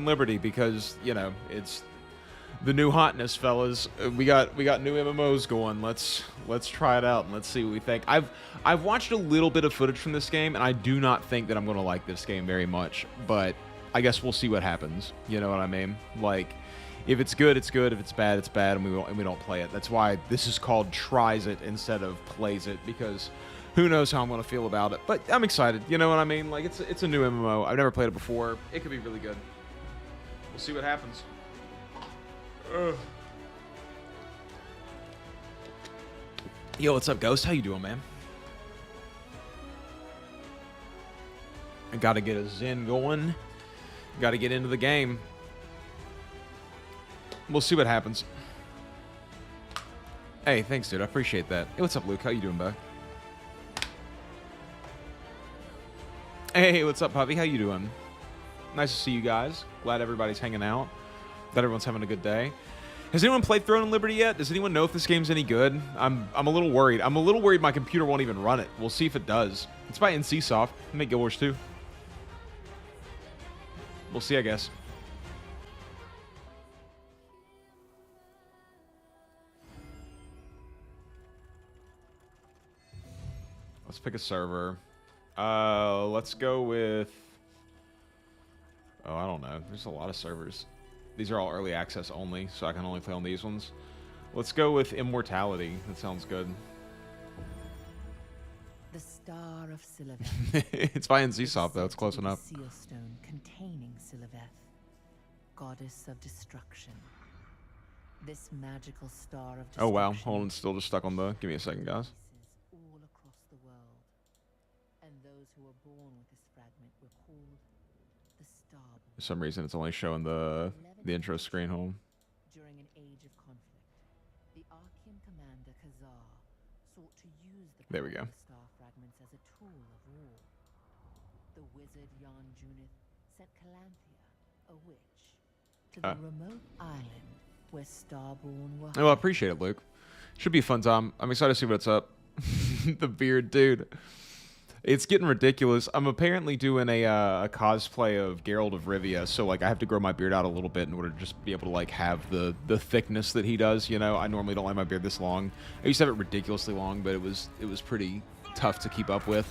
Liberty because, you know, it's the new hotness, fellas. We got new MMOs going. Let's try it out and let's see what we think. I've watched a little bit of footage from this game, and I do not think that I'm going to like this game very much, but I guess we'll see what happens. You know what I mean? Like, if it's good, it's good. If it's bad, it's bad, and we don't play it. That's why this is called Tries It instead of Plays It, because who knows how I'm going to feel about it. But I'm excited. You know what I mean? Like, it's a new MMO. I've never played it before. It could be really good. We'll see what happens. Ugh. Yo, what's up, Ghost? How you doing, man? I gotta get a Zen going. Gotta get into the game. We'll see what happens. Hey, thanks, dude. I appreciate that. Hey, what's up, Luke? How you doing, bud? Hey, what's up, Puppy? How you doing? Nice to see you guys. Glad everybody's hanging out. Glad everyone's having a good day. Has anyone played Throne and Liberty yet? Does anyone know if this game's any good? I'm a little worried. I'm a little worried my computer won't even run it. We'll see if it does. It's by NCSoft. They make Guild Wars 2. We'll see, I guess. Let's pick a server. Let's go with... Oh, I don't know. There's a lot of servers. These are all early access only, so I can only play on these ones. Let's go with Immortality. That sounds good. The Star of Siliveth. It's by NCSoft, though. It's close enough. Seal stone containing Siliveth, goddess of destruction. This magical star of destruction. Oh, wow. Hold on. Still just stuck on the... Give me a second, guys. All across the world. And those who were born with this fragment were called the Starborn. For some reason, it's only showing the intro screen home. During an age of conflict, the Archean commander Khazar sought to use the There we go. power of the star fragments as a tool of war. The wizard Jan Junith sent Calanthea, a witch, to the remote island where Starborn were. Oh, I appreciate it, Luke. Should be a fun time. I'm excited to see what's up. The beard, dude. It's getting ridiculous. I'm apparently doing a cosplay of Geralt of Rivia, so like I have to grow my beard out a little bit in order to just be able to like have the thickness that he does. You know, I normally don't like my beard this long. I used to have it ridiculously long, but it was pretty tough to keep up with.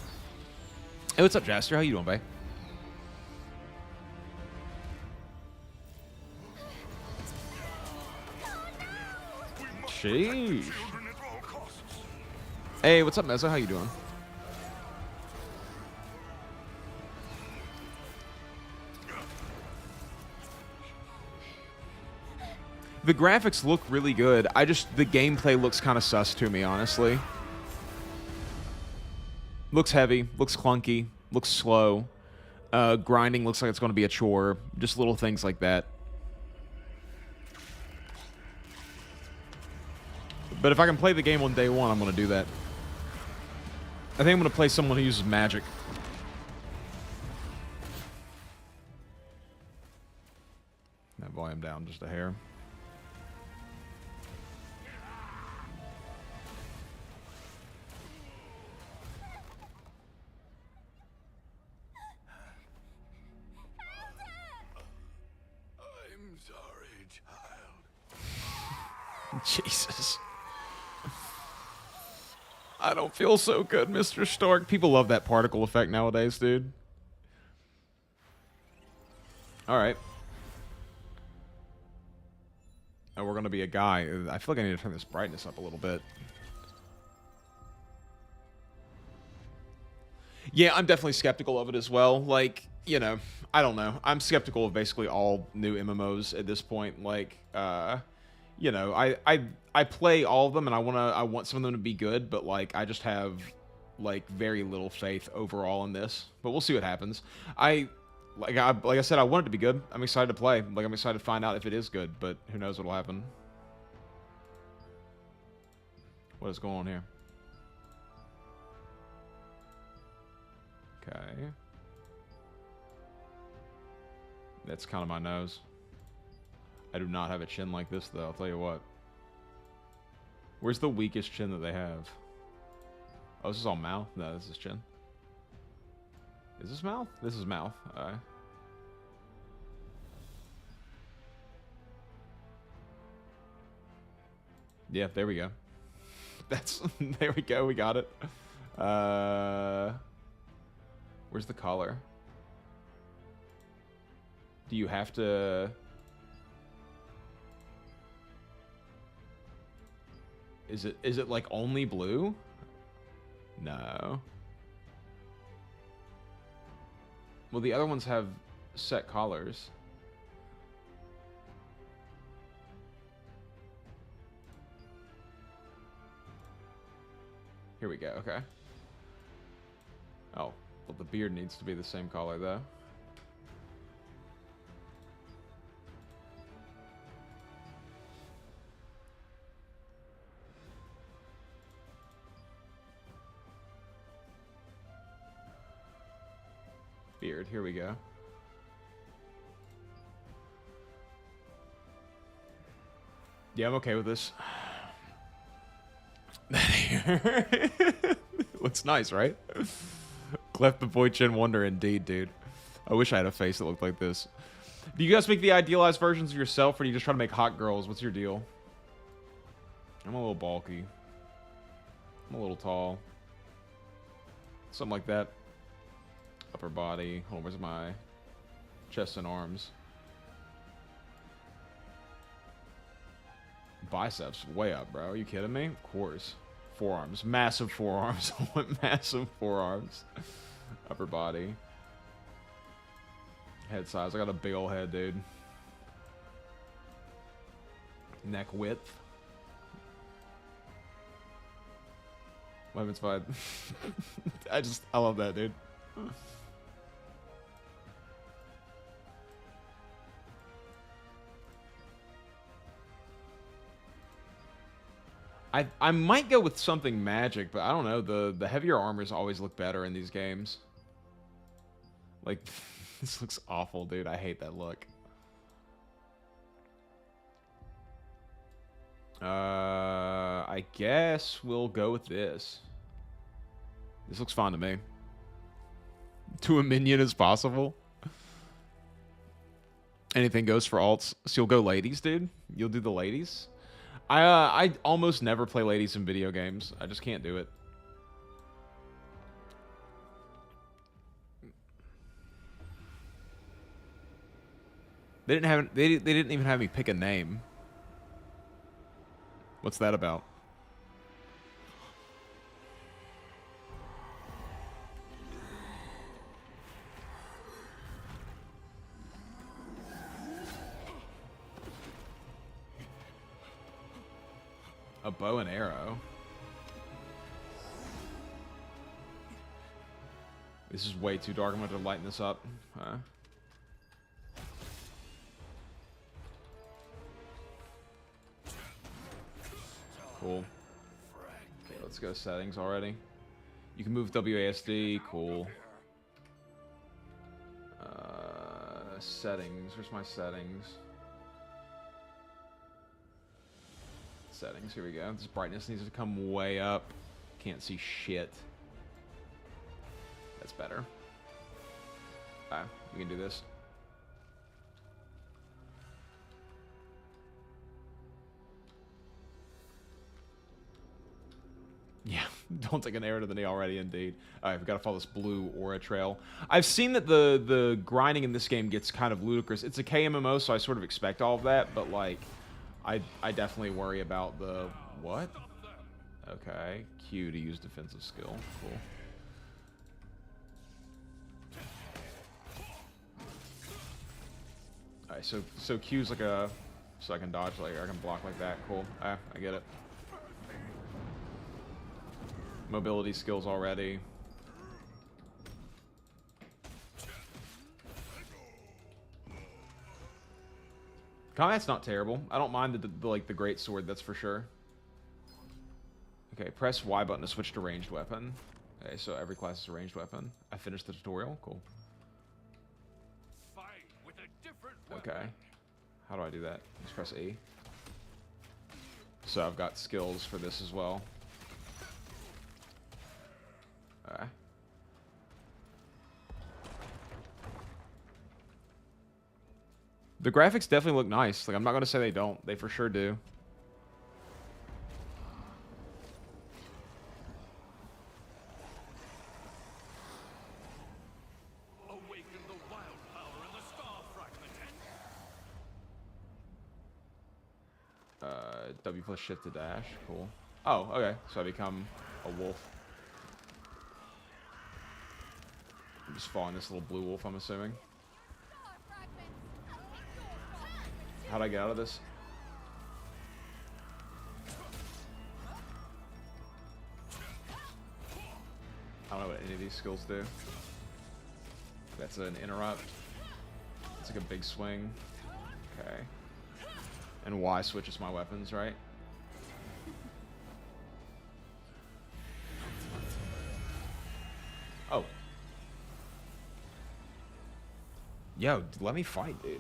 Hey, what's up, Jaster? How you doing, babe? Sheesh. Hey, what's up, Mezzo? How you doing? The graphics look really good. The gameplay looks kind of sus to me, honestly. Looks heavy, looks clunky, looks slow. Grinding looks like it's going to be a chore. Just little things like that. But if I can play the game on day one, I'm going to do that. I think I'm going to play someone who uses magic. That volume down just a hair. I'm sorry, child. Jesus. I don't feel so good, Mr. Stark. People love that particle effect nowadays, dude. Alright. And we're going to be a guy. I feel like I need to turn this brightness up a little bit. Yeah, I'm definitely skeptical of it as well. Like, you know, I don't know. I'm skeptical of basically all new MMOs at this point. Like, you know, I play all of them and I want some of them to be good, but like I just have like very little faith overall in this. But we'll see what happens. Like I said, I want it to be good. I'm excited to play. Like I'm excited to find out if it is good, but who knows what'll happen. What is going on here? Okay. That's kind of my nose. I do not have a chin like this, though. I'll tell you what. Where's the weakest chin that they have? Oh, this is all mouth? No, this is chin. Is this mouth? This is mouth. Alright. Yeah, there we go. That's there we go. We got it. Where's the collar? Do you have to? Is it like only blue? No. Well, the other ones have set collars. Here we go. Okay. Oh, well, the beard needs to be the same color though. Beard, here we go. Yeah, I'm okay with this. Looks nice, right? Cleft the boy chin wonder indeed, dude. I wish I had a face that looked like this. Do you guys make the idealized versions of yourself, or do you just try to make hot girls? What's your deal? I'm a little bulky. I'm a little tall. Something like that. Upper body. Hold on, where's my chest and arms? Biceps way up, bro. Are you kidding me? Of course. Forearms. Massive forearms. I want massive forearms. Upper body. Head size. I got a big old head, dude. Neck width. Weapons fight. I love that, dude. I might go with something magic, but I don't know. The heavier armors always look better in these games. Like, this looks awful, dude. I hate that look. I guess we'll go with this. This looks fun to me. To a minion as possible. Anything goes for alts. So you'll go ladies, dude? You'll do the ladies? I almost never play ladies in video games. I just can't do it. They didn't even have me pick a name. What's that about? A bow and arrow. This is way too dark. I'm going to have to lighten this up. Cool. Okay, let's go settings already. You can move WASD. Cool. Settings. Where's my settings? Settings. Here we go. This brightness needs to come way up. Can't see shit. That's better. Alright, we can do this. Yeah, don't take an arrow to the knee already, indeed. Alright, we've got to follow this blue aura trail. I've seen that the grinding in this game gets kind of ludicrous. It's a KMMO, so I sort of expect all of that, but like, I definitely worry about the... What? Okay, Q to use defensive skill. Cool. Alright, so Q's like a... So I can dodge, like, I can block like that. Cool. I get it. Mobility skills already. Combat's not terrible. I don't mind the great sword, that's for sure. Okay, press Y button to switch to ranged weapon. Okay, so every class is a ranged weapon. I finished the tutorial. Cool. Fight with a different Okay. How do I do that? Just press E. So I've got skills for this as well. Okay. The graphics definitely look nice. Like, I'm not going to say they don't. They for sure do. W plus shift to dash. Cool. Oh, okay. So I become a wolf. I'm just following this little blue wolf, I'm assuming. How'd I get out of this? I don't know what any of these skills do. That's an interrupt. It's like a big swing. Okay. And Y switches my weapons, right? Oh. Yo, let me fight, dude.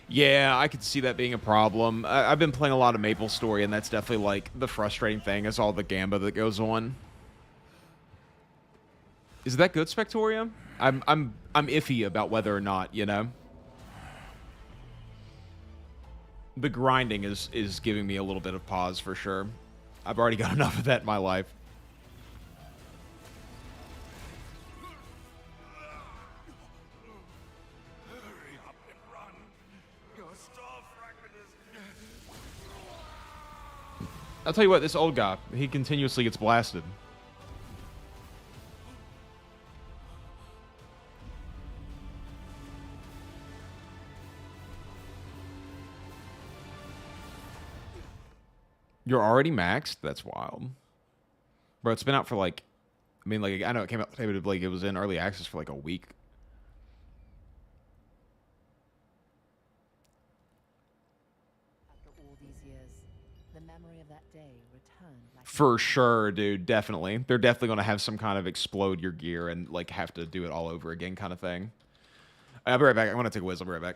Yeah, I could see that being a problem. I've been playing a lot of MapleStory, and that's definitely like the frustrating thing is all the gamba that goes on. Is that good, Spectorium? I'm iffy about whether or not, you know. The grinding is giving me a little bit of pause for sure. I've already got enough of that in my life. I'll tell you what, this old guy, he continuously gets blasted. You're already maxed? That's wild. Bro, it's been out for like, I mean, like, I know it came out, like, it was in early access for like a week. After all these years, the memory of that day returned like For sure, dude. Definitely. They're definitely going to have some kind of explode your gear and, like, have to do it all over again kind of thing. I'll be right back. I'm going to take a whiz. I'll be right back.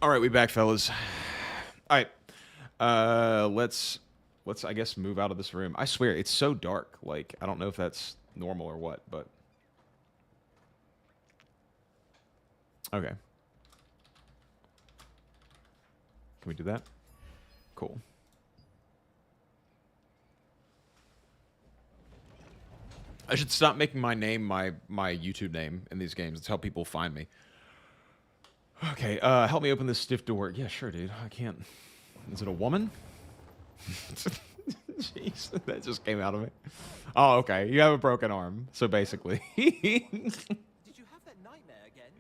All right, we back, fellas. All right, let's I guess move out of this room. I swear it's so dark. Like I don't know if that's normal or what, but okay. Can we do that? Cool. I should stop making my name my YouTube name in these games. It's how people find me. Okay, help me open this stiff door. Yeah, sure, dude. I can't. Is it a woman? Jeez, that just came out of me. Oh, okay. You have a broken arm, so basically. Did you have that nightmare again?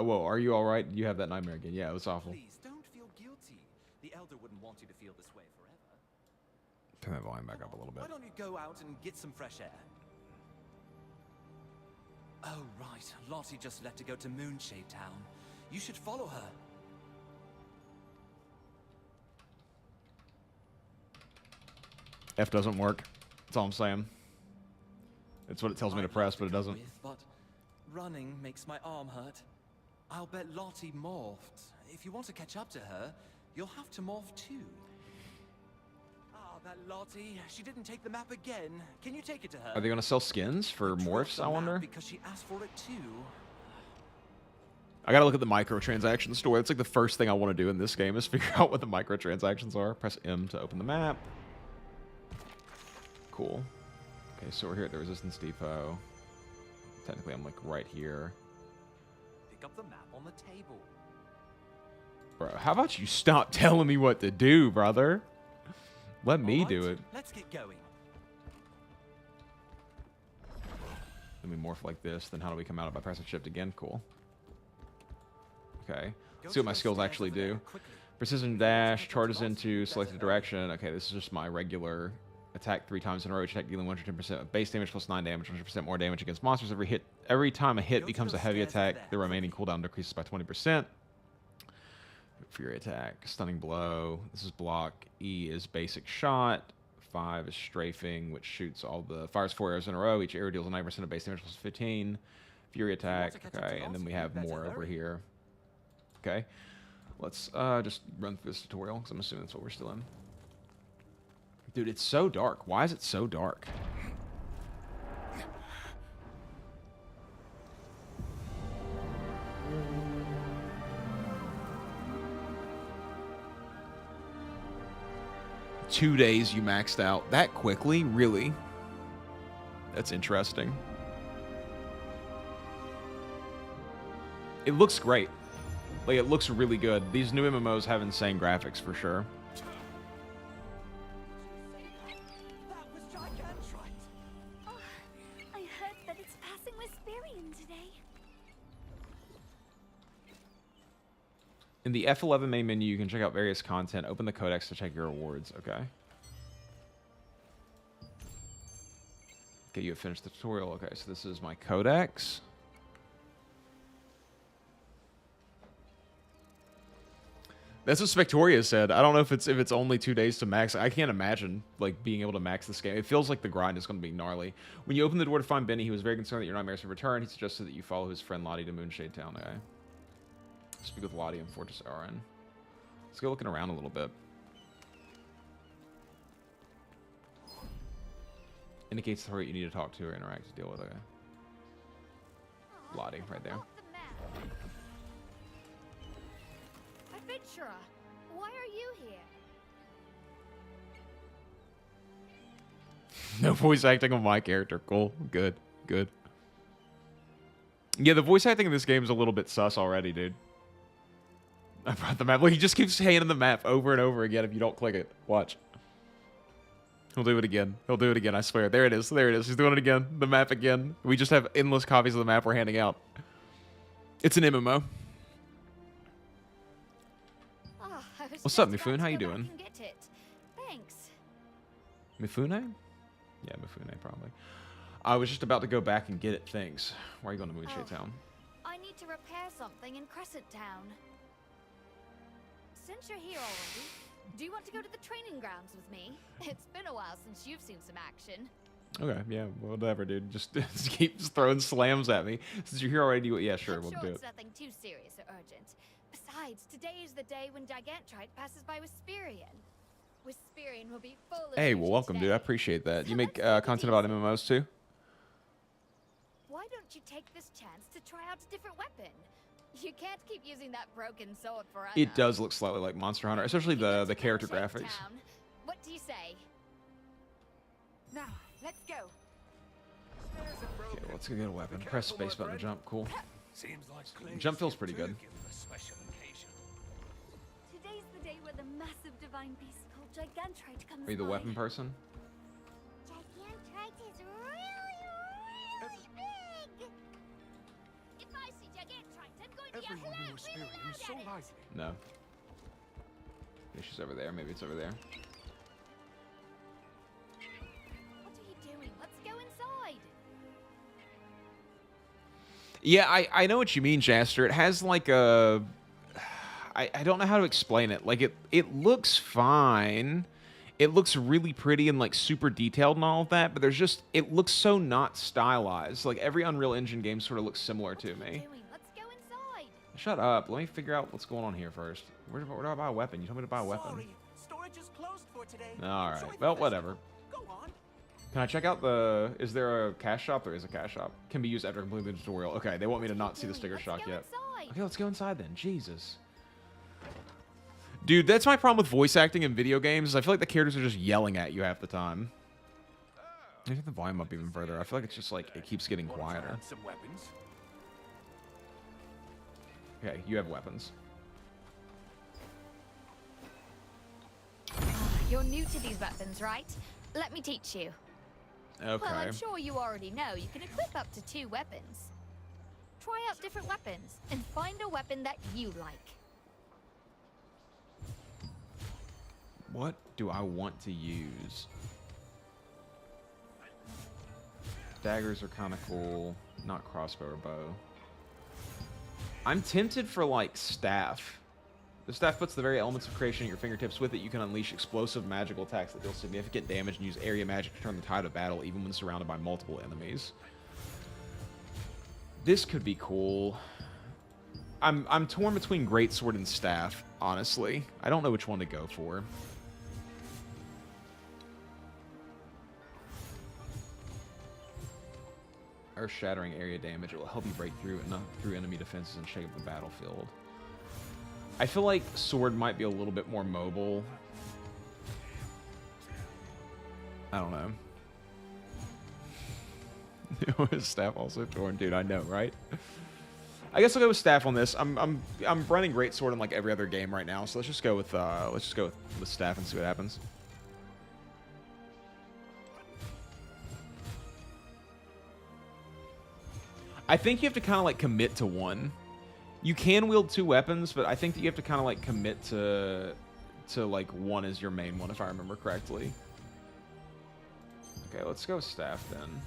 Whoa, are you all right? You have that nightmare again? Yeah, it was awful. Please, don't feel guilty. The Elder wouldn't want you to feel this way forever. Turn that volume back up a little bit. Why don't you go out and get some fresh air? Oh, right. Lottie just left to go to Moonshade Town. You should follow her. F doesn't work. That's all I'm saying. It's what it tells me to press, but it doesn't. But running makes my arm hurt. I'll bet Lottie morphed. If you want to catch up to her, you'll have to morph too. Ah, that Lottie. She didn't take the map again. Can you take it to her? Are they going to sell skins for morphs, I wonder? Because she asked for it too. I gotta look at the microtransaction store. That's like the first thing I want to do in this game is figure out what the microtransactions are. Press M to open the map. Cool. Okay, so we're here at the Resistance Depot. Technically, I'm like right here. Pick up the map on the table. Bro, how about you stop telling me what to do, brother? Let me All right, do it. Let's get going. Then we morph like this. Then how do we come out by pressing shift again? Cool. Okay. Let's see what my skills actually do. Precision dash, charges into selected direction. Okay, this is just my regular attack 3 times in a row. Each attack dealing 110% of base damage plus 9 damage, 100% more damage against monsters. Every time a hit becomes a heavy attack, the remaining cooldown decreases by 20%. Fury attack, stunning blow. This is block. E is basic shot. 5 is strafing, which shoots fires 4 arrows in a row. Each arrow deals 9% of base damage plus 15. Fury attack. Okay, and then we have more over here. Okay. Let's just run through this tutorial, because I'm assuming that's what we're still in. Dude, it's so dark. Why is it so dark? Two days you maxed out that quickly? Really? That's interesting. It looks great. Like, it looks really good. These new MMOs have insane graphics for sure. That was Gigantrite. Oh, I heard that it's passing Wisperian today. In the F11 main menu, you can check out various content. Open the codex to check your rewards. Okay. Okay, you have finished the tutorial. Okay, so this is my codex. That's what Spectoria said. I don't know if it's only 2 days to max. I can't imagine like being able to max this game. It feels like the grind is going to be gnarly. When you open the door to find Benny, he was very concerned that your nightmares have returned. He suggested that you follow his friend Lottie to Moonshade Town. Okay. Speak with Lottie in Fortress RN. Let's go looking around a little bit. Indicates the target you need to talk to or interact to deal with. Okay. Lottie, right there. Adventurer, why are you here? No voice acting on my character. Cool. Good. Good. Yeah, the voice acting in this game is a little bit sus already, dude. I brought the map. Look, he just keeps handing the map over and over again if you don't click it. Watch. He'll do it again. He'll do it again, I swear. There it is. There it is. He's doing it again. The map again. We just have endless copies of the map we're handing out. It's an MMO. What's up, Mifune? How you doing? Thanks. Mifune? Yeah, Mifune, probably. I was just about to go back and get it. Thanks. Why are you going to Moonshade Town? I need to repair something in Crescent Town. Since you're here already, do you want to go to the training grounds with me? It's been a while since you've seen some action. Okay, yeah, whatever, dude. Just keep throwing slams at me. Since you're here already, yeah, sure, we'll do it. It's nothing too serious or urgent. Besides, today is the day when Gigantrite passes by Wisperian. Wisperian will be full of Hey, well, welcome, dude. I appreciate that. You make content about MMOs, too? Why don't you take this chance to try out a different weapon? You can't keep using that broken sword forever. It does look slightly like Monster Hunter, especially the character graphics. What do you say? Now, let's go. Okay, well, let's go get a weapon. Press space button to jump. Cool. Seems like Jump feels pretty good. Today's the day where the massive divine beast called Gigantrite comes Are you the by. weapon person? Gigantrite is really big. If I see Gigantrite, I'm going to yell Everyone hello in Wisperian really is so loud at it. lively. No. Yeah, she's over there. Maybe it's over there. What are you doing? Let's go inside. Yeah, I know what you mean, Jaster. It has like a... I don't know how to explain it. Like, it looks fine. It looks really pretty and, like, super detailed and all of that, but there's just... It looks so not stylized. Like, every Unreal Engine game sort of looks similar to me. Let's go inside. Shut up. Let me figure out what's going on here first. Where do I buy a weapon? You told me to buy a weapon. Sorry, storage is closed for today. Alright. Enjoy the Well, festival. whatever. Go on. Can I check out the... Is there a cash shop? There is a cash shop. Can be used after completing the tutorial. Okay, they want me to not see the sticker shock yet. Okay, let's go inside then. Jesus. Dude, that's my problem with voice acting in video games. I feel like the characters are just yelling at you half the time. I think the volume up even further. I feel like it's just like, it keeps getting quieter. Some weapons. Okay, you have weapons. You're new to these weapons, right? Let me teach you. Okay. Well, I'm sure you already know you can equip up to 2 weapons. Try out different weapons and find a weapon that you like. What do I want to use? Daggers are kind of cool. Not crossbow or bow. I'm tempted for, like, staff. The staff puts the very elements of creation at your fingertips. With it, you can unleash explosive magical attacks that deal significant damage and use area magic to turn the tide of battle, even when surrounded by multiple enemies. This could be cool. I'm torn between greatsword and staff, honestly. I don't know which one to go for. Earth-shattering area damage. It will help you break through enemy defenses and shake up the battlefield. I feel like sword might be a little bit more mobile. I don't know. Staff also torn, dude. I know, right? I guess I'll go with staff on this. I'm running greatsword in like every other game right now, so let's just go with staff and see what happens. I think you have to kind of like commit to one. You can wield 2 weapons, but I think that you have to kind of like commit to like one as your main one, if I remember correctly. Okay, let's go staff then.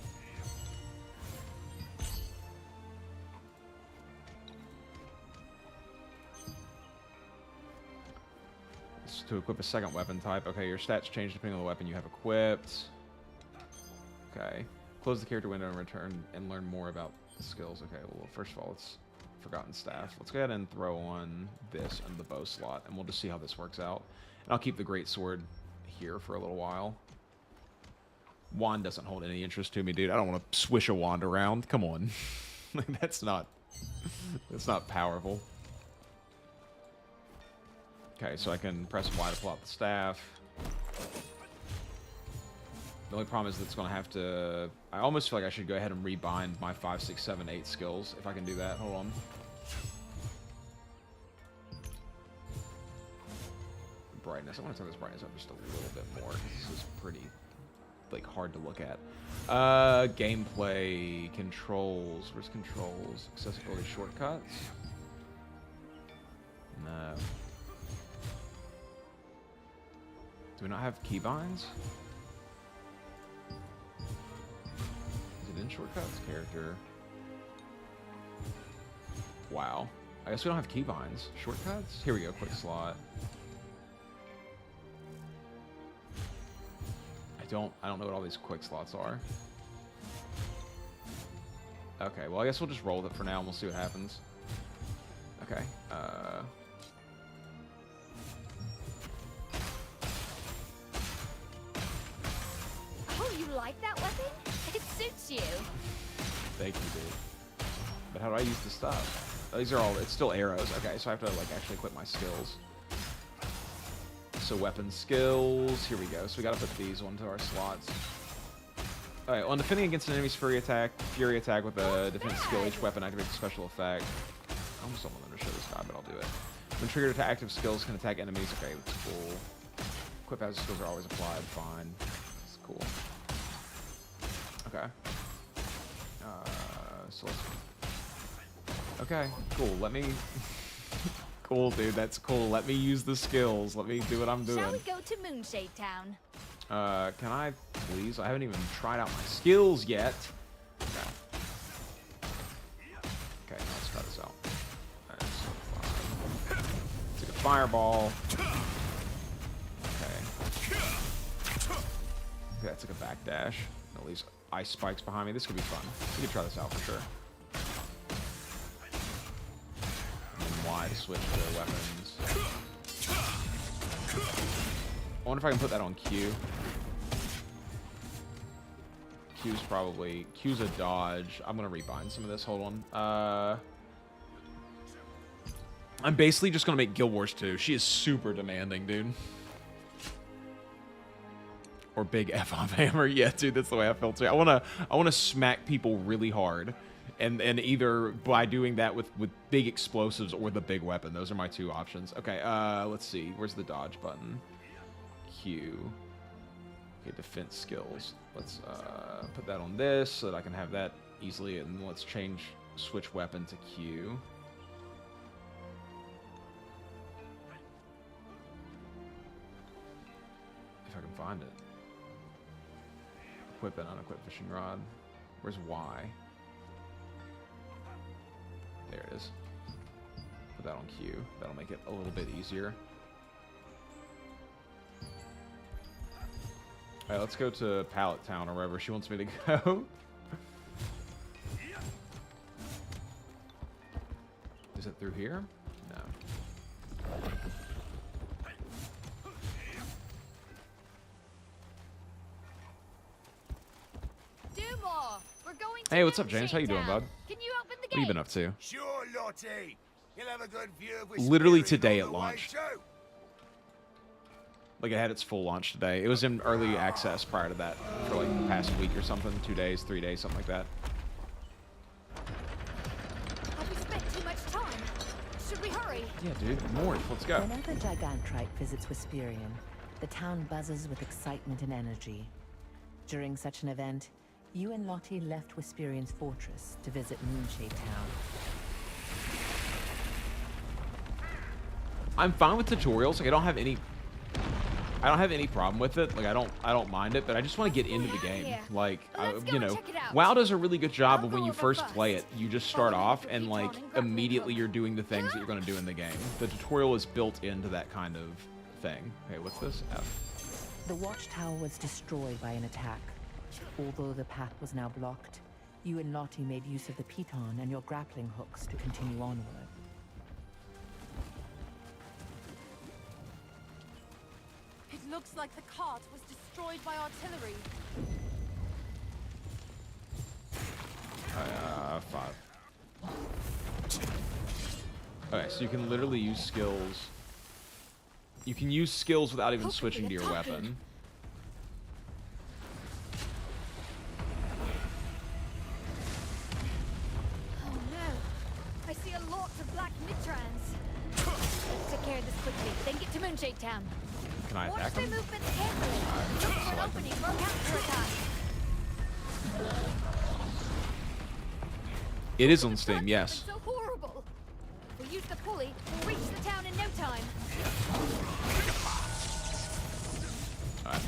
It's to equip a second weapon type. Okay, your stats change depending on the weapon you have equipped. Okay. Close the character window and return and learn more about the skills. Okay, well, first of all, it's forgotten staff. Let's go ahead and throw on this and the bow slot, and we'll just see how this works out. And I'll keep the greatsword here for a little while. Wand doesn't hold any interest to me, dude. I don't want to swish a wand around. Come on. Like, that's not powerful. Okay, so I can press Y to pull out the staff. The only problem is that it's going to have to... I almost feel like I should go ahead and rebind my 5, 6, 7, 8 skills, if I can do that. Hold on. Brightness. I want to turn this brightness up just a little bit more, because this is pretty, like, hard to look at. Gameplay. Controls. Where's controls? Accessibility shortcuts? No. Do we not have keybinds? In shortcuts, character. Wow. I guess we don't have keybinds. Shortcuts? Here we go, quick slot. I don't know what all these quick slots are. Okay, well I guess we'll just roll with it for now and we'll see what happens. Okay. Oh, you like that weapon? It suits you. Thank you, dude. But how do I use the stuff? These are all... It's still arrows. Okay, so I have to, like, actually equip my skills. So weapon skills. Here we go. So we gotta put these onto our slots. Alright, well, when defending against an enemy's fury attack with a defense skill, each weapon activates a special effect. I almost don't want to show this guy, but I'll do it. When triggered to active skills can attack enemies. Okay, that's cool. Equip hazard skills are always applied. Fine. That's cool. Okay. So let's... Okay, cool. Let me... Cool, dude. That's cool. Let me use the skills. Let me do what I'm doing. Shall we go to Moonshade Town? Can I please? I haven't even tried out my skills yet. Okay. Okay, now let's try this out. Alright, so fine. Take a fireball. Okay. Okay, that's like a backdash. All these ice spikes behind me. This could be fun. We could try this out for sure. And then Y to switch to weapons. I wonder if I can put that on Q. Q's a dodge. I'm gonna rebind some of this. Hold on. I'm basically just gonna make Guild Wars 2. She is super demanding, dude. Or big F off hammer. Yeah, dude, that's the way I felt too. I wanna smack people really hard. And either by doing that with big explosives or the big weapon. Those are my two options. Okay, let's see. Where's the dodge button? Q. Okay, defense skills. Let's put that on this so that I can have that easily, and let's switch weapon to Q. If I can find it. Equip and unequip fishing rod. Where's Y? There it is. Put that on Q. That'll make it a little bit easier. Alright, let's go to Pallet Town or wherever she wants me to go. Is it through here? No. Do more. We're going to Hey, what's up, James? How you doing, Moonshade bud? Town. Can you open the What have you gate? been up to? Sure, Lottie. You'll have a good view of Literally Whispering today on it the way launched. too. Like, it had its full launch today. It was in early access prior to that for like the past week or something. 2 days, 3 days, something like that. Have we spent too much time? Should we hurry? Yeah, dude. Morph. Let's go. Whenever Gigantrite visits Wisperian, the town buzzes with excitement and energy. During such an event, you and Lottie left Wisperian's fortress to visit Moonshade Town. I'm fine with tutorials. Like, I don't have any problem with it. Like, I don't mind it, but I just want to get into the game. Like, Let's go you and know, check it out. WoW does a really good job I'll of when go you over first first. play it, you just start Follow off the and like Piton and grappling immediately hook. you're doing the things that you're going to do in the game. The tutorial is built into that kind of thing. Okay, what's this? F. The watchtower was destroyed by an attack. Although the path was now blocked, you and Lottie made use of the piton and your grappling hooks to continue onward. It looks like the cart was destroyed by artillery. 5. Okay, so you can literally use skills. You can use skills without even Hopefully switching to your attacking. weapon. Oh no. I see a lot of black mitrans. Let's take care of this quickly, then get to Moonshade Town. Can I Watch attack their them? movements carefully. Look for an opening for a counterattack. It is on The Steam, tracks yes. have been so horrible. We'll use the pulley. We'll reach the town in no time. Alright.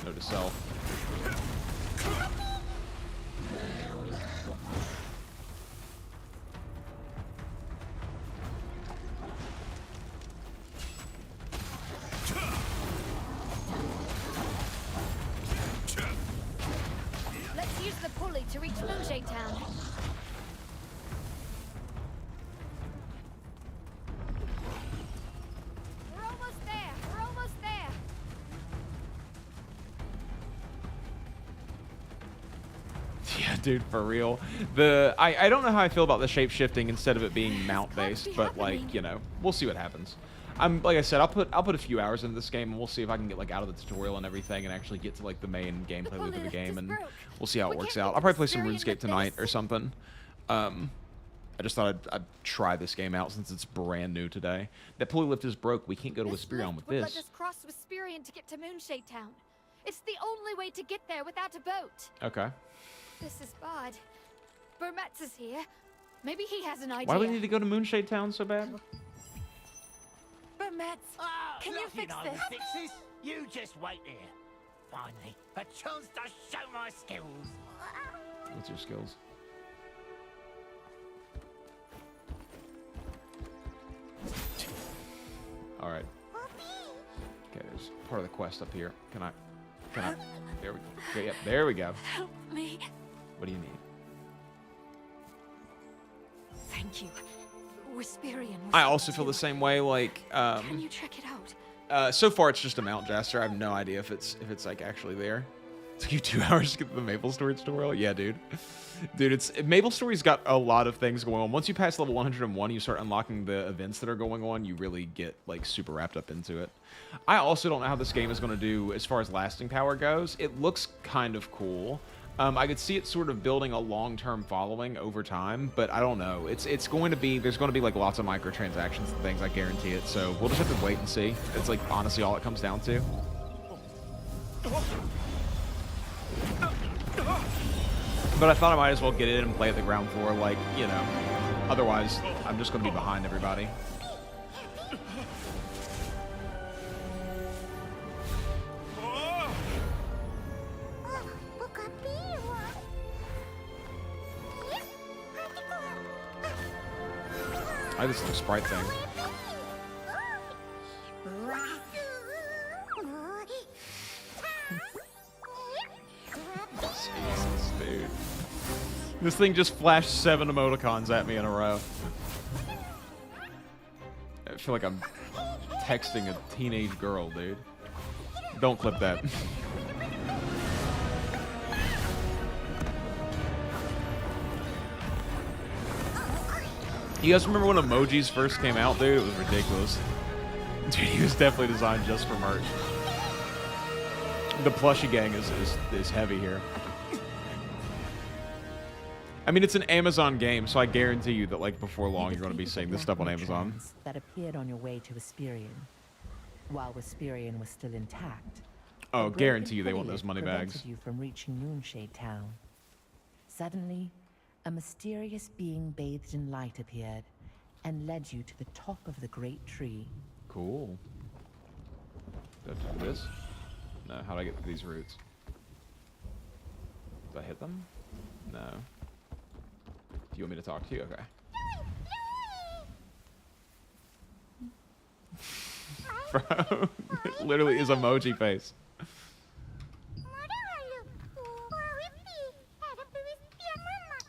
Note to self. Let's use the pulley to reach Moonshade Town. We're almost there. We're almost there. Yeah, dude, for real. I don't know how I feel about the shape shifting instead of it being mount based, but like, you know, we'll see what happens. Like I said, I'll put a few hours into this game and we'll see if I can get like out of the tutorial and everything and actually get to like the main gameplay loop of the game, and we'll see how it works out. I'll probably play some RuneScape tonight or something. I just thought I'd try this game out since it's brand new today. That pulley lift is broke. We can't go to This Wisperion lift with would let this. us cross Wisperion to get to Moonshade Town. It's the only way to get there without a boat. Okay. This is bad. Burmetz is here. Maybe he has an idea. Why do we need to go to Moonshade Town so bad? But Mets, can you fix know this? the fixes. You just wait here. Finally, a chance to show my skills. What's your skills? All right. Okay, there's part of the quest up here. Can I? There we go. Okay, yep, there we go. Help me. What do you need? Thank you. Wisperion was I also feel too. the same way. Like, Can you check it out? so far it's just a Mount Jester. I have no idea if it's like actually there. It took you 2 hours to get to the Maple Story tutorial. Yeah, dude. Dude, Maple Story's got a lot of things going on. Once you pass level 101, you start unlocking the events that are going on. You really get like super wrapped up into it. I also don't know how this game is going to do as far as lasting power goes. It looks kind of cool. I could see it sort of building a long-term following over time, but I don't know. It's going to be, there's going to be like lots of microtransactions and things. I guarantee it. So we'll just have to wait and see. It's like honestly all it comes down to. But I thought I might as well get in and play at the ground floor, like, you know. Otherwise, I'm just going to be behind everybody. I like this little sprite thing. Jesus, dude. This thing just flashed 7 emoticons at me in a row. I feel like I'm texting a teenage girl, dude. Don't clip that. You guys remember when emojis first came out, dude? It was ridiculous. Dude, he was definitely designed just for merch. The plushie gang is heavy here. I mean, it's an Amazon game, so I guarantee you that, like, before long, you're going to be seeing this stuff on Amazon. That appeared on your way to Wisperian, while Wisperian was still intact. Oh, guarantee you they want those money bags. Prevented you from reaching Moonshade Town. Suddenly, a mysterious being bathed in light appeared and led you to the top of the great tree. Cool. Do I have to do this? No, how do I get through these roots? Do I hit them? No. Do you want me to talk to you? Okay. Bro, it literally is emoji face.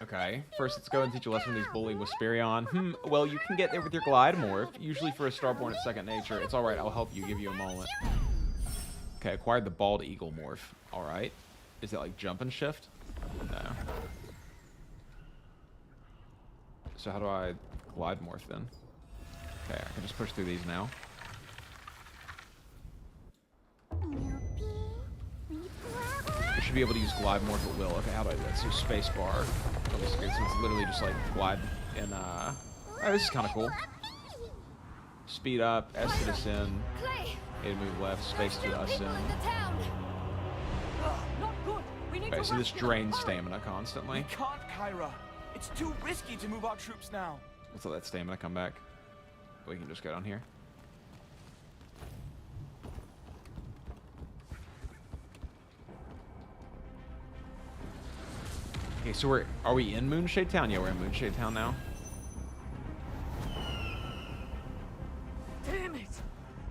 Okay, first let's go and teach a lesson on these bullying Wisperion. Well, you can get there with your glide morph. Usually for a Starborn, it's second nature. It's alright, I'll help you, give you a moment. Okay, acquired the bald eagle morph. Alright. Is it like jump and shift? No. So how do I glide morph then? Okay, I can just push through these now. You should be able to use glide morph at will. Okay, how do I do that? So space bar. So it's literally just like glide in oh, this is kinda cool. Speed up, S to descend. A to move left, space to ascend. Okay, so this drains stamina constantly. We can't, Kyra. It's too risky to move our troops now. Let's let that stamina come back. We can just go down here. Okay, so are we in Moonshade Town? Yeah, we're in Moonshade Town now. Damn it!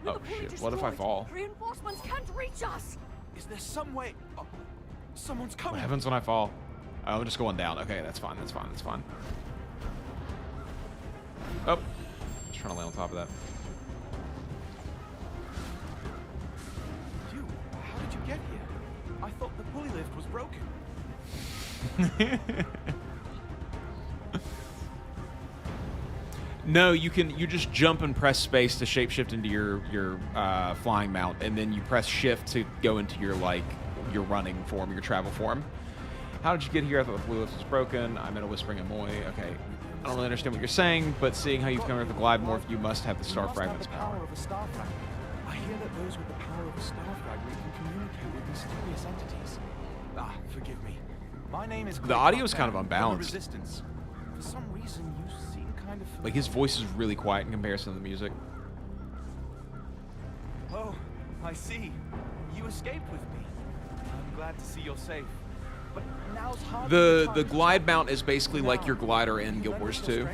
Oh shit! What if I fall? Reinforcements can't reach us. Is there some way? Oh, someone's What coming. happens when I fall? Oh, I'm just going down. Okay, that's fine. That's fine. That's fine. Oh, just trying to land on top of that. You? How did you get here? I thought the pulley lift was broken. No, you just jump and press space to shapeshift into your flying mount, and then you press shift to go into your running form, your travel form. How did you get here? I thought the pulley lift was broken. I'm in a Whispering Amoy. Okay, I don't really understand what you're saying, but seeing how you've come with the glide morph, you must have the star fragment's power. Of a star fragment. I hear that those with the power of a star fragment can communicate with mysterious entities. Ah, forgive me. My name is. The audio is kind of unbalanced. Resistance. For some reason, you seem kind of. Like his voice is really quiet in comparison to the music. Oh, I see. You escaped with me. I'm glad to see you're safe. But now's hard. The glide mount is basically like your glider in Guild Wars 2.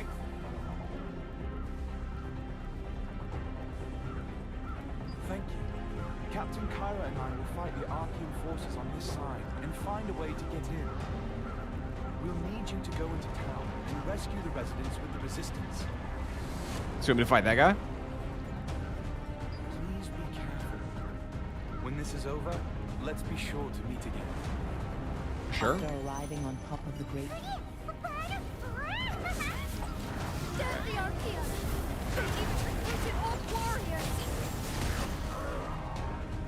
Thank you. Captain Kyra and I will fight the Archean forces on this side and find a way to get in. We'll need you to go into town and rescue the residents with the resistance. So you want me to fight that guy? Please be careful. When this is over, let's be sure to meet again. Sure. After arriving on top of the great... There's the Archaea. They've even recruited all warriors.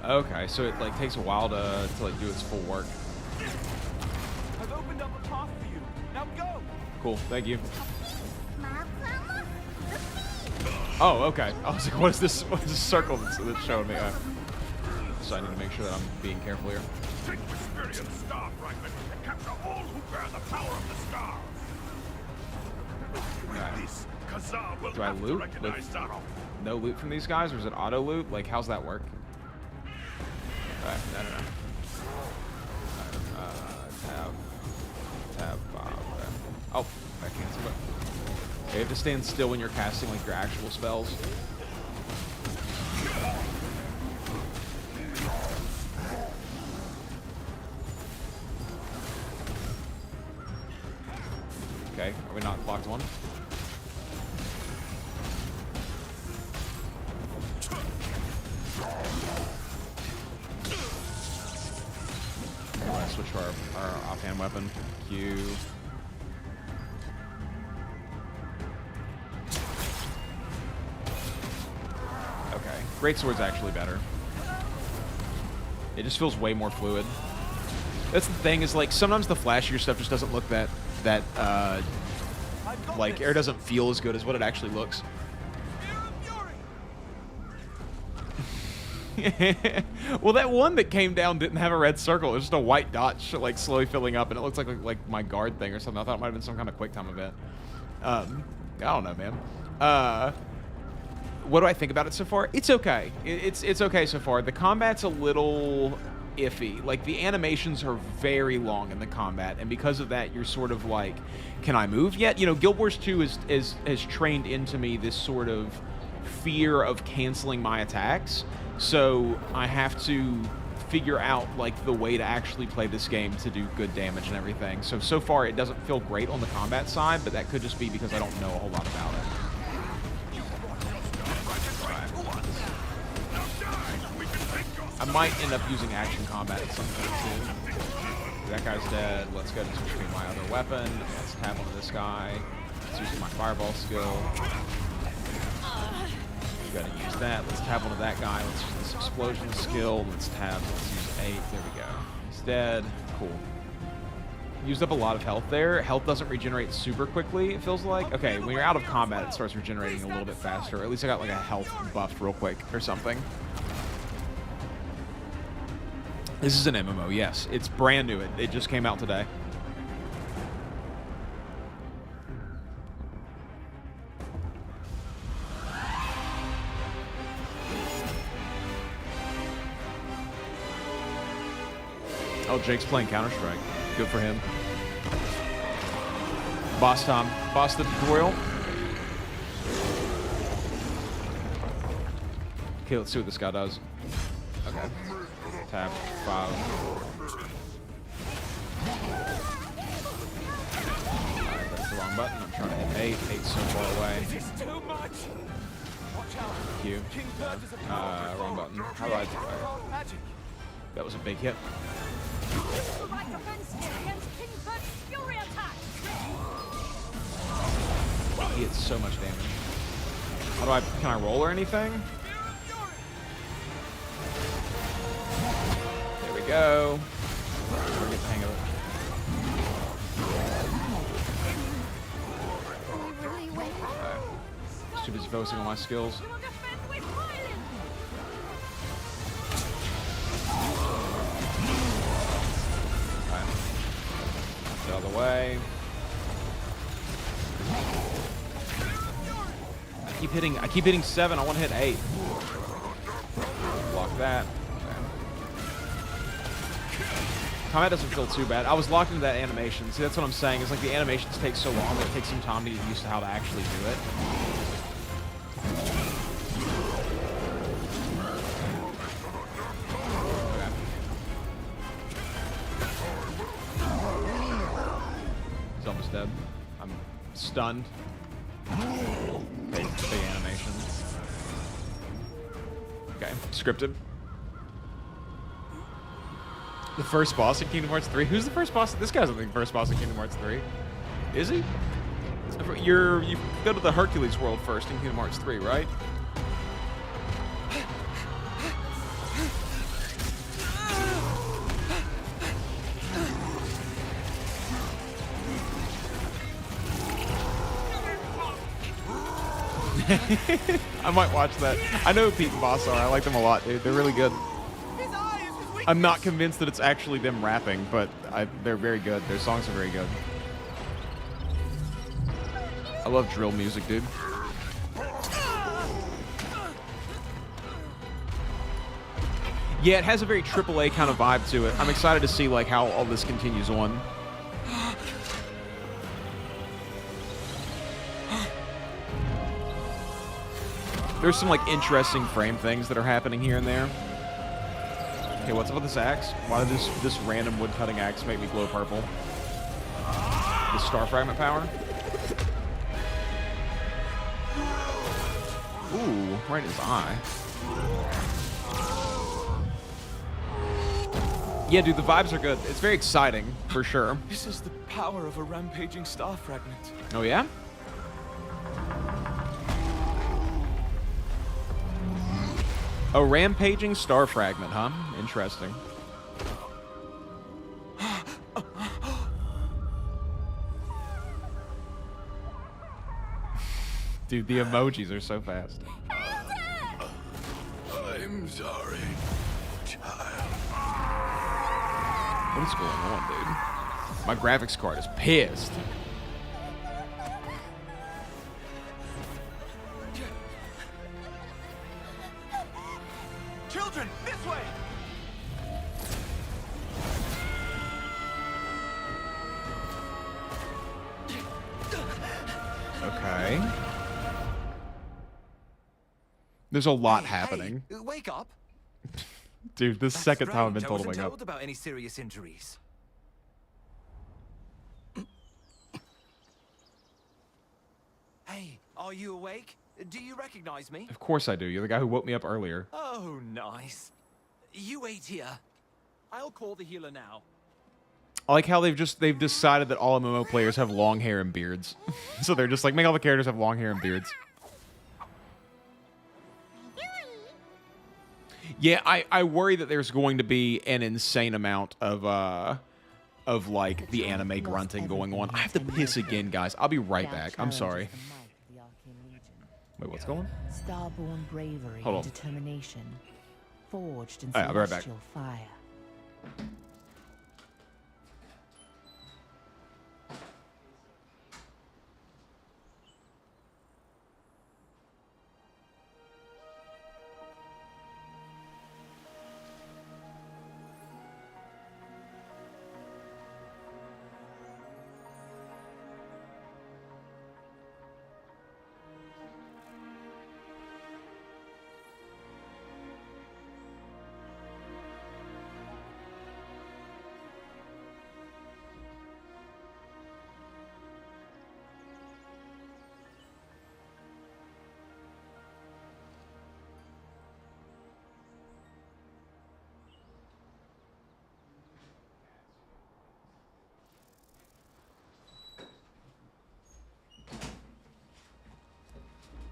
Okay, so it like takes a while to like do its full work. I've opened up a path for you. Now go! Cool, thank you. Oh, okay. I was like, what is this circle that's showing me? so I need to make sure that I'm being careful here. Take Wisperian star fragment and capture all who bear the power of the stars. With Alright. this, Khazar will Do I have to loot? recognize Zarok. No loot from these guys, or is it auto loot? Like, how's that work? Alright, no. Tab, okay. Oh, I canceled it. Okay, you have to stand still when you're casting, like, your actual spells. Okay, are we not clocked one? Alright, switch to our offhand weapon. Q. Okay, greatsword's actually better. It just feels way more fluid. That's the thing, is like sometimes the flashier stuff just doesn't look that like, or doesn't feel as good as what it actually looks. Well, that one that came down didn't have a red circle. It was just a white dot, like slowly filling up, and it looks like my guard thing or something. I thought it might have been some kind of quick time event. I don't know, man. What do I think about it so far? It's okay. It's okay so far. The combat's a little iffy. Like, the animations are very long in the combat, and because of that, you're sort of like, can I move yet? You know, Guild Wars 2 has trained into me this sort of fear of canceling my attacks. So I have to figure out, like, the way to actually play this game to do good damage and everything. So far it doesn't feel great on the combat side, but that could just be because I don't know a whole lot about it. I might end up using action combat at some point too. That guy's dead. Let's go and switch between my other weapon. Let's tab onto this guy. Let's use my fireball skill. Gotta use that. Let's tab onto that guy. Let's use this explosion skill. Let's use 8. There we go. He's dead. Cool. Used up a lot of health there. Health doesn't regenerate super quickly, it feels like. Okay, when you're out of combat, it starts regenerating a little bit faster. Or at least I got like a health buff real quick or something. This is an MMO, yes. It's brand new. It just came out today. Oh, Jake's playing Counter-Strike. Good for him. Boss Tom. Boss the tutorial. Okay, let's see what this guy does. Okay. Tab 5. Alright, that's the wrong button. I'm trying to hit 8. 8's so far away. Q. Wrong button. How do I do it? That was a big hit. Wow, he hits so much damage. How do I, can I roll or anything? There we go. We'll get the hang of it. Right. Too busy focusing on my skills. Get out of the way. I keep hitting 7. I want to hit 8. Block that. Okay. Combat doesn't feel too bad. I was locked into that animation. See, that's what I'm saying. It's like the animations take so long that it takes some time to get used to how to actually do it. He's almost dead. I'm stunned. Big animation. Okay, scripted. The first boss in Kingdom Hearts 3? Who's the first boss? This guy's not the first boss in Kingdom Hearts 3. Is he? You go to the Hercules world first in Kingdom Hearts 3, right? I might watch that. I know who Pete and Boss are. I like them a lot, dude. They're really good. His I'm not convinced that it's actually them rapping, but they're very good. Their songs are very good. I love drill music, dude. Yeah, it has a very AAA kind of vibe to it. I'm excited to see like how all this continues on. There's some like interesting frame things that are happening here and there. Okay, what's up with this axe? Why does this random wood cutting axe make me glow purple? The star fragment power? Ooh, right in his eye. Yeah, dude, the vibes are good. It's very exciting, for sure. This is the power of a rampaging star fragment. Oh, yeah? A rampaging star fragment, huh? Interesting. Dude, the emojis are so fast. I'm sorry, child. What is going on, dude? My graphics card is pissed. Children, this way! Okay. There's a lot happening. Hey, wake up. Dude, this second time I've been Strange, told I to wake wasn't up. told about any serious injuries. Hey, are you awake? Do you recognize me? Of course I do. You're the guy who woke me up earlier. Oh, nice. You wait here. I'll call the healer now. I like how they've decided that all MMO players have long hair and beards. So they're just like, make all the characters have long hair and beards. Yeah, I worry that there's going to be an insane amount of like the anime grunting going on. I have to piss again, guys. I'll be right back. I'm sorry. Wait, what's going on? Starborn bravery Hold on. and determination, forged in Alright, I'll be right back. celestial fire.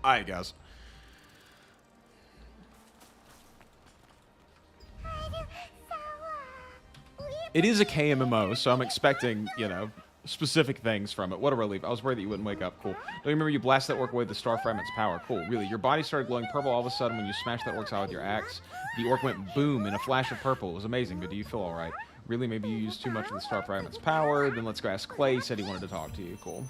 Alright, guys. It is a KMMO, so I'm expecting, you know, specific things from it. What a relief. I was worried that you wouldn't wake up. Cool. Don't you remember you blasted that orc away with the star fragment's power? Cool. Really, your body started glowing purple all of a sudden when you smashed that orc's eye with your axe. The orc went boom in a flash of purple. It was amazing, but do you feel alright? Really, maybe you used too much of the star fragment's power? Then let's go ask Clay. He said he wanted to talk to you. Cool.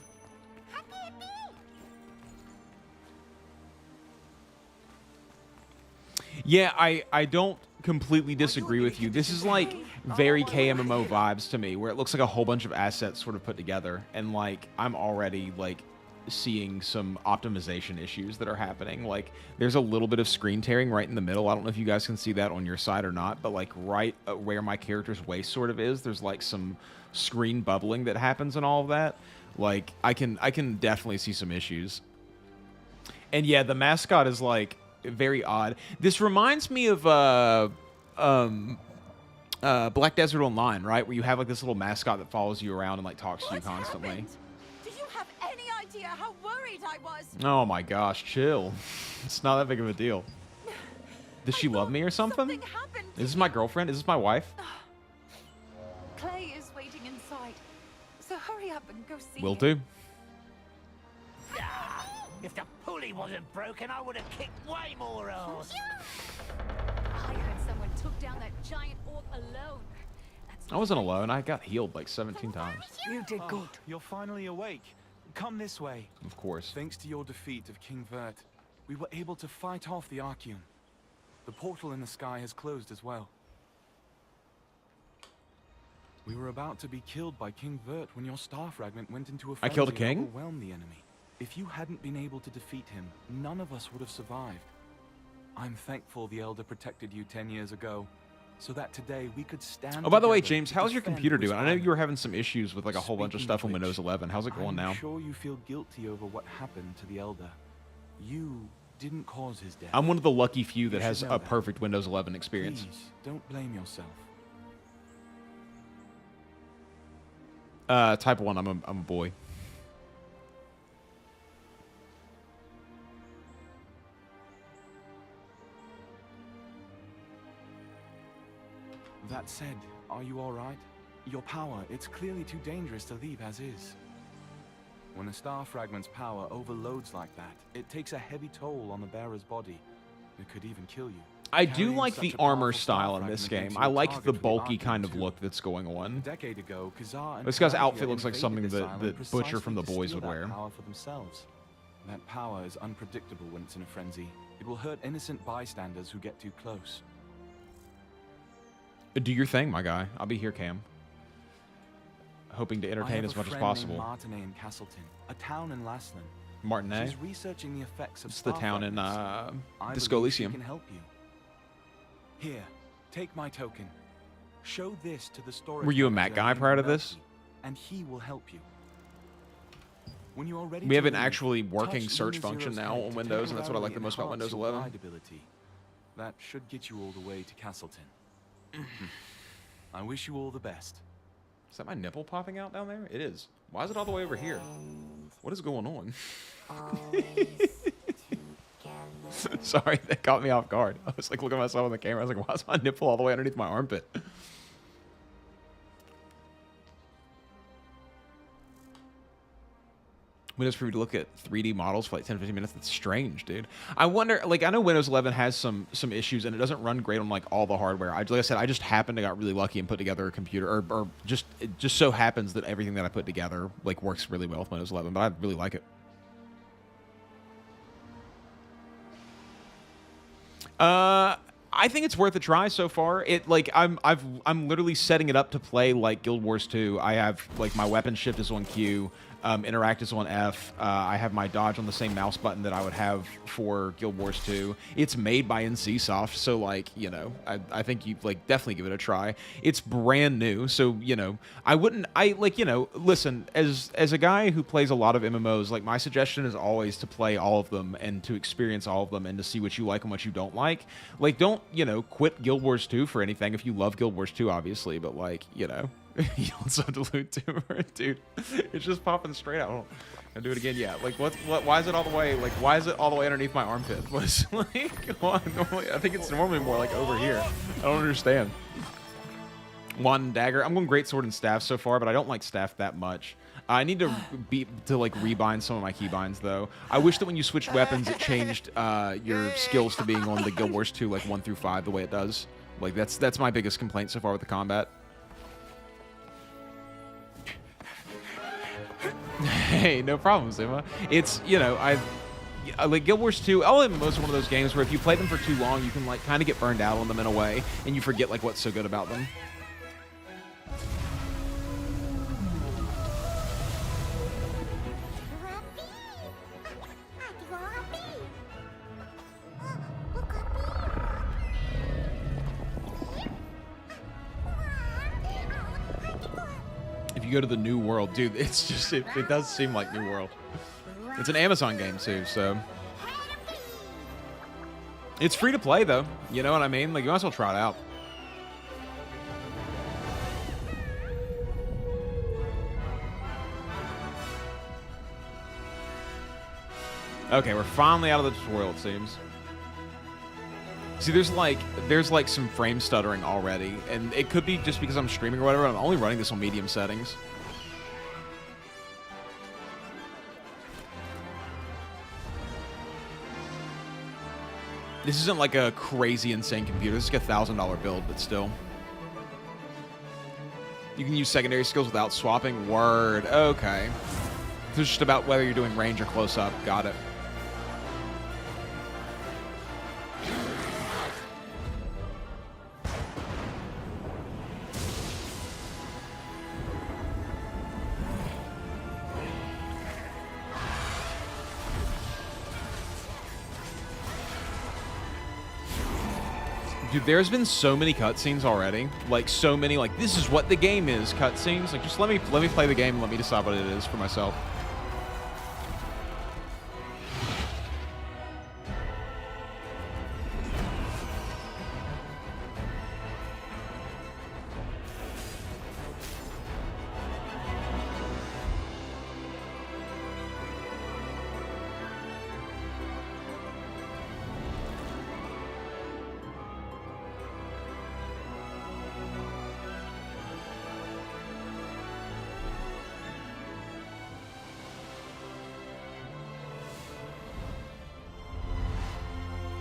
Yeah, I don't completely disagree with you. This is like very KMMO vibes to me, where it looks like a whole bunch of assets sort of put together, and like I'm already like seeing some optimization issues that are happening. Like there's a little bit of screen tearing right in the middle. I don't know if you guys can see that on your side or not, but like right where my character's waist sort of is, there's like some screen bubbling that happens and all of that. Like I can definitely see some issues. And yeah, the mascot is like very odd. This reminds me of Black Desert Online, right? Where you have like this little mascot that follows you around and like talks to you constantly. Happened? Do you have any idea how worried I was? Oh my gosh, chill. It's not that big of a deal. Does she love me or something? Happened. Is this my girlfriend? Is this my wife? Clay is waiting inside, so hurry up and go see Will him. do. If the pulley wasn't broken, I would have kicked way more ass. I heard someone took down that giant orc alone. That's I wasn't alone. I got healed like 17 Then why times. are You did Oh, good. you're finally awake. Come this way. Of course. Thanks to your defeat of King Vert, we were able to fight off the Archeum. The portal in the sky has closed as well. We were about to be killed by King Vert when your star fragment went into a I killed a frenzy and king? overwhelmed the enemy. If you hadn't been able to defeat him, none of us would have survived. I'm thankful the Elder protected you 10 years ago, so that today we could stand Oh, by the way, together James, to how's your defend computer doing? I know Wisconsin. you were having some issues with like a whole bunch of Speaking stuff of on Windows which, 11. How's it going I'm now? sure you feel guilty over what happened to the Elder. You didn't cause his death. I'm one of the lucky few that You has should know a that. perfect Windows 11 experience. Please, don't blame yourself. Type 1, I'm a boy. That said, are you alright? Your power, it's clearly too dangerous to leave as is. When a star fragment's power overloads like that, it takes a heavy toll on the bearer's body. It could even kill you. I do Carrying like such the a powerful armor star style in this fragment makes game. you I a like target the for the bulky Archeum kind of too. look that's going A on. decade ago, Khazar and This guy's Calanthea outfit looks like invaded something this that island Butcher precisely from The to Boys steal would that wear. power for themselves. That power is unpredictable when it's in a frenzy. It will hurt innocent bystanders who get too close. Do your thing, my guy. I'll be here, Cam. Hoping to I entertain have as a much as friend possible. named Martinet in Castleton, a town in Laslan. Martinet? She's researching the effects of It's the star town in fragments. I Disco believe she Elysium. can help you. Here, take my token. Show this to the storage Were you a manager Mac guy named prior to Melky, this? and he will help you. When you are ready We to have an leave, actually working touch search Luna function Zero's now head on to Windows, and that's what I like temporarily the most about enhance Windows your 11. ride ability. That should get you all the way to Castleton. I wish you all the best. Is that my nipple popping out down there? It is. Why is it all the way over here? What is going on? Sorry, that caught me off guard. I was like looking at myself on the camera. I was like, why is my nipple all the way underneath my armpit? Windows for you to look at 3D models for like 10 15 minutes. That's strange, dude. I wonder, like, I know Windows 11 has some issues and it doesn't run great on like all the hardware. Like I said, I just happened to got really lucky and put together a computer, or just it just so happens that everything that I put together like works really well with Windows 11. But I really like it. I think it's worth a try so far. It like I'm literally setting it up to play like Guild Wars 2. I have like my weapon shift is on Q, interact is on F. I have my dodge on the same mouse button that I would have for Guild Wars 2. It's made by NCSoft, so like, you know, I think you like definitely give it a try. It's brand new, so you know, listen, as a guy who plays a lot of MMOs, like my suggestion is always to play all of them and to experience all of them and to see what you like and what you don't like. Like, don't, you know, quit Guild Wars 2 for anything if you love Guild Wars 2, obviously, but like, you know, you also have to loot too, dude. It's just popping straight out. I'll do it again. Yeah, like what? Why is it all the way? Like, why is it all the way underneath my armpit? What's like? Come on, normally, I think it's normally more like over here. I don't understand. One dagger. I'm going great sword and staff so far, but I don't like staff that much. I need to like rebind some of my keybinds though. I wish that when you switched weapons, it changed your skills to being on the Guild Wars 2 like 1 through 5 the way it does. Like that's my biggest complaint so far with the combat. Hey, no problem, Zima. It's, you know, I like Guild Wars 2. MMOs are one of those games where if you play them for too long, you can like kind of get burned out on them in a way, and you forget like what's so good about them. If you go to the New World, dude, it's just, it does seem like New World. It's an Amazon game too, so. It's free to play though, you know what I mean? Like, you might as well try it out. Okay, we're finally out of the tutorial, it seems. See, there's like some frame stuttering already, and it could be just because I'm streaming or whatever. I'm only running this on medium settings. This isn't like a crazy insane computer. This is like a $1,000 build, but still. You can use secondary skills without swapping. Word. Okay. It's just about whether you're doing range or close up. Got it. Dude, there's been so many cutscenes already. Like, so many, like, this is what the game is cutscenes. Like, just let me play the game and let me decide what it is for myself.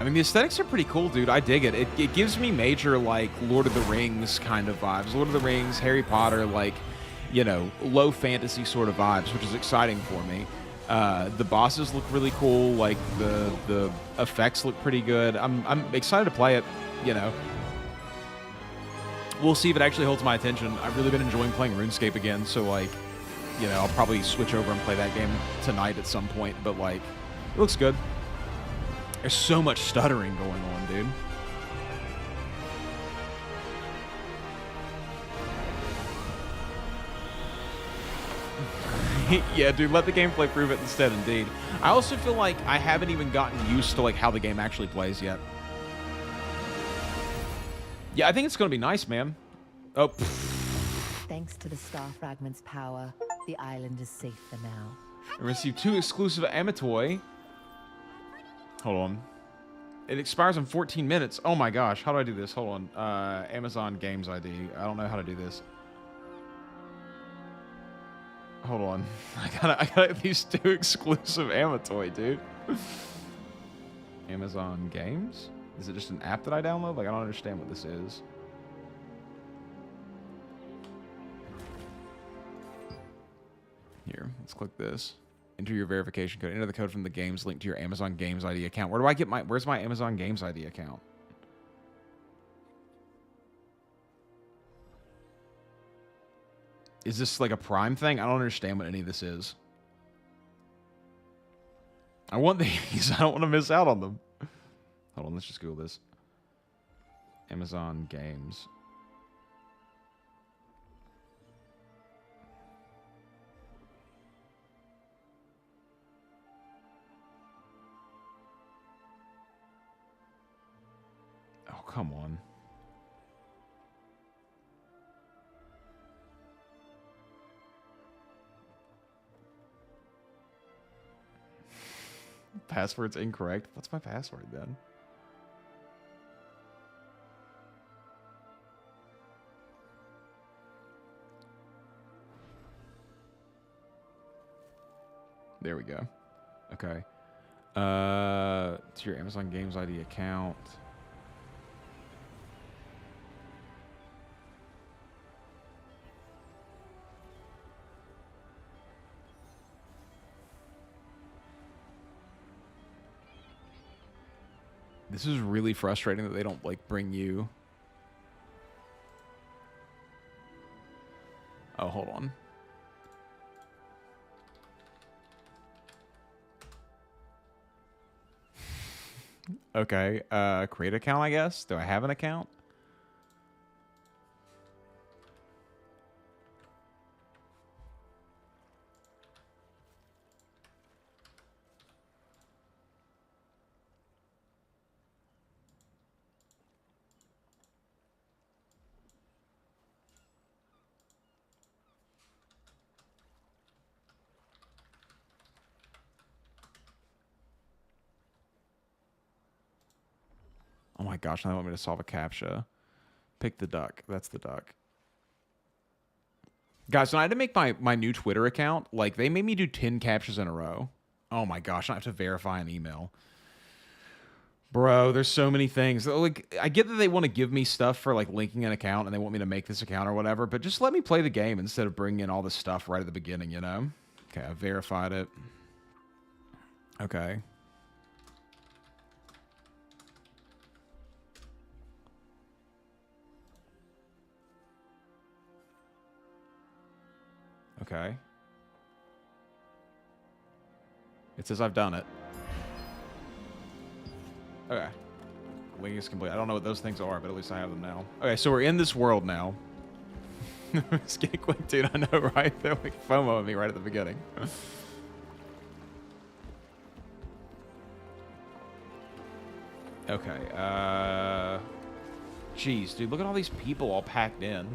I mean, the aesthetics are pretty cool, dude. I dig it. It gives me major, like, Lord of the Rings kind of vibes. Lord of the Rings, Harry Potter, like, you know, low fantasy sort of vibes, which is exciting for me. The bosses look really cool. Like, the effects look pretty good. I'm excited to play it, you know. We'll see if it actually holds my attention. I've really been enjoying playing RuneScape again, so, like, you know, I'll probably switch over and play that game tonight at some point, but, like, it looks good. There's so much stuttering going on, dude. Yeah, dude, let the gameplay prove it instead, indeed. I also feel like I haven't even gotten used to, like, how the game actually plays yet. Yeah, I think it's gonna be nice, man. Oh. Thanks to the star fragment's power, the island is safe for now. I received 2 exclusive Amatoi. Hold on. It expires in 14 minutes. Oh my gosh. How do I do this? Hold on. Amazon Games ID. I don't know how to do this. Hold on. I got these 2 exclusive Amatoi, dude. Amazon Games? Is it just an app that I download? Like, I don't understand what this is. Here, let's click this. Enter your verification code. Enter the code from the games link to your Amazon Games ID account. Where do I get my... Where's my Amazon Games ID account? Is this like a Prime thing? I don't understand what any of this is. I want these. I don't want to miss out on them. Hold on, let's just Google this. Amazon Games. Oh, come on. Password's incorrect. What's my password then? There we go. Okay. It's your Amazon Games ID account. This is really frustrating that they don't, like, bring you... Oh, hold on. Okay, create account, I guess? Do I have an account? Oh my gosh, now they want me to solve a CAPTCHA. Pick the duck. That's the duck. Guys, when I had to make my new Twitter account, like, they made me do 10 CAPTCHAs in a row. Oh my gosh, I have to verify an email. Bro, there's so many things. Like, I get that they want to give me stuff for, like, linking an account and they want me to make this account or whatever, but just let me play the game instead of bringing in all this stuff right at the beginning, you know? Okay, I verified it. Okay. Okay. It says I've done it. Okay. Link is complete. I don't know what those things are, but at least I have them now. Okay, so we're in this world now. It's getting quick, dude. I know, right? They're like FOMO-ing me right at the beginning. Okay. Jeez, dude. Look at all these people all packed in.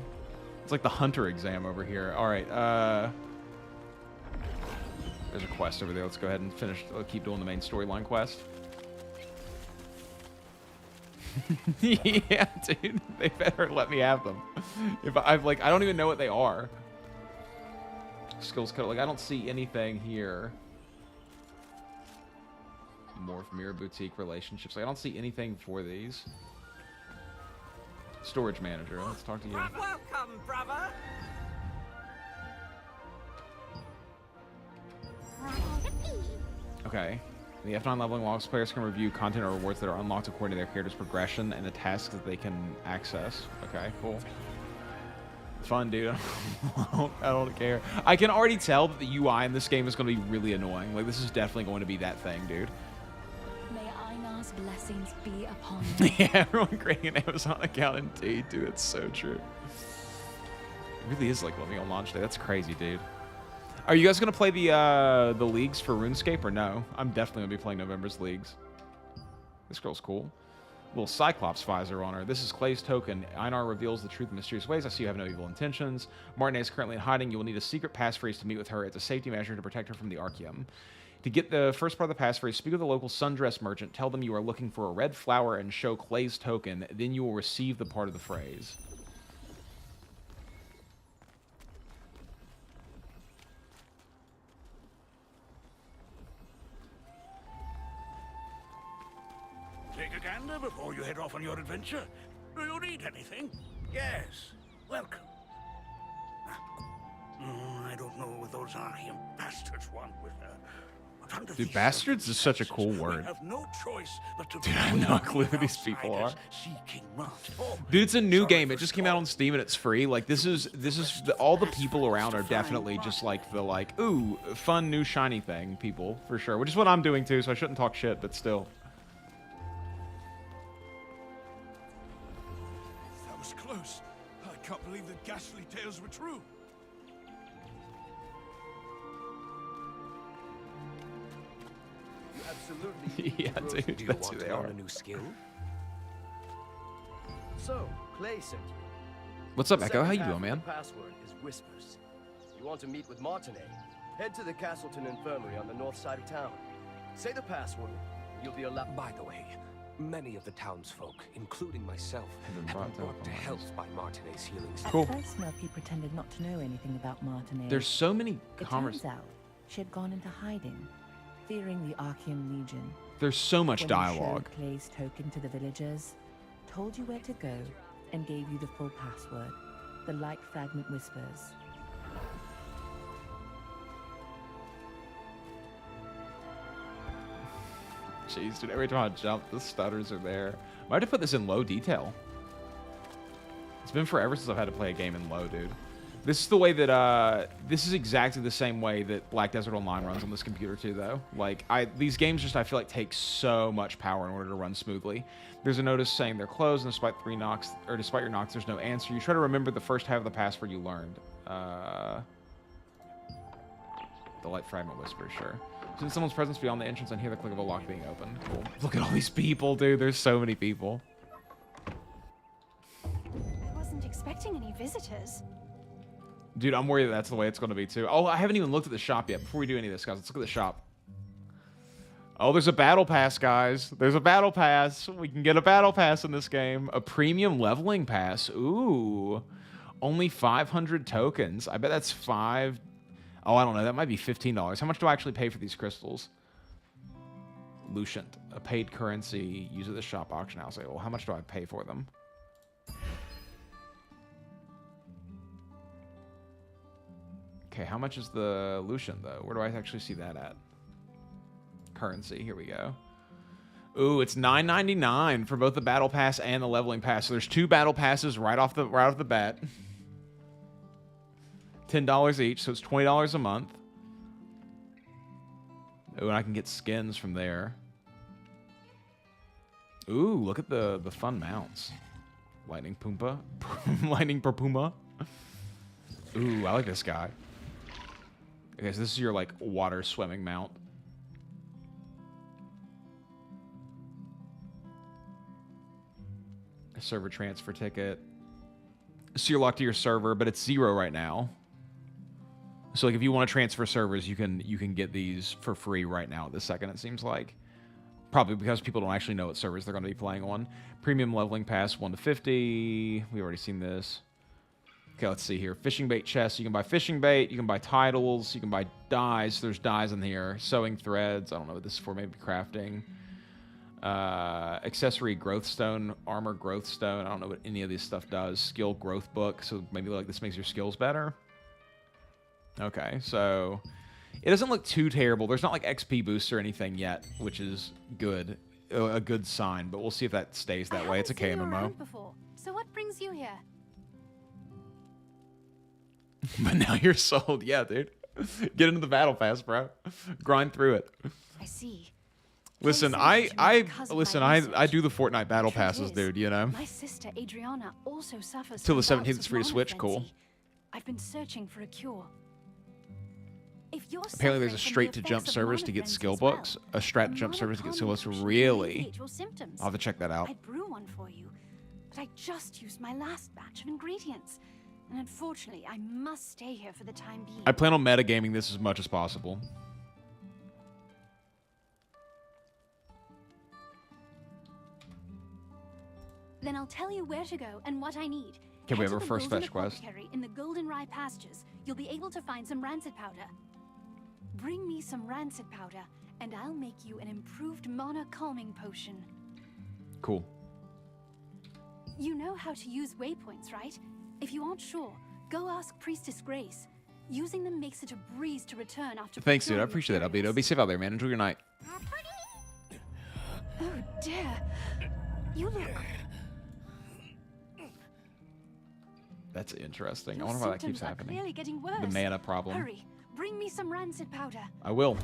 It's like the hunter exam over here. All right. There's a quest over there. Let's go ahead and finish. Keep doing the main storyline quest. Yeah, dude. They better let me have them. If I've like, I don't even know what they are. Skills code. Like, I don't see anything here. Morph, mirror, boutique, relationships. Like, I don't see anything for these. Storage manager. Let's talk to you. Welcome, brother. Okay. In the F9 leveling logs, players can review content or rewards that are unlocked according to their character's progression and the tasks that they can access. Okay, cool. Fun, dude. I don't care. I can already tell that the UI in this game is going to be really annoying. Like, this is definitely going to be that thing, dude. May Einar's blessings be upon you. Yeah, everyone creating an Amazon account indeed, dude. It's so true. It really is like living on launch day. That's crazy, dude. Are you guys gonna play the leagues for RuneScape or no? I'm definitely gonna be playing November's leagues. This girl's cool. Little Cyclops visor on her. This is Clay's token. Einar reveals the truth in mysterious ways. I see you have no evil intentions. Martinet is currently in hiding. You will need a secret passphrase to meet with her. It's a safety measure to protect her from the Archeum. To get the first part of the passphrase, speak with the local sundress merchant. Tell them you are looking for a red flower and show Clay's token. Then you will receive the part of the phrase. Take a gander before you head off on your adventure. Do you need anything? Yes. Welcome. I don't know what those Archean bastards want with her. But under Dude, these bastards is such a cool circumstances, word. we have no choice but to Dude, I have no clue who these people are. Dude, it's a new game. It just came out on Steam and it's free. Like, all the people around are definitely just like the like, ooh, fun new shiny thing people for sure. Which is what I'm doing too. So I shouldn't talk shit, but still. That was close. I can't believe the ghastly tales were true. Absolutely. Yeah, dude, that's who they are. A new skill? So, Clay sent you. What's up, The Echo? How you second doing, half man? of the password is whispers. You want to meet with Martinet? Head to the Castleton Infirmary on the north side of town. Say the password. You'll be allowed. By the way, many of the townsfolk, including myself, Have been have brought been brought to to health by Martinet's healing At Cool. first, Milky pretended not to know anything about Martinet. There's so many It turns out she had gone into hiding, fearing the Archean Legion. There's so much When dialogue. He showed Clay's token to the villagers, told you where to go, and gave you the full password. The light fragment whispers. Jeez, dude, every time I jump, the stutters are there. I might have to put this in low detail. It's been forever since I've had to play a game in low, dude. This is the way that, this is exactly the same way that Black Desert Online runs on this computer too, though. Like, these games just, I feel like, take so much power in order to run smoothly. There's a notice saying they're closed, and despite your knocks, there's no answer. You try to remember the first half of the password you learned. The light fragment whisper, sure. Since someone's presence beyond the entrance and hear the click of a lock being opened. Cool. Look at all these people, dude. There's so many people. I wasn't expecting any visitors. Dude, I'm worried that that's the way it's going to be, too. Oh, I haven't even looked at the shop yet. Before we do any of this, guys, let's look at the shop. Oh, there's a battle pass, guys. There's a battle pass. We can get a battle pass in this game. A premium leveling pass. Ooh. Only 500 tokens. I bet that's 5... Oh, I don't know. That might be $15. How much do I actually pay for these crystals? Lucient, a paid currency. Use at the shop auction house. Well, how much do I pay for them? Okay, how much is the Lucient, though? Where do I actually see that at? Currency, here we go. Ooh, it's $9.99 for both the battle pass and the leveling pass. So there's 2 battle passes right off the bat. $10 each, so it's $20 a month. Oh, and I can get skins from there. Ooh, look at the fun mounts. Lightning Pumbaa. Lightning Puma. Ooh, I like this guy. Okay, so this is your, like, water swimming mount. A server transfer ticket. So you're locked to your server, but it's 0 right now. So like if you want to transfer servers, you can get these for free right now at this second, it seems like. Probably because people don't actually know what servers they're going to be playing on. Premium leveling pass 1 to 50. We've already seen this. Okay, let's see here. Fishing bait chests. You can buy fishing bait. You can buy titles. You can buy dyes. There's dyes in here. Sewing threads. I don't know what this is for. Maybe crafting. Accessory growth stone. Armor growth stone. I don't know what any of this stuff does. Skill growth book. So maybe like this makes your skills better. Okay, so it doesn't look too terrible. There's not like XP boosts or anything yet, which is good. A good sign, but we'll see if that stays that way. It's a KMMO. Before, so what brings you here? But now you're sold. Yeah, dude. Get into the battle pass, bro. Grind through it. I see. Listen, I do the Fortnite battle passes, dude, you know. My sister Adriana also suffers Till the from 17th it's free to switch, cool. I've been searching for a cure. If you're Apparently there's a suffering from straight the to jump effects of servers to get monofrenzy skill as well, books. A strat to jump servers to get skill books. Really? I'll have to check that out. I'd brew one for you, but I just used my last batch of ingredients. And unfortunately, I must stay here for the time being. I plan on metagaming this as much as possible. Then I'll tell you where to go and what I need. Okay, we Head have to our the first Golden fetch quest. Apothecary in the Goldenrye pastures. You'll be able to find some rancid powder. Bring me some rancid powder, and I'll make you an improved mana calming potion. Cool. You know how to use waypoints, right? If you aren't sure, go ask Priestess Grace. Using them makes it a breeze to return after. Thanks, dude. I appreciate that, Albedo. Be safe out there, man. Enjoy your night. Oh dear. You look. That's interesting. I Your wonder why that keeps symptoms are happening. clearly getting worse. The mana problem. Hurry, bring me some rancid powder. I will.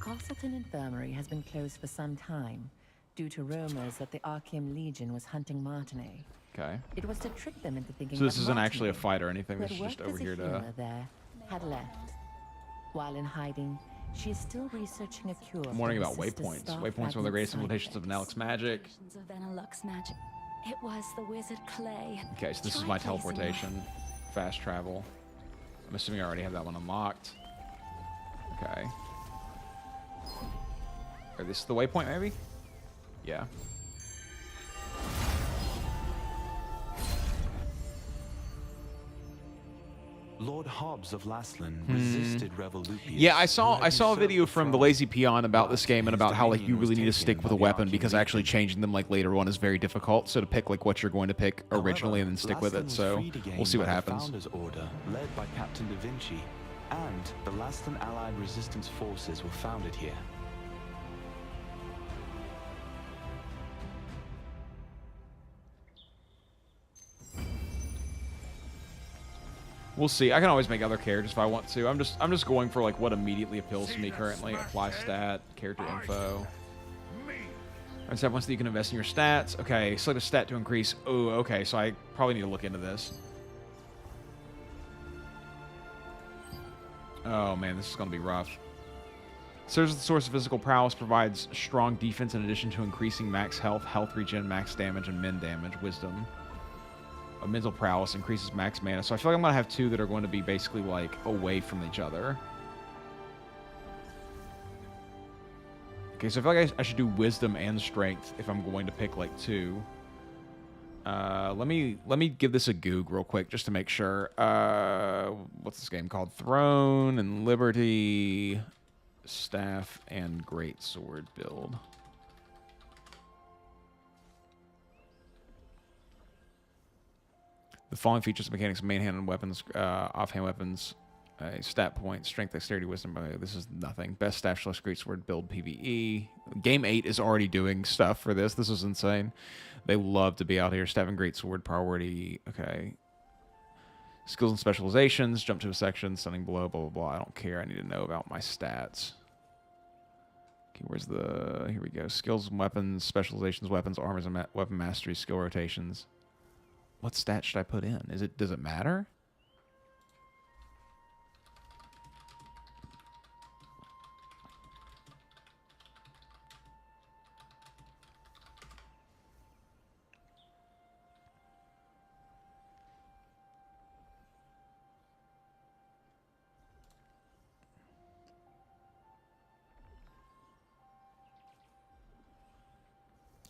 Castleton Infirmary has been closed for some time due to rumors that the Archeum Legion was hunting Martinet. Okay. It was to trick them into thinking So this that isn't actually a Martinet, fight or anything. who This had is just worked over as a here to... healer there, had left. While in hiding, she is still researching a cure. I'm wondering for about her sister's waypoints. star Waypoints are the fragment greatest side imitations of effects. Nelix magic. Of Benelux magic. It was the wizard Clay. Okay, so this is Try my placing teleportation. Fast travel. I'm assuming I already have that one unlocked. Okay. Or this is the waypoint, maybe? Yeah. Lord Hobbs of Laslan resisted Revolupius. Yeah, I saw a video from the Lazy Peon about this game and about how like you really need to stick with a weapon because actually changing them like later on is very difficult. So to pick like what you're going to pick originally and then stick with it. So we'll see what happens. Founders Order, led by Captain Da Vinci, and the Laslan Allied Resistance forces were founded here. We'll see. I can always make other characters if I want to. I'm just going for like what immediately appeals to me currently. Apply stat, character info. And so once that you can invest in your stats. Okay, select a stat to increase. Oh, okay. So I probably need to look into this. Oh man, this is gonna be rough. Serves as the source of physical prowess, provides strong defense in addition to increasing max health, health regen, max damage, and min damage. Wisdom. A mental prowess increases max mana. So I feel like I'm going to have two that are going to be basically like away from each other. Okay, so I feel like I should do wisdom and strength if I'm going to pick like two. Let me give this a goog real quick just to make sure. What's this game called? Throne and Liberty, Staff and Greatsword build. The following features and mechanics of main hand and weapons, offhand weapons, stat points, strength, dexterity, wisdom. This is nothing. Best staff / greatsword build PvE. Game 8 is already doing stuff for this. This is insane. They love to be out here. Staff and greatsword priority. Okay. Skills and specializations. Jump to a section. Stunning blow. Blah, blah, blah. I don't care. I need to know about my stats. Okay, where's the... Here we go. Skills and weapons. Specializations. Weapons. Armors and weapon mastery. Skill rotations. What stat should I put in? Does it matter?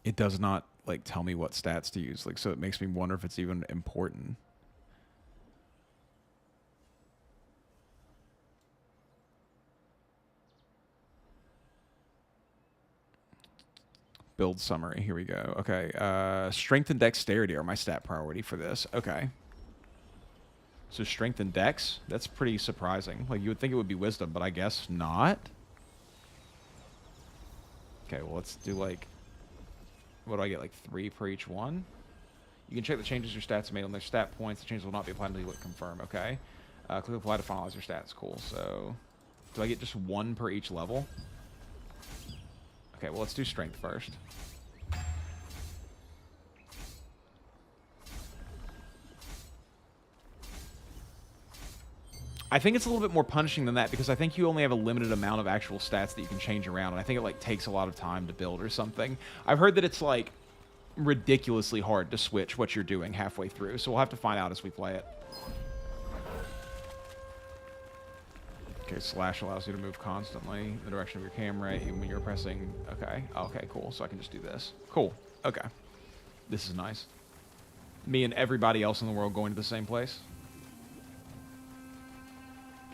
It does not like tell me what stats to use, like, so it makes me wonder if it's even important. Build summary, here we go. Okay, strength and dexterity are my stat priority for this. Okay. So strength and dex, that's pretty surprising. Like, you would think it would be wisdom, but I guess not. Okay, well, let's do like... What do I get, like 3 per each one? You can check the changes your stats made on their stat points. The changes will not be applied until you click confirm, okay? Click apply to finalize your stats, cool. So, do I get just 1 per each level? Okay, well, let's do strength first. I think it's a little bit more punishing than that because I think you only have a limited amount of actual stats that you can change around, and I think it like takes a lot of time to build or something. I've heard that it's like ridiculously hard to switch what you're doing halfway through, so we'll have to find out as we play it. Okay, slash allows you to move constantly in the direction of your camera even when you're pressing. Okay, okay, cool. So I can just do this. Cool. Okay, this is nice. Me and everybody else in the world going to the same place.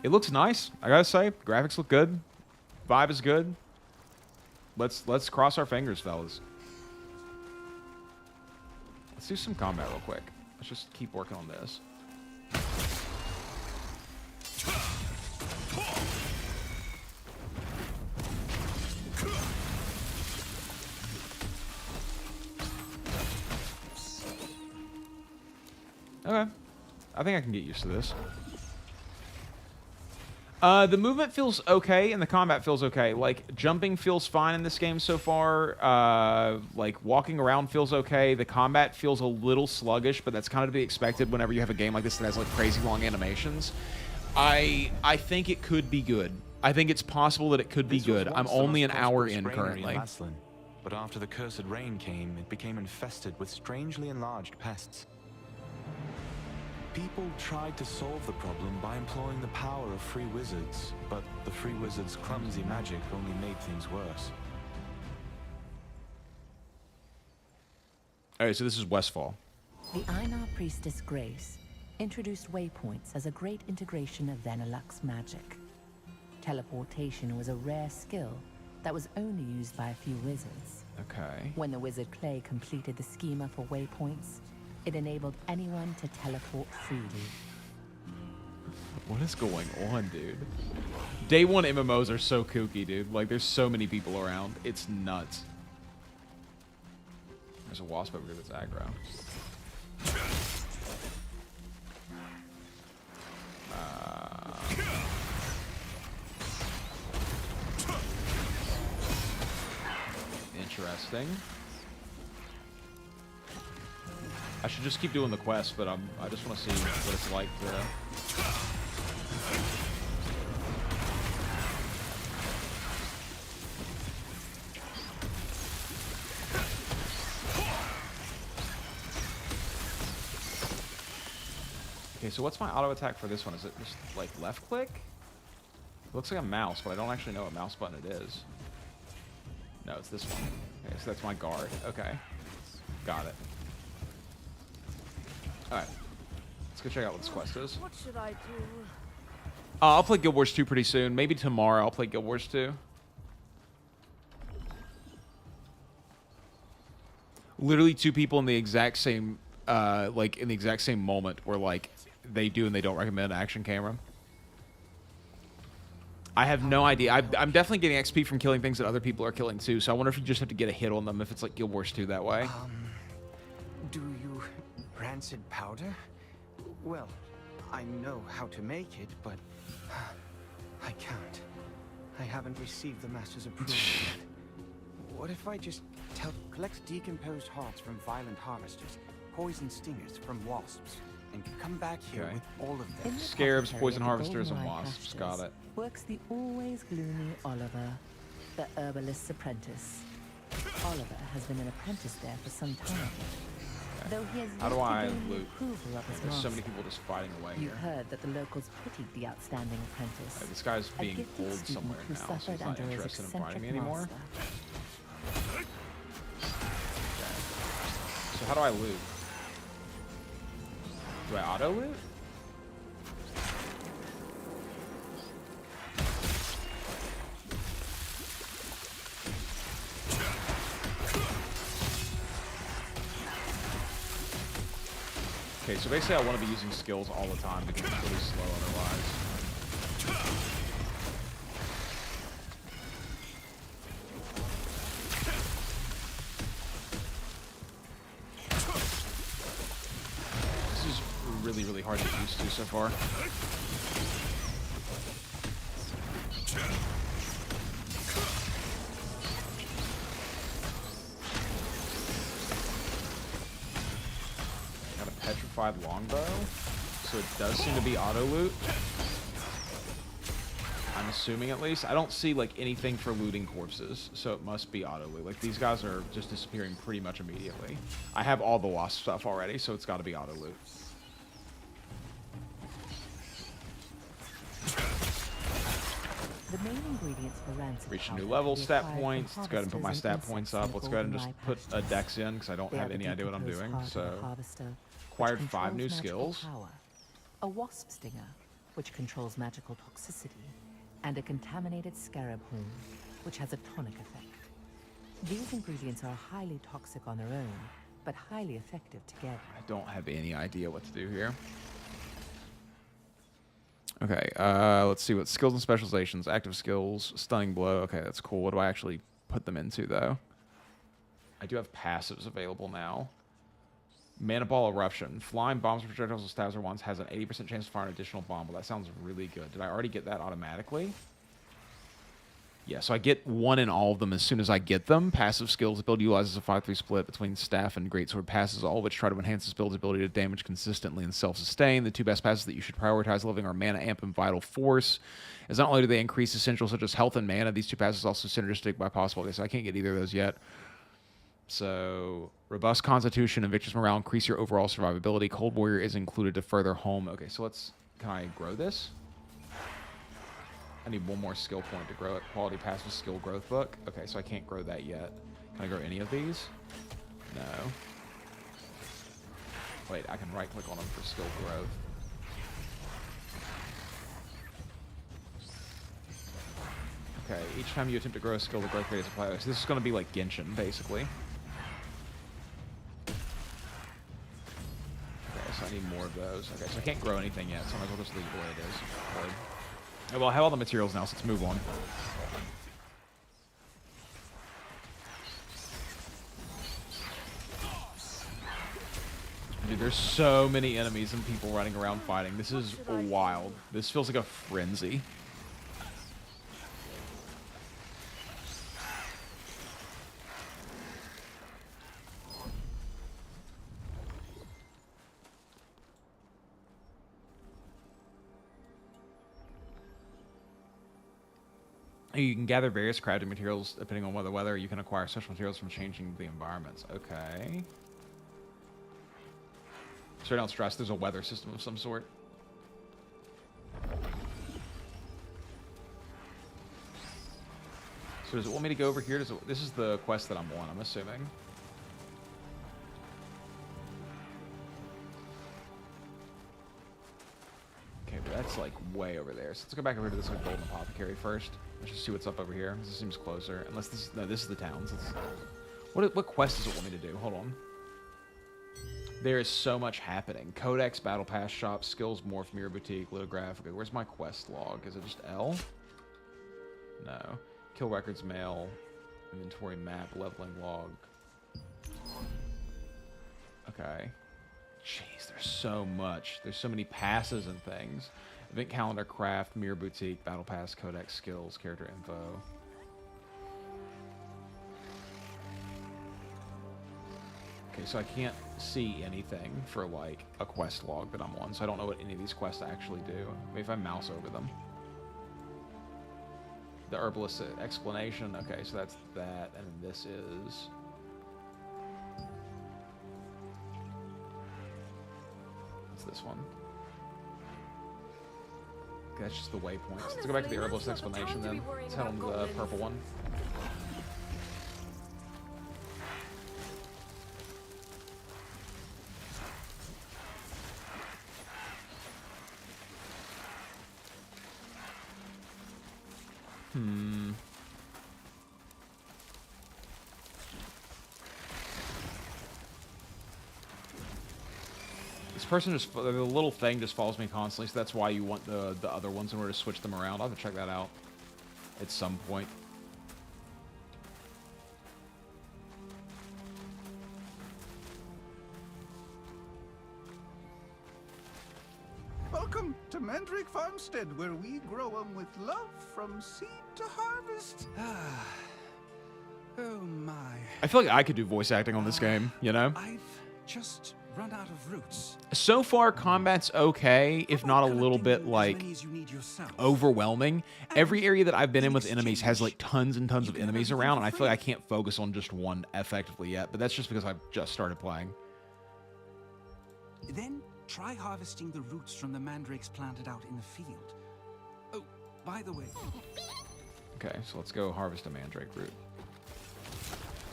It looks nice, I gotta say. Graphics look good. Vibe is good. Let's cross our fingers, fellas. Let's do some combat real quick. Let's just keep working on this. Okay. I think I can get used to this. The movement feels okay, and the combat feels okay. Like, jumping feels fine in this game so far. Like, walking around feels okay. The combat feels a little sluggish, but that's kind of to be expected whenever you have a game like this that has, like, crazy long animations. I think it could be good. I think it's possible that it could be good. I'm only an hour in currently. But after the cursed rain came, it became infested with strangely enlarged pests. People tried to solve the problem by employing the power of free wizards, but the free wizards' clumsy magic only made things worse. Alright, so this is Westfall. The Einar priestess Grace introduced waypoints as a great integration of Venelux magic. Teleportation was a rare skill that was only used by a few wizards. Okay. When the wizard Clay completed the schema for waypoints, it enabled anyone to teleport freely. What is going on, dude? Day 1 MMOs are so kooky, dude. Like, there's so many people around. It's nuts. There's a wasp over here that's aggro. Interesting. I should just keep doing the quest, but I just want to see what it's like to... Okay, so what's my auto attack for this one? Is it just like left click? It looks like a mouse, but I don't actually know what mouse button it is. No, it's this one. Okay, so that's my guard. Okay. Got it. Alright. Let's go check out what this quest is. What should I do? I'll play Guild Wars 2 pretty soon. Maybe tomorrow I'll play Guild Wars 2. Literally two people in the exact same, like, in the exact same moment where, like, they do and they don't recommend action camera. I have no idea. I'm definitely getting XP from killing things that other people are killing too, so I wonder if you just have to get a hit on them if it's like Guild Wars 2 that way. Do you... rancid powder? Well, I know how to make it, but... I can't. I haven't received the Master's approval yet. What if I just collect decomposed hearts from violent harvesters, poison stingers from wasps, and come back here with all of them? Scarabs, poison harvesters, and wasps. Got it. Works the always gloomy Oliver, the herbalist's apprentice. Oliver has been an apprentice there for some time. Though he has How do I loot? Of his There's so many master. people just fighting away You here. heard that the locals pitied the outstanding apprentice. This guy's A being gifted pulled student somewhere who now, so suffered he's not under his interested in fighting me eccentric anymore. master. So how do I loot? Do I auto loot? Okay, so basically I want to be using skills all the time because it's really slow otherwise. This is really, really hard to get used to so far. Got a petrified longbow, so it does seem to be auto loot. I'm assuming at least. I don't see like anything for looting corpses, so it must be auto loot. Like these guys are just disappearing pretty much immediately. I have all the wasp stuff already, so it's got to be auto loot. The main ingredients for rancid Reach a new powder level, can be stat acquired points. from Let's go ahead and put my harvesters stat and points insects up. in Let's the go ahead and golden just rye put a pastures. dex in because I don't They have are any the idea what I'm decomposed doing. heart of the So harvester, which acquired 5 new controls magical skills. power, a wasp stinger, which controls magical toxicity, and a contaminated scarab horn, which has a tonic effect. These ingredients are highly toxic on their own, but highly effective together. I don't have any idea what to do here. Okay, let's see what skills and specializations. Active skills, stunning blow. Okay, that's cool. What do I actually put them into, though? I do have passives available now. Mana Ball Eruption. Flying bombs, projectiles, and stabs or wands has an 80% chance to fire an additional bomb. Well, that sounds really good. Did I already get that automatically? Yeah, so I get one in all of them as soon as I get them. Passive skills. The build utilizes a 5-3 split between staff and greatsword passes, all of which try to enhance this build's ability to damage consistently and self-sustain. The two best passes that you should prioritize living are Mana Amp and Vital Force. As not only do they increase essentials such as health and mana, these two passes also synergistic by possible. Okay, so I can't get either of those yet. So, Robust Constitution and Victor's Morale increase your overall survivability. Cold Warrior is included to further home. Okay, so let's... Can I grow this? I need one more skill point to grow it. Quality passive skill growth book. Okay, so I can't grow that yet. Can I grow any of these? No. Wait, I can right click on them for skill growth. Okay, each time you attempt to grow a skill, the growth rate is applied. So this is going to be like Genshin, basically. Okay, so I need more of those. Okay, so I can't grow anything yet, so I might as well just leave it the way it is. Good. Oh, well, I have all the materials now, so let's move on. Dude, there's so many enemies and people running around fighting. This is wild. This feels like a frenzy. You can gather various crafting materials depending on the weather. You can acquire special materials from changing the environments. Okay. So don't stress, there's a weather system of some sort. So does it want me to go over here? This is the quest that I'm on, I'm assuming. That's like way over there. So let's go back over to this like golden apothecary first. Let's just see what's up over here. This seems closer. Unless this, no, this is the town. So what quest does it want me to do? Hold on. There is so much happening. Codex, Battle Pass Shop, Skills, Morph, Mirror Boutique, Lithograph. Okay, where's my quest log? Is it just L? No. Kill Records, Mail, Inventory, Map, Leveling Log. Okay. Jeez, there's so much. There's so many passes and things. Event Calendar, Craft, Mirror Boutique, Battle Pass, Codex, Skills, Character Info. Okay, so I can't see anything for, like, a quest log that I'm on, so I don't know what any of these quests actually do. Maybe if I mouse over them. The Herbalist Explanation, okay, so that's that, and this is... What's this one? Okay, that's just the waypoints. Let's go back to the Herbalist Explanation, then. Let's head on the purple one. This person just, the little thing just follows me constantly, so that's why you want the other ones in order to switch them around. I'll have to check that out at some point. Welcome to Mandrake Farmstead, where we grow them with love from seed to harvest. Oh my. I feel like I could do voice acting on this game, you know? I've just run out of roots. So far, combat's okay, if not a little bit, like, overwhelming. Every area that I've been in with enemies has, like, tons and tons of enemies around, and I feel like I can't focus on just one effectively yet, but that's just because I've just started playing. Then try harvesting the roots from the mandrakes planted out in the field. Oh, by the way. Okay, so let's go harvest a mandrake root.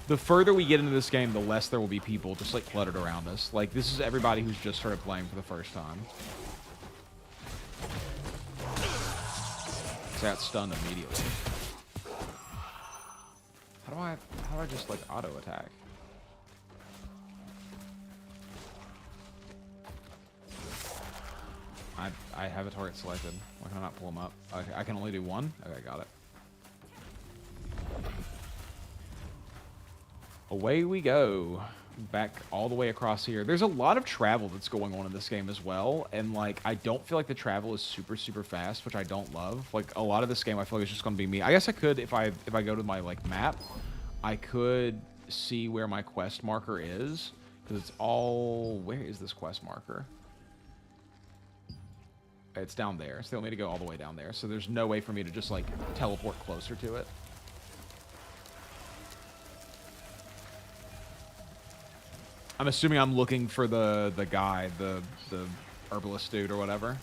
The further we get into this game, the less there will be people just, like, cluttered around us. Like, this is everybody who's just started playing for the first time. So I got stunned immediately. How do I just, like, auto-attack? I have a target selected. Why can I not pull them up? I can only do one? Okay, got it. Away we go. Back all the way across here. There's a lot of travel that's going on in this game as well, and, like, I don't feel like the travel is super fast, which I don't love. Like, a lot of this game I feel like it's just going to be me. I guess I could, if I go to my, like, map, I could see where my quest marker is, because it's all... Where is this quest marker? It's down there, so they want me to go all the way down there, so there's no way for me to just, like, teleport closer to it. I'm assuming I'm looking for the guy, the herbalist dude or whatever.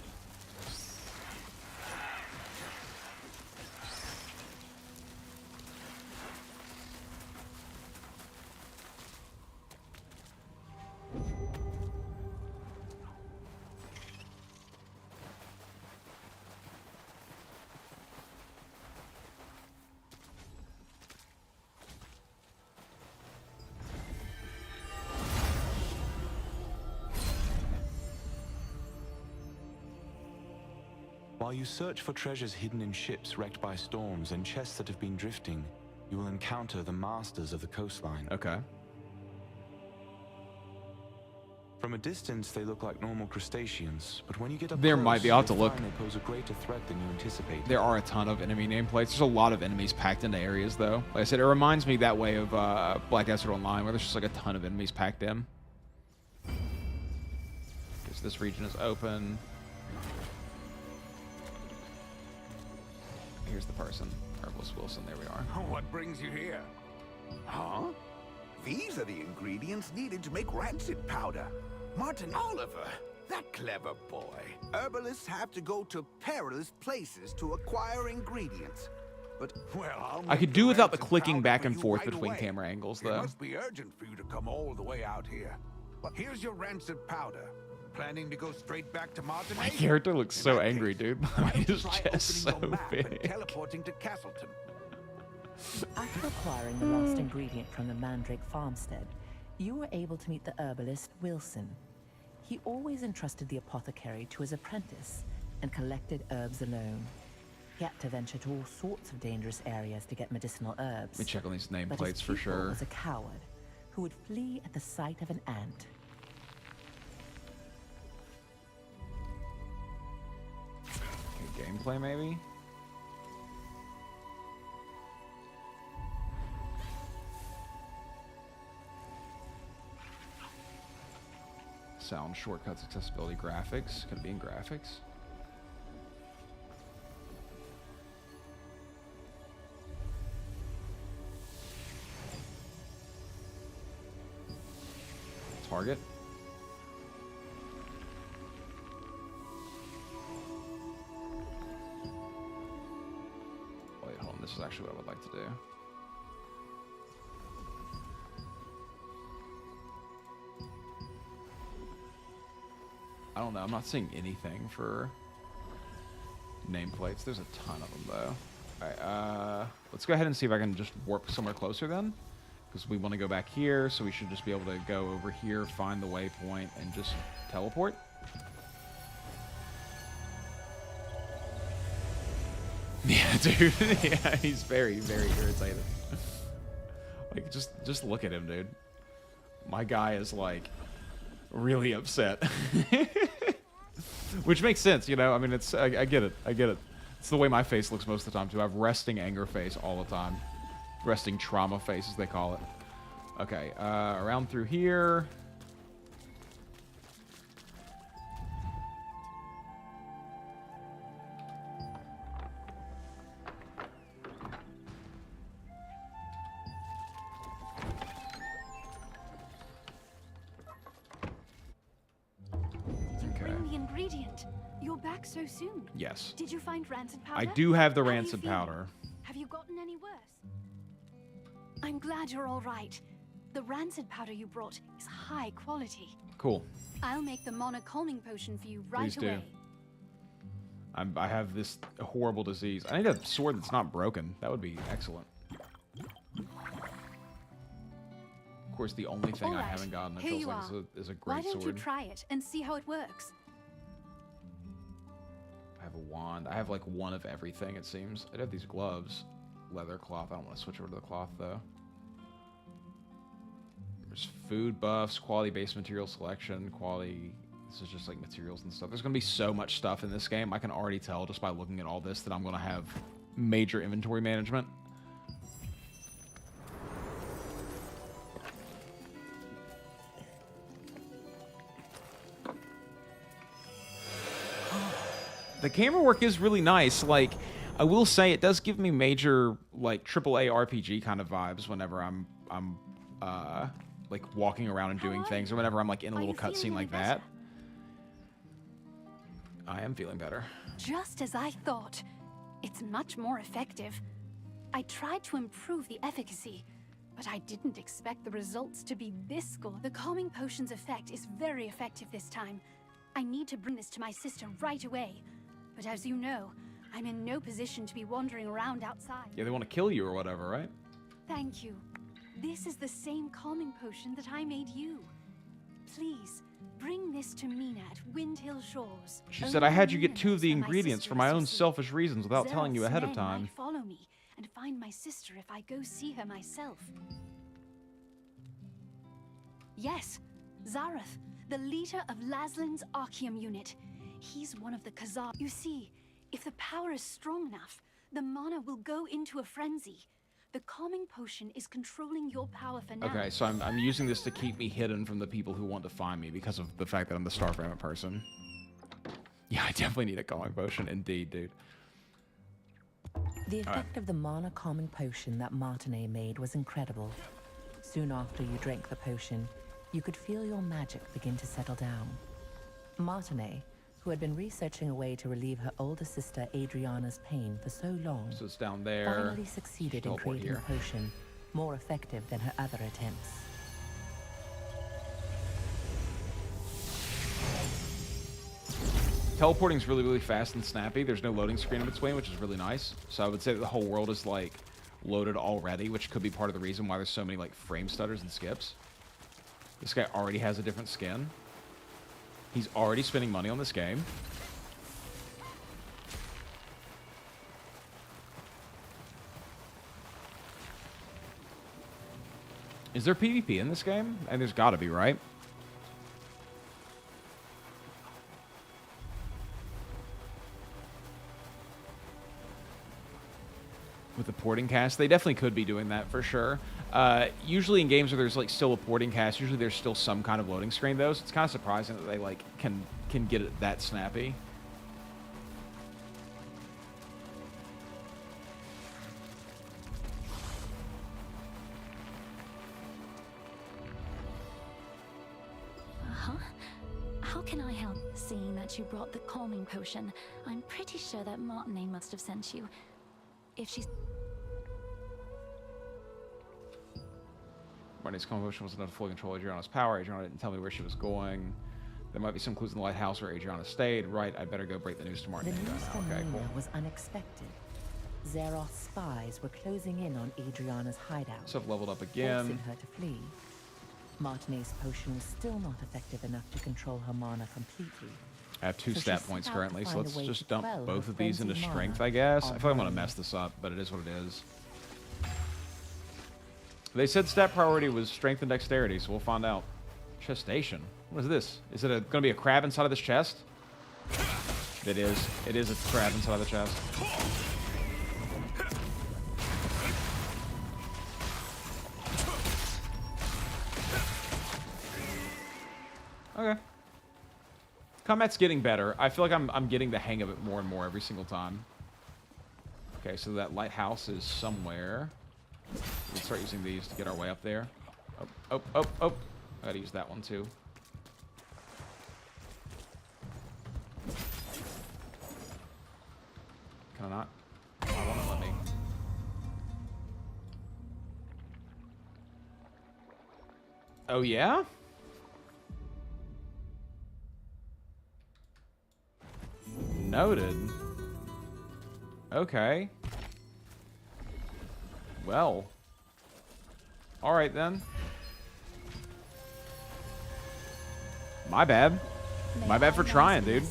While you search for treasures hidden in ships wrecked by storms and chests that have been drifting, you will encounter the masters of the coastline. Okay. From a distance, they look like normal crustaceans, but when you get up there close, might be. I'll have to look. They pose a greater threat than you anticipated. There are a ton of enemy nameplates. There's a lot of enemies packed into areas, though. Like I said, it reminds me that way of Black Desert Online, where there's just like a ton of enemies packed in. Because this region is open. Here's the person. Herbalist Wilson, there we are. What brings you here? Huh? These are the ingredients needed to make rancid powder. Martin Oliver, that clever boy. Herbalists have to go to perilous places to acquire ingredients. But, well, I could do without the clicking back and forth between camera angles, though. It must be urgent for you to come all the way out here. But here's your rancid powder. Planning to go straight back to Martin? My character looks so angry, dude. His chest so big. Teleporting to Castleton. After acquiring the lost ingredient from the Mandrake farmstead, you were able to meet the herbalist Wilson. He always entrusted the apothecary to his apprentice and collected herbs alone. He had to venture to all sorts of dangerous areas to get medicinal herbs. Let me check on these But his nameplates for pupil sure. was a coward who would flee at the sight of an ant. Okay, gameplay maybe? Sound, shortcuts, accessibility, graphics. Could it be in graphics? Target. Wait, hold on. This is actually what I would like to do. I don't know. I'm not seeing anything for nameplates. There's a ton of them, though. Alright, let's go ahead and see if I can just warp somewhere closer then. Because we want to go back here, so we should just be able to go over here, find the waypoint, and just teleport. Yeah, dude. Yeah, he's very, very irritated. Like, just look at him, dude. My guy is, like, really upset. Which makes sense, you know? I mean, it's... I get it. I get it. It's the way my face looks most of the time, too. I have resting anger face all the time. Resting trauma face, as they call it. Okay, around through here. Bring the ingredient. You're back so soon. Yes. Did you find rancid powder? I do have the How do you rancid feel? powder. Have you gotten any worse? I'm glad you're all right. The rancid powder you brought is high quality. Cool. I'll make the mana calming potion for you right Please do. away. I have this horrible disease. I need a sword that's not broken. That would be excellent. Of course, the only thing All I right, haven't gotten, it here feels you like, are. is a Why great don't sword. you try it and see how it works? I have a wand. I have like one of everything, it seems. I have these gloves. Leather cloth. I don't want to switch over to the cloth, though. There's food buffs, quality-based material selection, quality... This is just like materials and stuff. There's going to be so much stuff in this game. I can already tell just by looking at all this that I'm going to have major inventory management. The camera work is really nice. Like, I will say it does give me major, like, AAA RPG kind of vibes whenever I'm like, walking around and doing things, or whenever I'm, like, in a little cutscene like that. I am feeling better. Just as I thought. It's much more effective. I tried to improve the efficacy, but I didn't expect the results to be this good. The calming potion's effect is very effective this time. I need to bring this to my sister right away. But as you know, I'm in no position to be wandering around outside. Yeah, they want to kill you or whatever, right? Thank you. This is the same calming potion that I made you. Please, bring this to Mina at Windhill Shores. She said I had you get Mina 2 of the knows where my ingredients sister for is my to own see. selfish reasons without telling you Zereth's ahead of men time. might follow me and find my sister if I go see her myself. Yes, Zareth, the leader of Laslin's Archeum unit. He's one of the Khazar. You see, if the power is strong enough, the mana will go into a frenzy. The calming potion is controlling your power for now. Okay, so I'm using this to keep me hidden from the people who want to find me because of the fact that I'm the Star Fragment person. Yeah, I definitely need a calming potion, indeed, dude. The effect of the mana calming potion that Martinet made was incredible. Soon after you drank the potion, you could feel your magic begin to settle down. Martinet, who had been researching a way to relieve her older sister Adriana's pain for so long, So it's down there. finally succeeded in Teleport creating here. a potion more effective than her other attempts. Teleporting is really, really fast and snappy. There's no loading screen in between, which is really nice. So I would say that the whole world is, like, loaded already, which could be part of the reason why there's so many, like, frame stutters and skips. This guy already has a different skin. He's already spending money on this game. Is there PvP in this game? And there's gotta be, right? With the porting cast, they definitely could be doing that for sure. Usually in games where there's like still a porting cast, usually there's still some kind of loading screen though, so it's kind of surprising that they like can get it that snappy. How can I help? Seeing that you brought the calming potion, I'm pretty sure that Martinet must have sent you. If she's... Martinet's calming potion was enough to fully control Adriana's power. Adriana didn't tell me where she was going. There might be some clues in the lighthouse where Adriana stayed. Right, I better go break the news to Martinet. The news from Okay, Luna cool. was unexpected. Zeroth's spies were closing in on Adriana's hideout, So I've leveled up again. forcing her to flee. Martinet's potion was still not effective enough to control her mana completely. I have 2 So stat she points set out to currently, so find a let's way just to dump quell both her of these into frenzied strength, mana I guess. I on feel like I'm her gonna own. mess this up, but it is what it is. They said stat priority was strength and dexterity, so we'll find out. Chestation. What is this? Is it gonna be a crab inside of this chest? It is. It is a crab inside of the chest. Okay. Combat's getting better. I feel like I'm getting the hang of it more and more every single time. Okay, so that lighthouse is somewhere. We'll start using these to get our way up there. Oh. I gotta use that one too. Can I not? I won't let me. Oh yeah? Noted. Okay. Well. Alright then. My bad. My bad for trying, dude.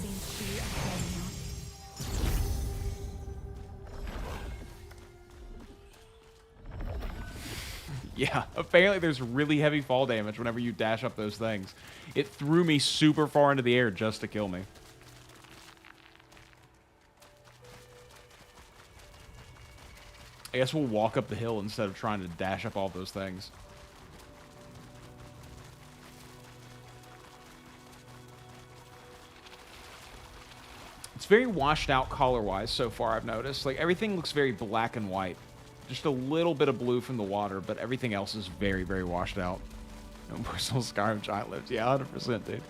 Yeah, apparently there's really heavy fall damage whenever you dash up those things. It threw me super far into the air just to kill me. I guess we'll walk up the hill instead of trying to dash up all those things. It's very washed out color-wise so far, I've noticed. Like, everything looks very black and white. Just a little bit of blue from the water, but everything else is very, very washed out. No personal Skyrim giant lives. Yeah, 100%, dude.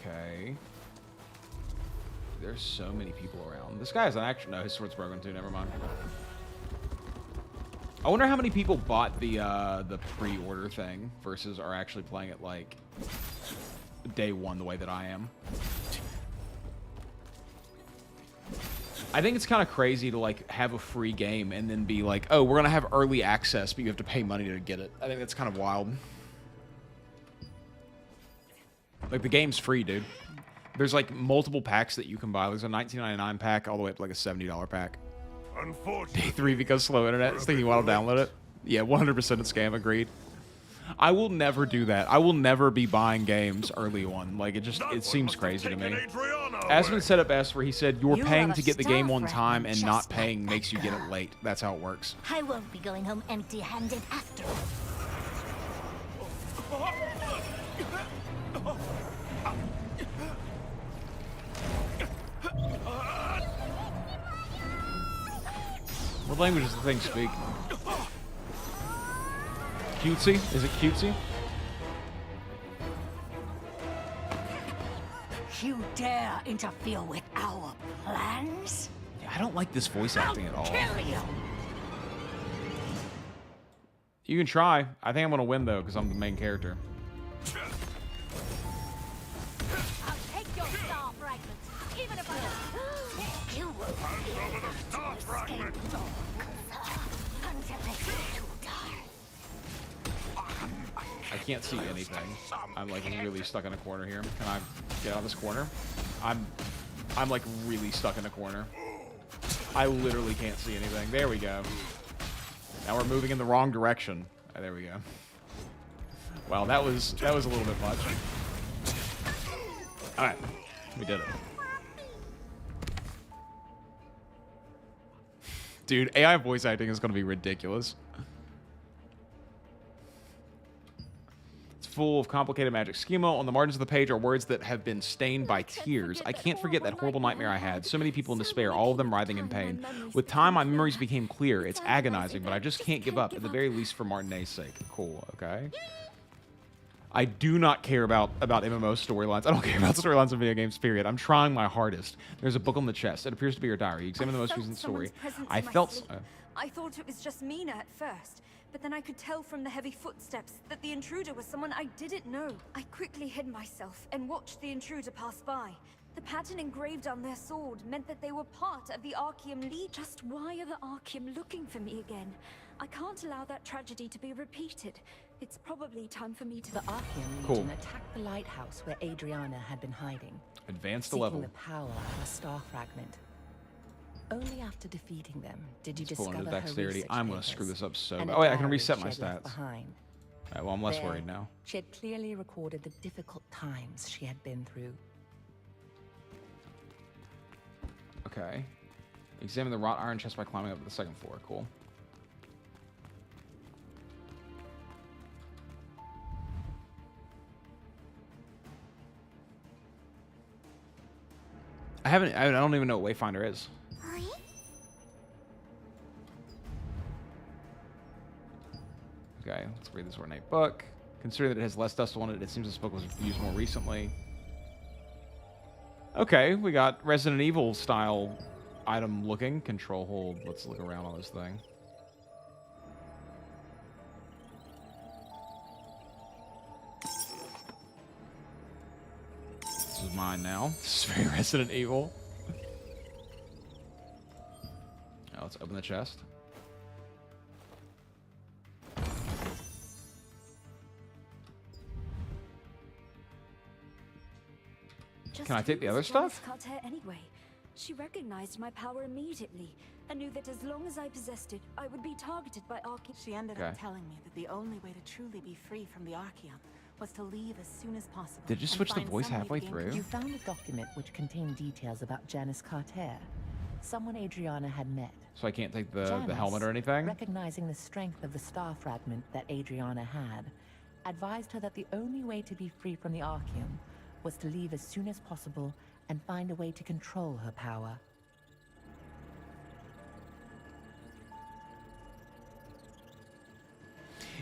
Okay. There's so many people around. This guy has an action. No, his sword's broken too. Never mind. I wonder how many people bought the pre-order thing versus are actually playing it like day one the way that I am. I think it's kind of crazy to like have a free game and then be like, oh, we're gonna have early access, but you have to pay money to get it. I think that's kind of wild. Like, the game's free, dude. There's, like, multiple packs that you can buy. There's a $19.99 pack all the way up to, like, a $70 pack. Unfortunately. Day 3 because slow internet. Thinking you want to download it? Yeah, 100% a scam. Agreed. I will never do that. I will never be buying games early on. Like, it seems crazy to me. Aspen said it best where he said, you're paying to get the game on time and not paying makes you get it late. That's how it works. I won't be going home empty-handed after all. What language does the thing speak? Cutesy? Is it cutesy? You dare interfere with our plans? Yeah, I don't like this voice acting at all. Kill you! You can try. I think I'm gonna win though, because I'm the main character. I'll take your star fragments, even if I don't. You will feel the star fragment until they get too dark. I can't see anything. I'm like really stuck in a corner here. Can I get out of this corner? I'm like really stuck in a corner. I literally can't see anything. There we go. Now we're moving in the wrong direction. Oh, there we go. Wow, that was a little bit much. All right, we did it. Dude, AI voice acting is going to be ridiculous. Full of complicated magic schema. On the margins of the page are words that have been stained by tears. I can't forget that horrible nightmare I had. So many people in despair, all of them writhing in pain. With time, my memories became clear. It's agonizing, but I just can't give up, at the very least for Martinet's sake. Cool, okay. I do not care about MMO storylines. I don't care about storylines in video games, period. I'm trying my hardest. There's a book on the chest. It appears to be your diary. Examine the most recent story. I thought... I thought it was just Mina at first, but then I could tell from the heavy footsteps that the intruder was someone I didn't know. I quickly hid myself and watched the intruder pass by. The pattern engraved on their sword meant that they were part of the Archeum League. Just why are the Archeum looking for me again? I can't allow that tragedy to be repeated. It's probably time for me to... The Archeum Legion attacked the lighthouse where Adriana had been hiding. Advanced a level. Seeking the power of a star fragment. Only after defeating them did you discover her dexterity. research I'm gonna papers screw this up so and bad. a Oh wait, I can diary reset she my had left stats. behind. Alright, well I'm less There, worried now. She had clearly recorded the difficult times she had been through. Okay. Examine the wrought iron chest by climbing up to the second floor. Cool. I don't even know what Wayfinder is. Okay, let's read this ornate book. Considering that it has less dust on it, it seems this book was used more recently. Okay, we got Resident Evil style item looking. Control hold. Let's look around on this thing. This is mine now. This is very Resident Evil. Now let's open the chest. Can I take the other stuff? Anyway, she recognized my power immediately and knew that as long as I possessed it, I would be targeted by Archeum. She ended up telling me that the only way to truly be free from the Archeum was to leave as soon as possible. Did you switch the voice halfway through? You found a document which contained details about Janice Carter, someone Adriana had met. So I can't take the helmet or anything? Recognizing the strength of the star fragment that Adriana had, advised her that the only way to be free from the Archeum was to leave as soon as possible and find a way to control her power.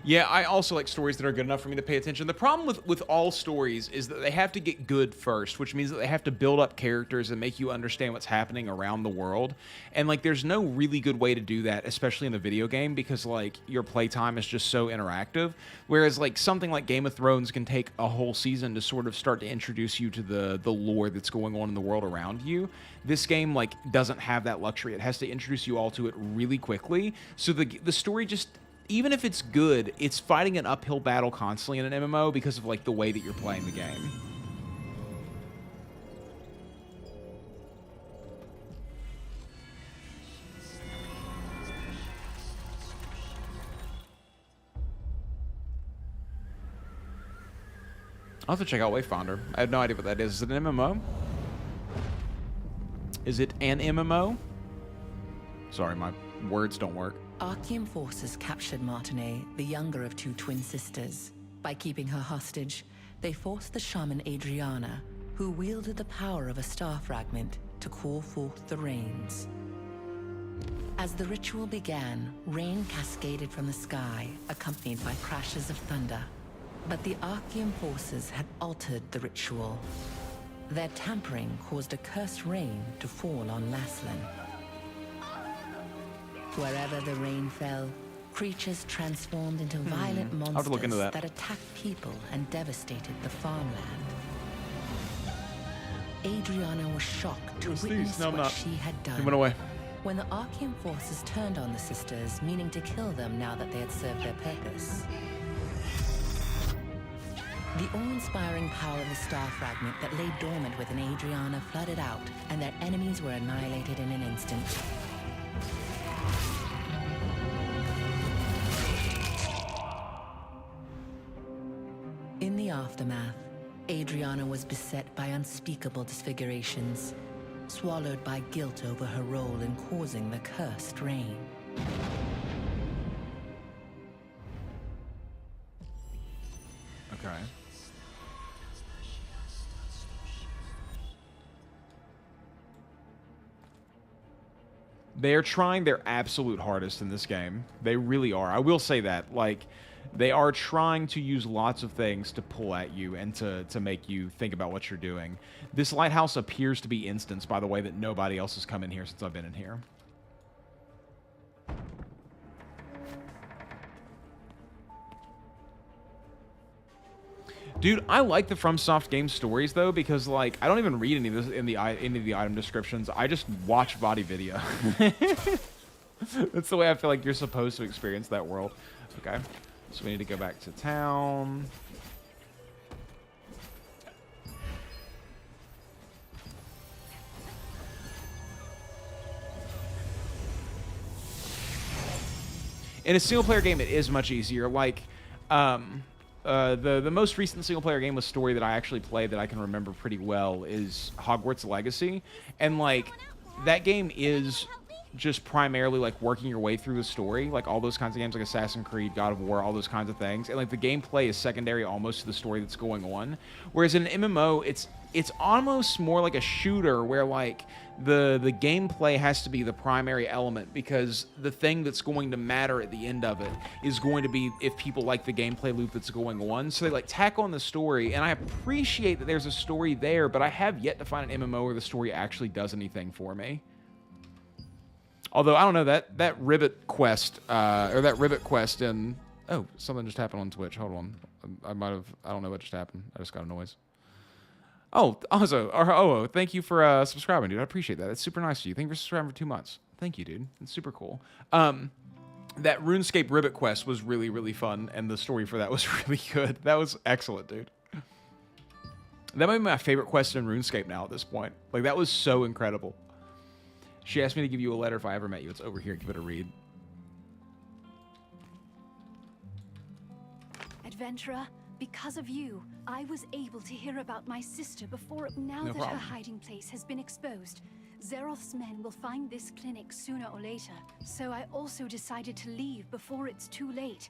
Yeah, I also like stories that are good enough for me to pay attention. The problem with all stories is that they have to get good first, which means that they have to build up characters and make you understand what's happening around the world. And like, there's no really good way to do that, especially in a video game, because like your playtime is just so interactive. Whereas like something like Game of Thrones can take a whole season to sort of start to introduce you to the lore that's going on in the world around you. This game like doesn't have that luxury. It has to introduce you all to it really quickly. So the story just, even if it's good, it's fighting an uphill battle constantly in an MMO because of like the way that you're playing the game. I'll have to check out Wayfinder. I have no idea what that is. Is it an MMO? Is it an MMO? Sorry, my words don't work. Archeum forces captured Martinet, the younger of two twin sisters. By keeping her hostage, they forced the shaman Adriana, who wielded the power of a star fragment, to call forth the rains. As the ritual began, rain cascaded from the sky, accompanied by crashes of thunder. But the Archean forces had altered the ritual. Their tampering caused a cursed rain to fall on Laslin. Wherever the rain fell, creatures transformed into violent I'll have monsters to look into that. that attacked people and devastated the farmland. Adriana was shocked to witness what she had done. He went away. When the Archean forces turned on the sisters, meaning to kill them now that they had served their purpose. The awe-inspiring power of the star fragment that lay dormant within Adriana flooded out, and their enemies were annihilated in an instant. In the aftermath, Adriana was beset by unspeakable disfigurations, swallowed by guilt over her role in causing the cursed rain. Okay. They are trying their absolute hardest in this game. They really are. I will say that. Like, they are trying to use lots of things to pull at you and to make you think about what you're doing. This lighthouse appears to be instanced by the way that nobody else has come in here since I've been in here. Dude, I like the FromSoft game stories though, because like I don't even read any of this in any of the item descriptions. I just watch body video. That's the way I feel like you're supposed to experience that world. Okay, so we need to go back to town. In a single player game, it is much easier. Like, the most recent single player game with story that I actually played that I can remember pretty well is Hogwarts Legacy, and like that game is just primarily like working your way through the story, like all those kinds of games like Assassin's Creed, God of War, all those kinds of things, and like the gameplay is secondary almost to the story that's going on. Whereas in an MMO, it's almost more like a shooter where like the gameplay has to be the primary element, because the thing that's going to matter at the end of it is going to be if people like the gameplay loop that's going on. So they like tack on the story, and I appreciate that there's a story there, but I have yet to find an MMO where the story actually does anything for me. Although, I don't know, that ribbit quest, or that ribbit quest in... Oh, something just happened on Twitch. Hold on. I don't know what just happened. I just got a noise. Oh, also, thank you for subscribing, dude. I appreciate that. That's super nice of you. Thank you for subscribing for 2 months. Thank you, dude. It's super cool. That RuneScape ribbit quest was really, really fun, and the story for that was really good. That was excellent, dude. That might be my favorite quest in RuneScape now at this point. Like, that was so incredible. She asked me to give you a letter if I ever met you. It's over here. Give it a read. Adventurer, because of you, I was able to hear about my sister before now that her hiding place has been exposed. Zeroth's men will find this clinic sooner or later, so I also decided to leave before it's too late.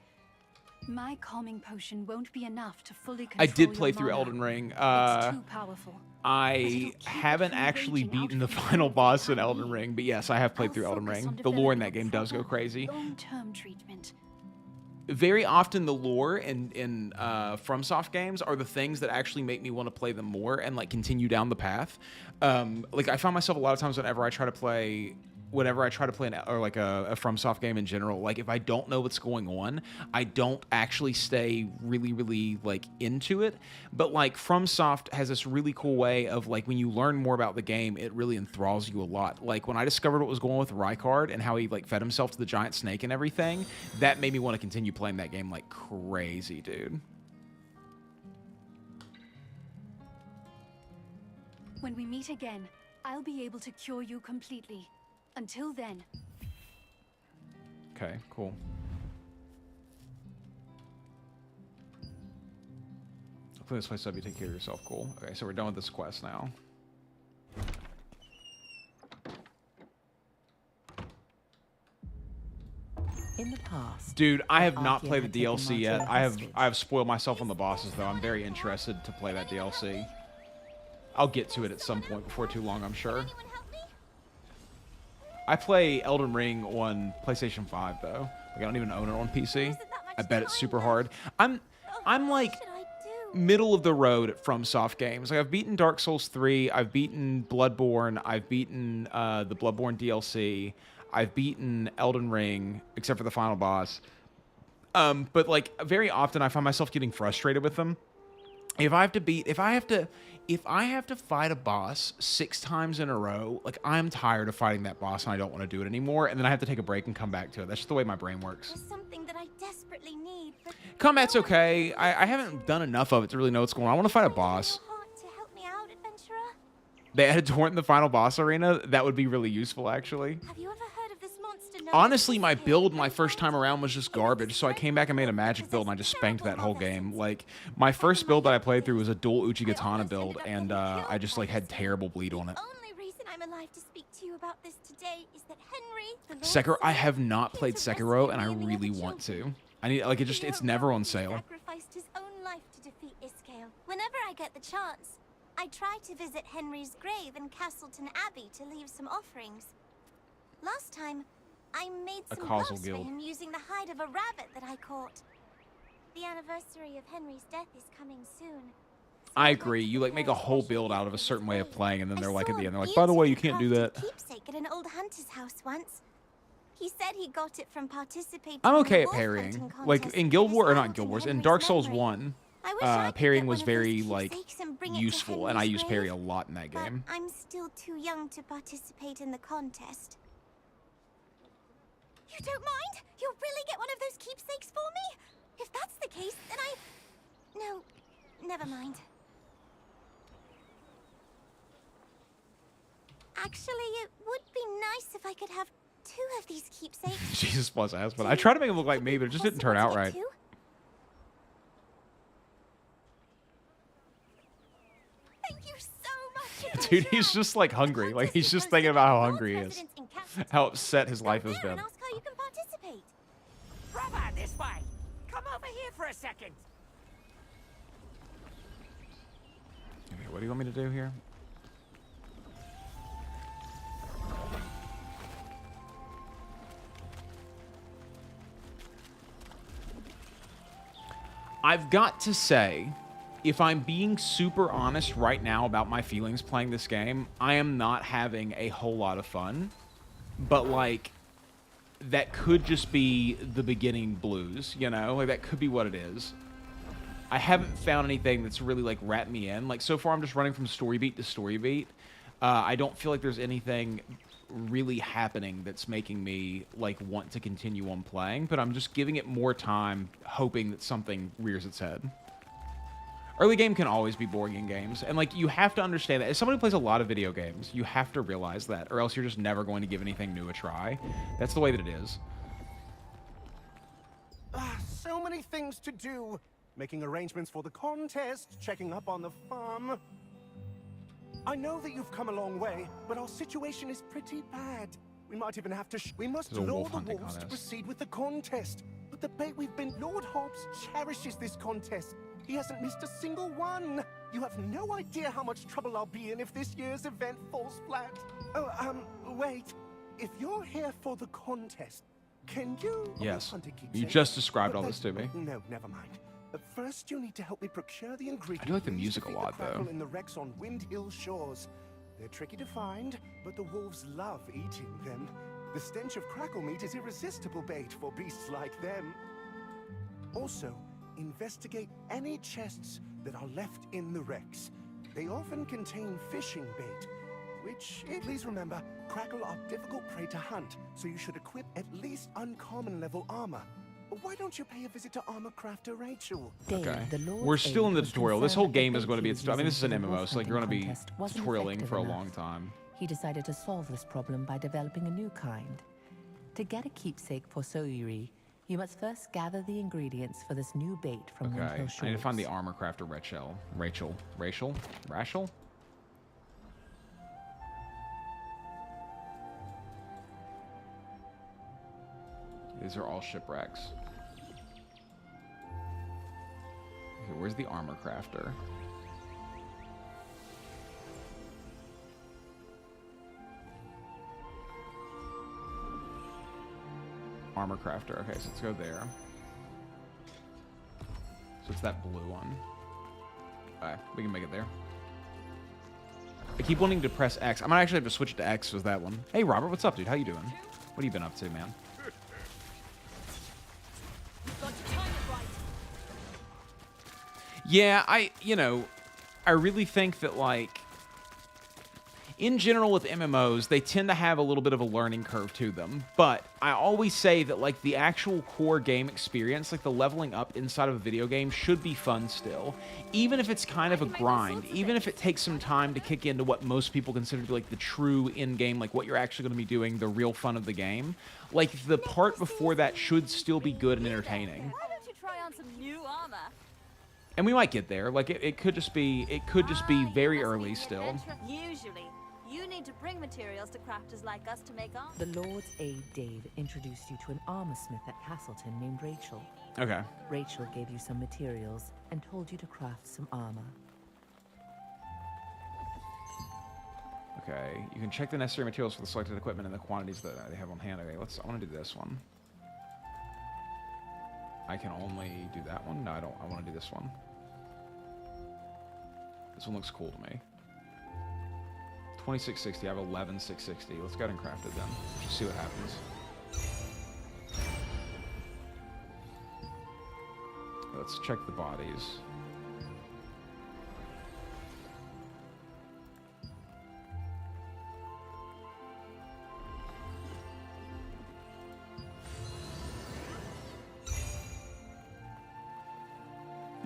My calming potion won't be enough to fully control I did play your through mana. Elden Ring. It's too powerful. I haven't actually beaten the final boss in Elden Ring, but yes, I have played through Elden Ring. The lore in that game does go crazy. Long-term treatment. Very often the lore in FromSoft games are the things that actually make me want to play them more and like continue down the path. Like I find myself a lot of times whenever I try to play a FromSoft game in general, like if I don't know what's going on, I don't actually stay really like into it. But like FromSoft has this really cool way of like when you learn more about the game, it really enthralls you a lot. Like when I discovered what was going on with Rykard and how he like fed himself to the giant snake and everything, that made me want to continue playing that game like crazy, dude. When we meet again, I'll be able to cure you completely. Until then. Okay, cool. Hopefully this place will help you take care of yourself. Cool. Okay, so we're done with this quest now. In the past, dude, I have not played the DLC yet. I have spoiled myself on the bosses though. I'm very interested to play that DLC. I'll get to it at some point before too long, I'm sure. I play Elden Ring on PlayStation 5 though. Like I don't even own it on PC. I bet it's super hard. I'm like middle of the road at FromSoft games. Like I've beaten Dark Souls 3, I've beaten Bloodborne, I've beaten the Bloodborne DLC, I've beaten Elden Ring, except for the final boss. But like very often I find myself getting frustrated with them. If I have to fight a boss 6 times in a row, like I'm tired of fighting that boss and I don't want to do it anymore, and then I have to take a break and come back to it. That's just the way my brain works. Something that I desperately need, but Combat's okay. I haven't done enough of it to really know what's going on. I want to fight a boss. to help me out, adventurer. They added Torrent in the final boss arena. That would be really useful, actually. Have you ever heard of this monster known Honestly, my build my first time around was just garbage, so I came back and made a magic build and I just spanked that whole game. Like, my first build that I played through was a dual Uchigatana build, and I just, like, had terrible bleed on it. only reason I'm alive to speak to you about this today is that Henry, the Lord Sekiro, I Saint, have not came played to rescue Sekiro, and me I and the really other want children. to. I need, like, it's never on sale. Sacrificed his own life to defeat Iskael. Whenever I get the chance, I try to visit Henry's grave in Castleton Abbey to leave some offerings. Last time, I made A some causal gloves for guild. him using the hide of a rabbit that I caught. The anniversary of Henry's death is coming soon. I agree. You, like, make a whole build out of a certain way of playing, and then they're like, at the end, they're like, by the way, you can't do that. Keepsake at an old hunter's house once. He said he got it from participating I'm in okay a at wolf parrying. hunting Like, contest in that Guild was Wars, or not held Guild in Wars, in Henry's Dark Souls memory. 1, I wish I could parrying get was one of those very, like, keepsakes and bring it to useful, and I Henry's used grave, parry a lot in that but game. I'm still too young to participate in the contest. You don't mind? You'll really get one of those keepsakes for me? If that's the case, then No, never mind. Actually, it would be nice if I could have 2 of these keepsakes. Jesus plus ass, but I tried to make it look like me, but it just didn't turn out right. Thank you so much. Dude, he's just, like, hungry. Like, he's just thinking about how hungry he is. How upset his life has been. Ask how you can participate. Brother, this way. Come over here for a second. Okay, what do you want me to do here? I've got to say, if I'm being super honest right now about my feelings playing this game, I am not having a whole lot of fun. But, like, that could just be the beginning blues, you know? Like, that could be what it is. I haven't found anything that's really, like, wrapped me in. Like, so far I'm just running from story beat to story beat. I don't feel like there's anything really happening that's making me, like, want to continue on playing, but I'm just giving it more time, hoping that something rears its head. Early game can always be boring in games, and, like, you have to understand that. As someone who plays a lot of video games, you have to realize that, or else you're just never going to give anything new a try. That's the way that it is. So many things to do. Making arrangements for the contest, checking up on the farm. I know that you've come a long way, but our situation is pretty bad. We might even have to we must This is a lure wolf the hunting wolves to contest. proceed with the contest. But the bait we've been... Lord Hobbs cherishes this contest. He hasn't missed a single one. You have no idea how much trouble I'll be in if this year's event falls flat. Oh, wait. If you're here for the contest, can you... Yes. Hunter keeps You saying- just described but all this to me. No, never mind. But first, you need to help me procure the ingredients. I do like the we use to music a feed lot, the crackle though. in the wrecks on Wind Hill shores. They're tricky to find, but the wolves love eating them. The stench of crackle meat is irresistible bait for beasts like them. Also, investigate any chests that are left in the wrecks. They often contain fishing bait, which, please remember, crackle are difficult prey to hunt, so you should equip at least uncommon level armor. Why don't you pay a visit to armor crafter Rachel? Okay. We're still in the tutorial. This whole game is going to be... I mean, this is an MMO, so, like, you're going to be tutorialing for a long time. He decided to solve this problem by developing a new kind. To get a keepsake for Soyuri, you must first gather the ingredients for this new bait from Wind Okay, Hill I need to Shores. find the armor crafter Rachel? These are all shipwrecks. Okay, where's the armor crafter? armor crafter. Okay, so let's go there. So it's that blue one. Alright, we can make it there. I keep wanting to press X. I might actually have to switch it to X with that one. Hey, Robert, what's up, dude? How you doing? What have you been up to, man? Yeah, I really think that, like, in general with MMOs, they tend to have a little bit of a learning curve to them. But I always say that, like, the actual core game experience, like the leveling up inside of a video game, should be fun still. Even if it's kind of a grind, even if it takes some time to kick into what most people consider to be, like, the true in-game, like, what you're actually going to be doing, the real fun of the game. Like, the part before that should still be good and entertaining. Why don't you try on some new armor? And we might get there. Like, it could just be very early still. Usually, you need to bring materials to crafters like us to make armor. The Lord's Aide Dave introduced you to an armor smith at Castleton named Rachel. Okay. Rachel gave you some materials and told you to craft some armor. Okay, you can check the necessary materials for the selected equipment and the quantities that they have on hand. Okay, I want to do this one. I can only do that one? No, I don't. I want to do this one. This one looks cool to me. 2660. I have 11660. Let's go ahead and craft it then. Just see what happens. Let's check the bodies.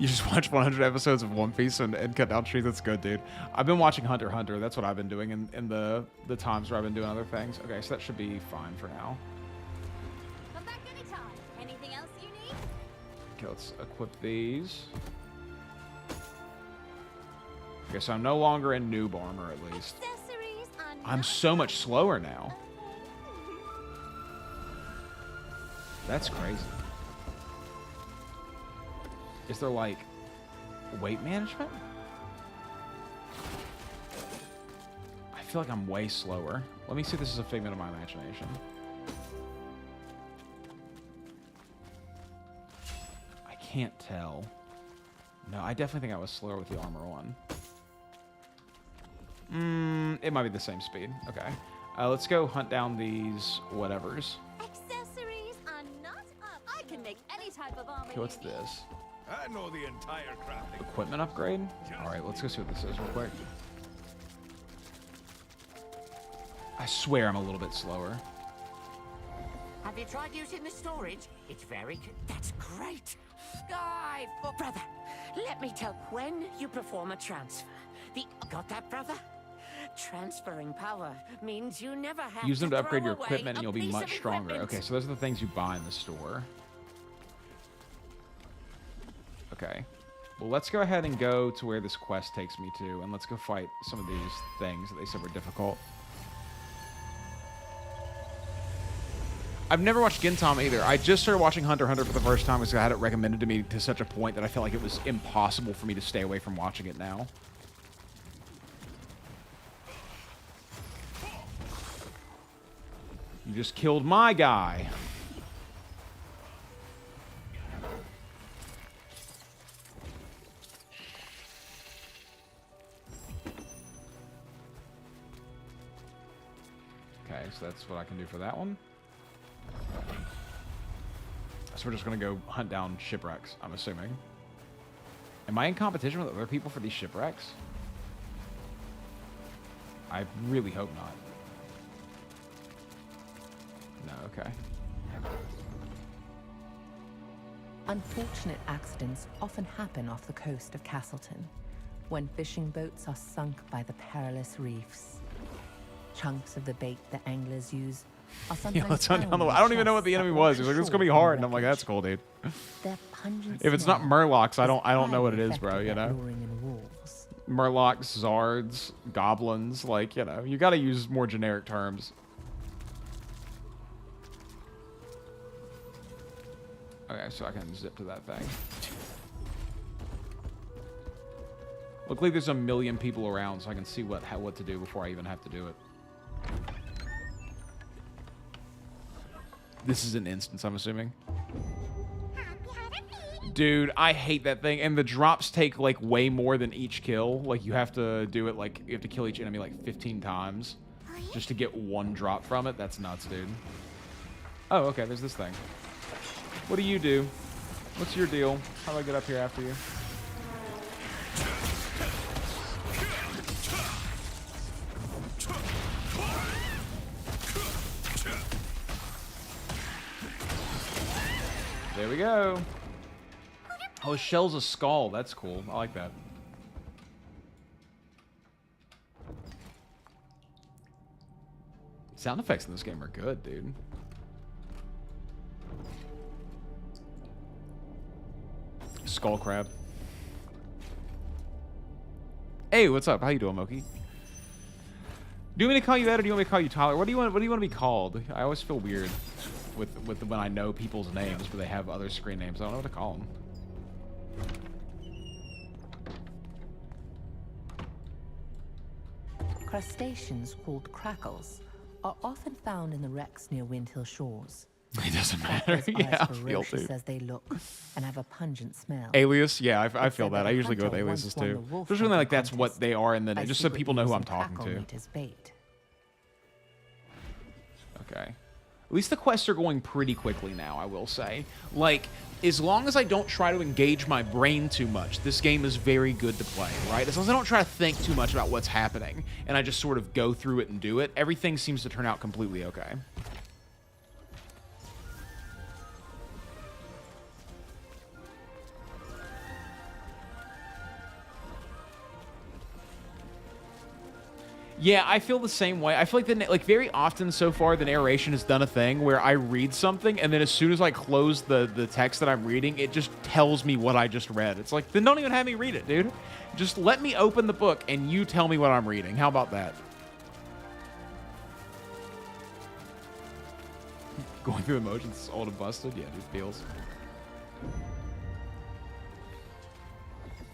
You just watch 100 episodes of One Piece and cut down trees. That's good, dude. I've been watching Hunter x Hunter. That's what I've been doing in the times where I've been doing other things. Okay, so that should be fine for now. Come back anytime. Anything else you need? Okay, let's equip these. Okay, so I'm no longer in noob armor, at least. I'm so much slower now. That's crazy. Is there, like, weight management? I feel like I'm way slower. Let me see if this is a figment of my imagination. I can't tell. No, I definitely think I was slower with the armor on. It might be the same speed. Okay. Let's go hunt down these whatevers. Accessories are not up. I can make any type of armor. Okay, what's this? I know the entire crafting. Equipment upgrade? Alright, let's go see what this is real quick. I swear I'm a little bit slower. Have you tried using the storage? It's very good. That's great. Sky, brother, let me tell. When you perform a transfer, got that, brother? Transferring power means you never have Use them to upgrade throw your away equipment and you'll a be piece much of stronger. equipment. Okay, so those are the things you buy in the store. Okay. Well, let's go ahead and go to where this quest takes me to, and let's go fight some of these things that they said were difficult. I've never watched Gintama either. I just started watching Hunter x Hunter for the first time because I had it recommended to me to such a point that I felt like it was impossible for me to stay away from watching it now. You just killed my guy. Okay, so that's what I can do for that one. So we're just going to go hunt down shipwrecks, I'm assuming. Am I in competition with other people for these shipwrecks? I really hope not. No, okay. Unfortunate accidents often happen off the coast of Castleton, when fishing boats are sunk by the perilous reefs. Chunks of the bait the anglers use are sometimes Yeah, let's hunt found down the. in I don't even know what the chests enemy that was. wash He's like, "It's gonna ashore be from hard," the and I'm like, wreckage. "That's cool, dude." Their pungent If it's not smell Murlocs, I is don't know what it is, highly bro. You effective at know, luring in wolves. Murlocs, Zards, Goblins. Like, you know, you got to use more generic terms. Okay, so I can zip to that thing. Look like there's a million people around, so I can see what to do before I even have to do it. This is an instance, I'm assuming. Dude, I hate that thing. And the drops take, like, way more than each kill. Like, you have to do it, like, you have to kill each enemy, like, 15 times. Just to get one drop from it. That's nuts, dude. Oh, okay, there's this thing. What do you do? What's your deal? How do I get up here after you? There we go. Oh, his shell's a skull. That's cool. I like that. Sound effects in this game are good, dude. Skull crab. Hey, what's up? How you doing, Moki? Do you want me to call you that, or do you want me to call you Tyler? What do you want to be called? I always feel weird with when I know people's names, but they have other screen names. I don't know what to call them. Crustaceans called crackles are often found in the wrecks near Windhill shores. It doesn't matter. Yeah, I feel, dude. As they look and have a pungent smell. Alias, yeah, I feel that. I usually go with aliases too. Especially when like that's what they are, and then just so people know who I'm talking to. Okay. At least the quests are going pretty quickly now, I will say. Like, as long as I don't try to engage my brain too much, this game is very good to play, right? As long as I don't try to think too much about what's happening, and I just sort of go through it and do it, everything seems to turn out completely okay. Yeah, I feel the same way. I feel like very often so far the narration has done a thing where I read something and then as soon as I close the text that I'm reading, it just tells me what I just read. It's like, then don't even have me read it, dude. Just let me open the book and you tell me what I'm reading. How about that? Going through emotions, old and busted. Yeah, dude, feels.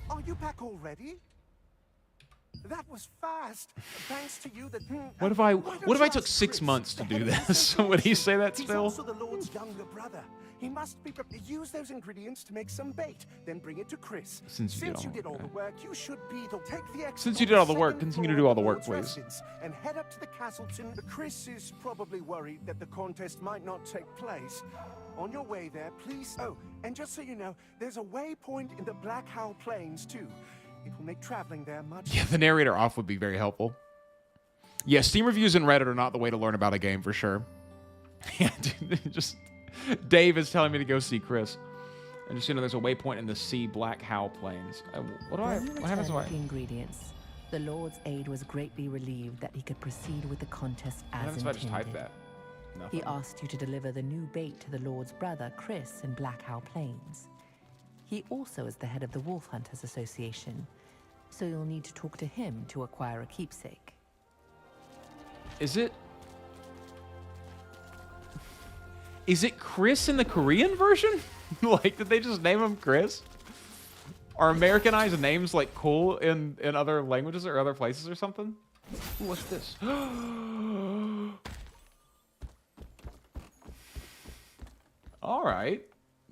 Are you back already? That was fast. Thanks to you. What if I took 6 months to do this? Would he say that still? He's also the Lord's younger brother. He must be use those ingredients to make some bait, then bring it to Chris. Since you did all the work, you should be the take the Since you did all the work, continue to do all the work, please. And head up to the Castleton. Chris is probably worried that the contest might not take place. On your way there, please. Oh, and just so you know, there's a waypoint in the Black Howl Plains too. It will make traveling there much. Yeah, the narrator off would be very helpful. Yeah, Steam reviews and Reddit are not the way to learn about a game for sure. Yeah, dude, just Dave is telling me to go see Chris. And just, you know, there's a waypoint in the sea Black Howl Plains. What happens when the ingredients? The Lord's aid was greatly relieved that he could proceed with the contest as intended. What happens if I just type that? Nothing. He asked you to deliver the new bait to the Lord's brother, Chris, in Black Howl Plains. He also is the head of the Wolf Hunters Association, so you'll need to talk to him to acquire a keepsake. Is it Chris in the Korean version? Like, did they just name him Chris? Are Americanized names, like, cool in other languages or other places or something? Ooh, what's this? All right.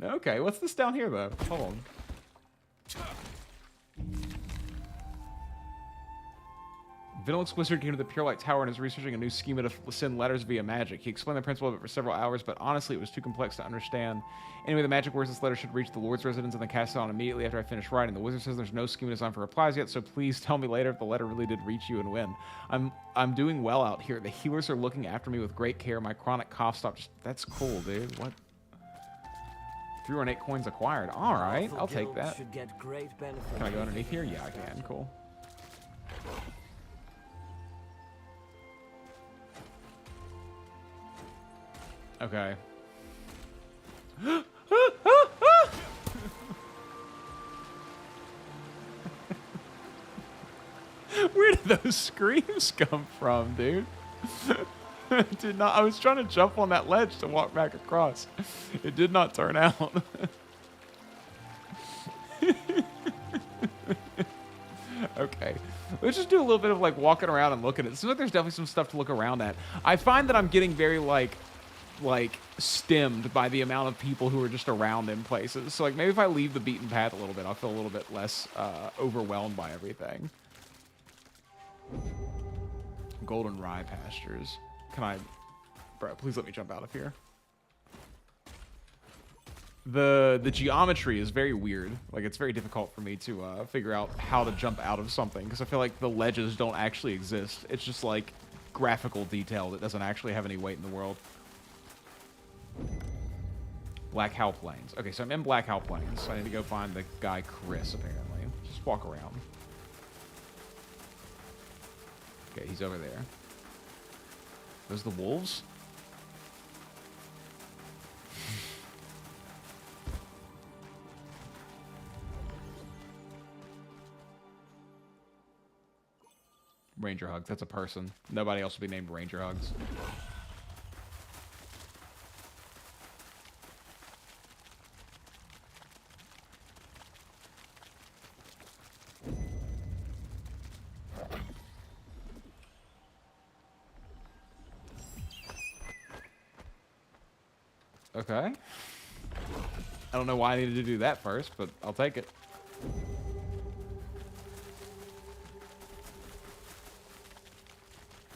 Okay, what's this down here, though? Hold on. Vinilix Wizard came to the Pure Light Tower and is researching a new schema to send letters via magic. He explained the principle of it for several hours, but honestly, it was too complex to understand. Anyway, the magic words this letter should reach the Lord's residence in the castle immediately after I finish writing. The wizard says there's no schema designed for replies yet, so please tell me later if the letter really did reach you and when. I'm doing well out here. The healers are looking after me with great care. My chronic cough stopped. That's cool, dude. What? 308 coins acquired. All right, I'll take that. Should get great benefit. Can I go underneath here? Yeah, I can. Cool. Okay. Where did those screams come from, dude? Did not. I was trying to jump on that ledge to walk back across. It did not turn out. Okay. Let's just do a little bit of like walking around and looking at it. Seems like there's definitely some stuff to look around at. I find that I'm getting very like like stemmed by the amount of people who are just around in places. So like maybe if I leave the beaten path a little bit, I'll feel a little bit less overwhelmed by everything. Golden rye pastures. Can I, bro? Please let me jump out of here. The geometry is very weird. Like it's very difficult for me to figure out how to jump out of something because I feel like the ledges don't actually exist. It's just like graphical detail that doesn't actually have any weight in the world. Black Howl Plains. Okay, so I'm in Black Howl Plains, so I need to go find the guy Chris, apparently. Just walk around. Okay, he's over there. Those the wolves? Ranger Hugs. That's a person. Nobody else will be named Ranger Hugs. Okay. I don't know why I needed to do that first, but I'll take it.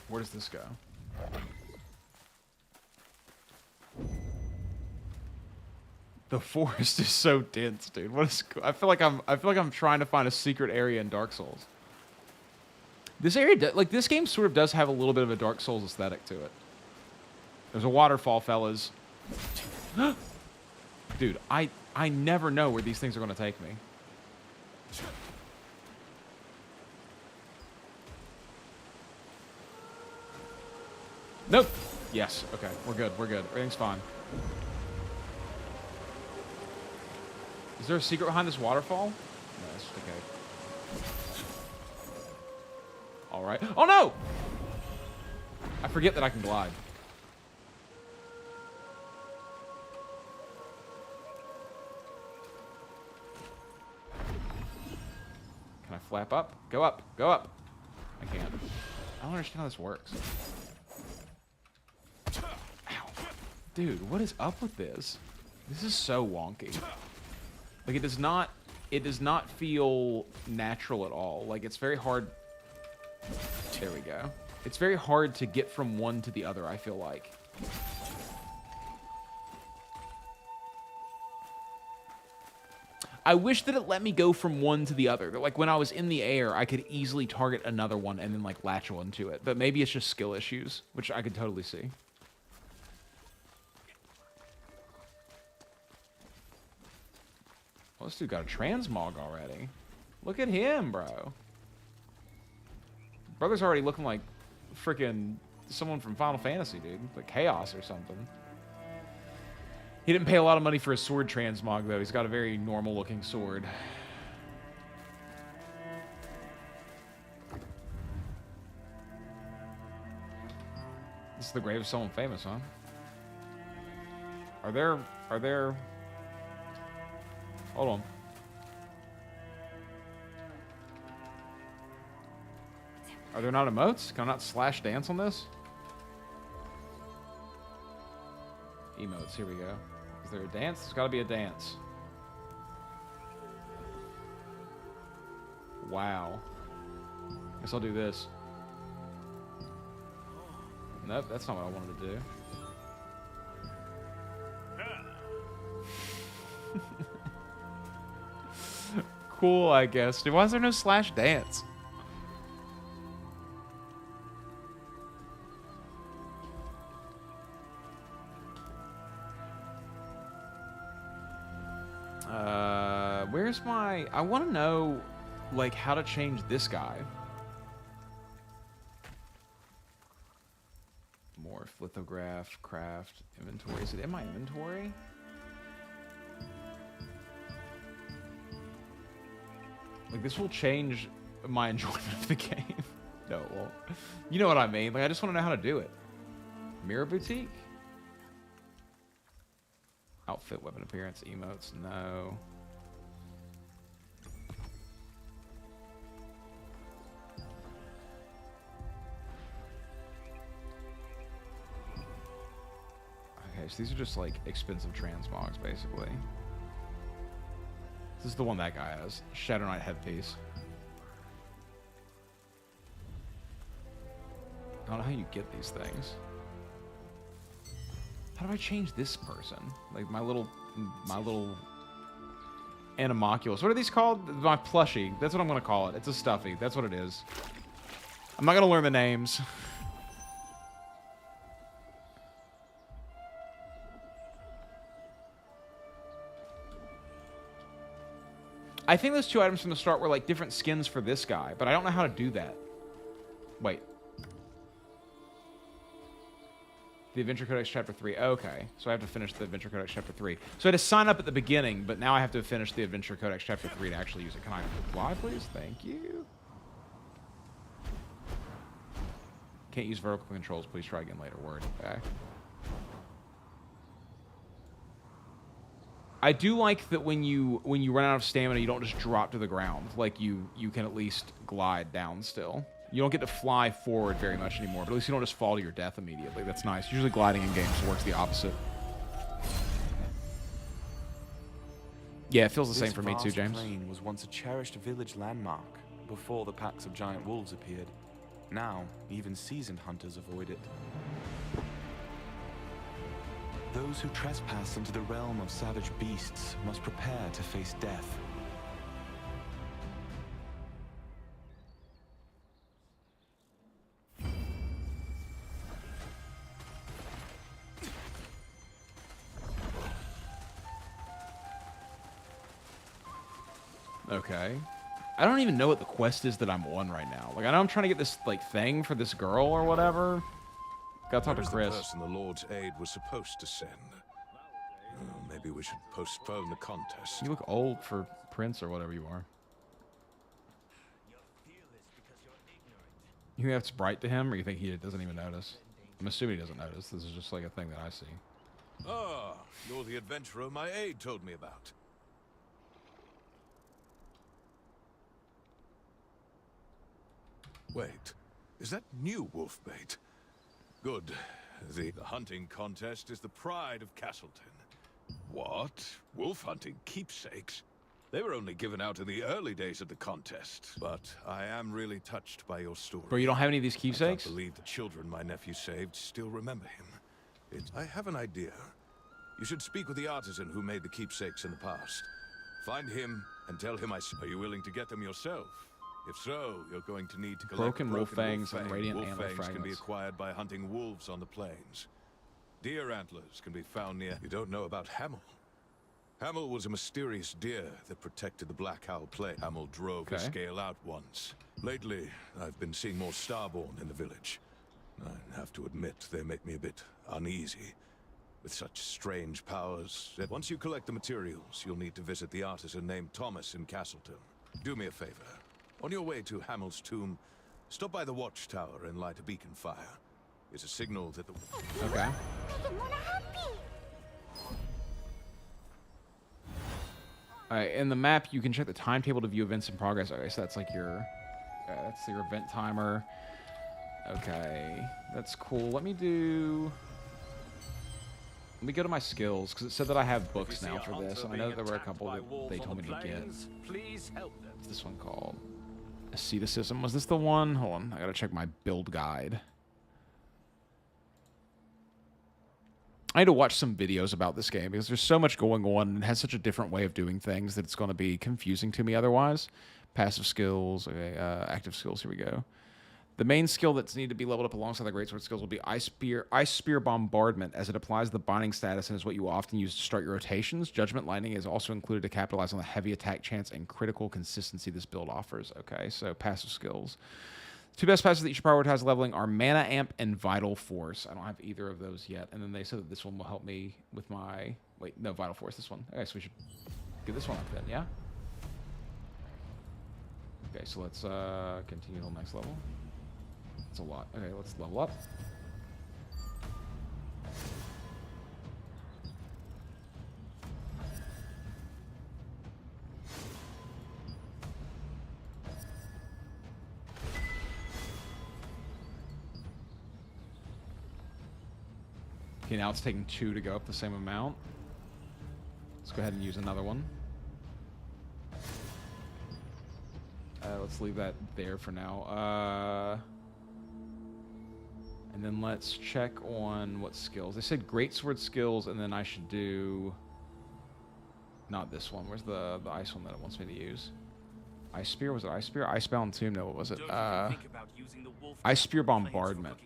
Where does this go? The forest is so dense, dude. What is? I feel like I'm trying to find a secret area in Dark Souls. This area, like this game, sort of does have a little bit of a Dark Souls aesthetic to it. There's a waterfall, fellas. Dude, I never know where these things are going to take me. Nope. Yes. Okay. We're good. We're good. Everything's fine. Is there a secret behind this waterfall? No, that's just okay. All right. Oh, no! I forget that I can glide. Can I flap up? Go up. Go up. I can't. I don't understand how this works. Ow. Dude, what is up with this? This is so wonky. Like it does not feel natural at all. Like it's very hard. There we go. It's very hard to get from one to the other, I feel like. I wish that it let me go from one to the other. That like when I was in the air, I could easily target another one and then like latch onto it. But maybe it's just skill issues, which I could totally see. Well, this dude got a transmog already. Look at him, bro. Brother's already looking like freaking someone from Final Fantasy, dude. Like Chaos or something. He didn't pay a lot of money for a sword transmog, though. He's got a very normal-looking sword. This is the grave of someone famous, huh? Are there... Hold on. Are there not emotes? Can I not slash dance on this? Emotes, here we go. Is there a dance? There's gotta be a dance. Wow. Guess I'll do this. Nope, that's not what I wanted to do. Cool, I guess. Dude, why is there no slash dance? Where's my... I want to know, like, how to change this guy. Morph, lithograph, craft, inventory. Is it in my inventory? Like, this will change my enjoyment of the game. No, it won't. You know what I mean. Like, I just want to know how to do it. Mirror Boutique? Outfit, weapon appearance, emotes, no. Okay, Okay, so these are just, like, expensive transmogs, basically. This is the one that guy has. Shadow Knight headpiece. I don't know how you get these things. How do I change this person? Like, my little Animoculus. What are these called? My plushie. That's what I'm going to call it. It's a stuffy. That's what it is. I'm not going to learn the names. I think those 2 items from the start were like different skins for this guy, but I don't know how to do that. Wait. The Adventure Codex Chapter 3. Okay. So I have to finish the Adventure Codex Chapter 3. So I had to sign up at the beginning, but now I have to finish the Adventure Codex Chapter 3 to actually use it. Can I apply, please? Thank you. Can't use vertical controls. Please try again later. Word. Okay. I do like that when you run out of stamina, you don't just drop to the ground. Like, you can at least glide down still. You don't get to fly forward very much anymore, but at least you don't just fall to your death immediately. That's nice. Usually gliding in games works the opposite. Yeah, it feels the same for me too, James. This vast plain was once a cherished village landmark before the packs of giant wolves appeared. Now, even seasoned hunters avoid it. Those who trespass into the realm of savage beasts must prepare to face death. Okay. I don't even know what the quest is that I'm on right now. Like, I know I'm trying to get this, like, thing for this girl or whatever. Gotta talk to Chris. The person the Lord's aid was supposed to send. Oh, maybe we should postpone the contest. You look old for Prince or whatever you are. You think that's bright to him, or you think he doesn't even notice? I'm assuming he doesn't notice. This is just like a thing that I see. Ah, you're the adventurer my aide told me about. Wait, is that new wolf bait? Good. The hunting contest is the pride of Castleton. What? Wolf hunting keepsakes? They were only given out in the early days of the contest. But I am really touched by your story. Bro, you don't have any of these keepsakes? I can't believe the children my nephew saved still remember him. I have an idea. You should speak with the artisan who made the keepsakes in the past. Find him and tell him Are you willing to get them yourself? If so, you're going to need to collect Broken wolf fangs and radiant wolf antler fangs can be fragments. acquired by hunting wolves on the plains. Deer antlers can be found near... You don't know about Hamel? Hamel was a mysterious deer that protected the Black Owl Plain. Hamel drove his scale out once. Lately, I've been seeing more Starborn in the village. I have to admit, they make me a bit uneasy. With such strange powers, that once you collect the materials, you'll need to visit the artisan named Thomas in Castleton. Do me a favor. On your way to Hamel's tomb, stop by the watchtower and light a beacon fire. It's a signal that the... Okay. Alright, in the map, you can check the timetable to view events in progress. Okay, so that's like your... that's your event timer. Okay, that's cool. Let me go to my skills, because it said that I have books now for this, and I know that there were a couple that they told me to get. Please help them. What's this one called? Asceticism. Was this the one? Hold on, I gotta check my build guide. I need to watch some videos about this game, because there's so much going on, and it has such a different way of doing things that it's going to be confusing to me otherwise. Passive skills, okay, active skills, here we go. The main skill that's needed to be leveled up alongside the greatsword skills will be Ice Spear Bombardment, as it applies the binding status and is what you often use to start your rotations. Judgment Lightning is also included to capitalize on the heavy attack chance and critical consistency this build offers. Okay, so passive skills. Two best passives that you should prioritize leveling are Mana Amp and Vital Force. I don't have either of those yet. And then they said that this one will help me with my... Wait, no, Vital Force, this one. Okay, so we should get this one up then, yeah? Okay, so let's continue to the next level. That's a lot. Okay, let's level up. Okay, now it's taking 2 to go up the same amount. Let's go ahead and use another one. Let's leave that there for now. And then let's check on what skills. They said greatsword skills, and then I should do... Not this one. Where's the ice one that it wants me to use? Ice Spear? Was it Ice Spear? Icebound Tomb? No, what was it? Ice Spear Bombardment.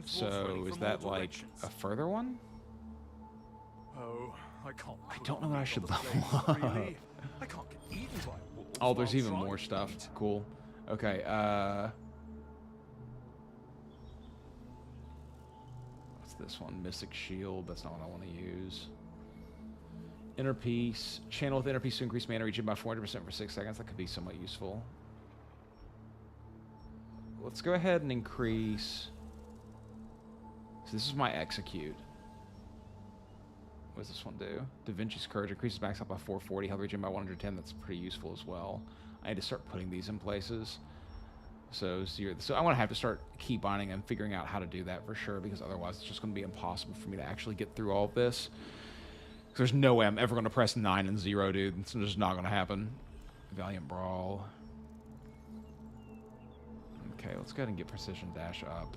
So, is that like a further one? Oh, I can't. I don't know what I should level up. Really? I can't get eaten by wolves. Oh, there's even more stuff. Cool. Okay, what's this one? Mystic Shield. That's not what I want to use. Inner Peace. Channel with Inner Peace to increase mana regen by 400% for 6 seconds. That could be somewhat useful. Let's go ahead and increase... So this is my Execute. What does this one do? Da Vinci's Courage increases max up by 440, health regen by 110. That's pretty useful as well. I need to start putting these in places. So I want to have to start key binding and figuring out how to do that for sure, because otherwise it's just going to be impossible for me to actually get through all of this. There's no way I'm ever going to press 9 and 0, dude. It's just not going to happen. Valiant Brawl. Okay, let's go ahead and get Precision Dash up.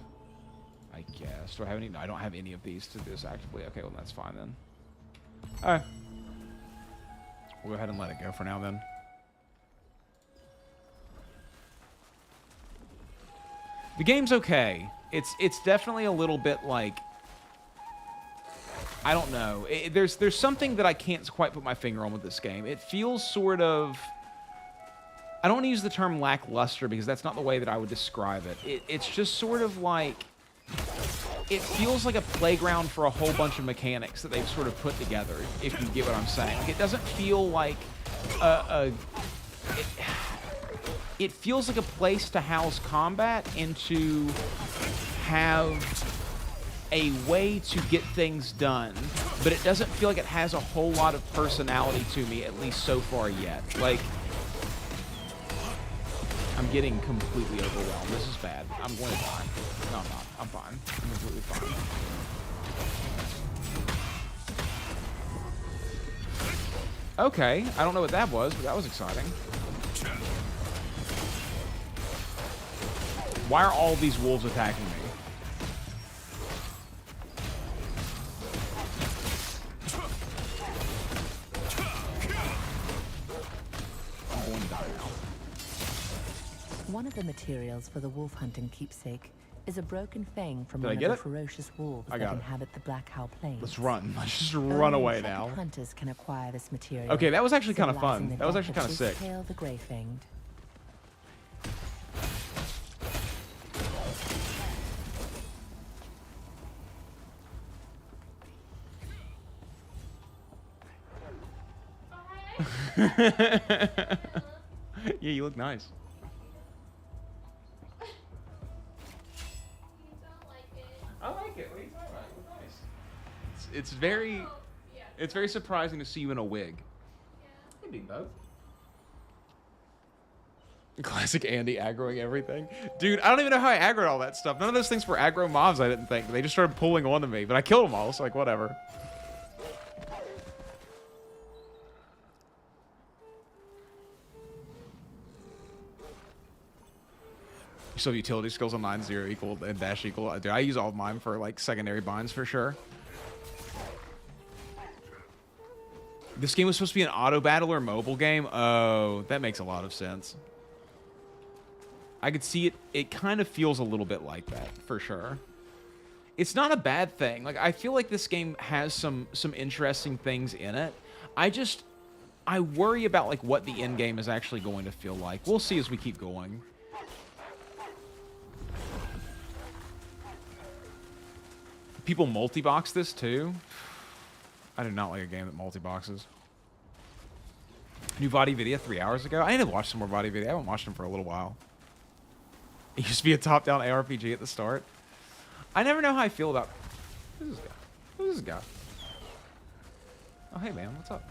I guess. Do I have any? No, I don't have any of these to do this actively. Okay, well, that's fine then. Alright. We'll go ahead and let it go for now then. The game's okay. It's definitely a little bit like... I don't know. There's something that I can't quite put my finger on with this game. It feels sort of... I don't want to use the term lackluster because that's not the way that I would describe it. It's just sort of like... It feels like a playground for a whole bunch of mechanics that they've sort of put together, if you get what I'm saying. Like, it doesn't feel like it feels like a place to house combat and to have a way to get things done, but it doesn't feel like it has a whole lot of personality to me, at least so far yet. Like, I'm getting completely overwhelmed. This is bad. I'm going to die. No, I'm not. I'm fine. I'm completely fine. Okay. I don't know what that was, but that was exciting. Why are all these wolves attacking me? I'm going to die now. One of the materials for the wolf hunting keepsake is a broken fang from Did I one get of the it? ferocious wolves I that got it. inhabit the Black Howl Plains. Let's run. Let's just run away intrepid now. Hunters can acquire this material. Okay, that was actually kind of symbolizing fun. the That was death actually kind of sick. Tail the Grey-Fanged. Yeah, you look nice. I like it. What are you talking about? You look nice. It's very surprising to see you in a wig. Hey, Big Bug. Classic Andy aggroing everything. Dude, I don't even know how I aggroed all that stuff. None of those things were aggro mobs, I didn't think. They just started pulling on to me, but I killed them all, so like, whatever. You still have utility skills on 9-0 equal and dash equal. Dude, I use all of mine for like secondary binds for sure. This game was supposed to be an auto battle or mobile game. Oh, that makes a lot of sense. I could see it. It kind of feels a little bit like that for sure. It's not a bad thing. Like, I feel like this game has some interesting things in it. I worry about like what the end game is actually going to feel like. We'll see as we keep going. People multi-box this too. I do not like a game that multi-boxes. New Body Video 3 hours ago. I need to watch some more Body Video. I haven't watched them for a little while. It used to be a top-down ARPG at the start. I never know how I feel about... Who's this guy? Who's this guy? Oh, hey, man. What's up?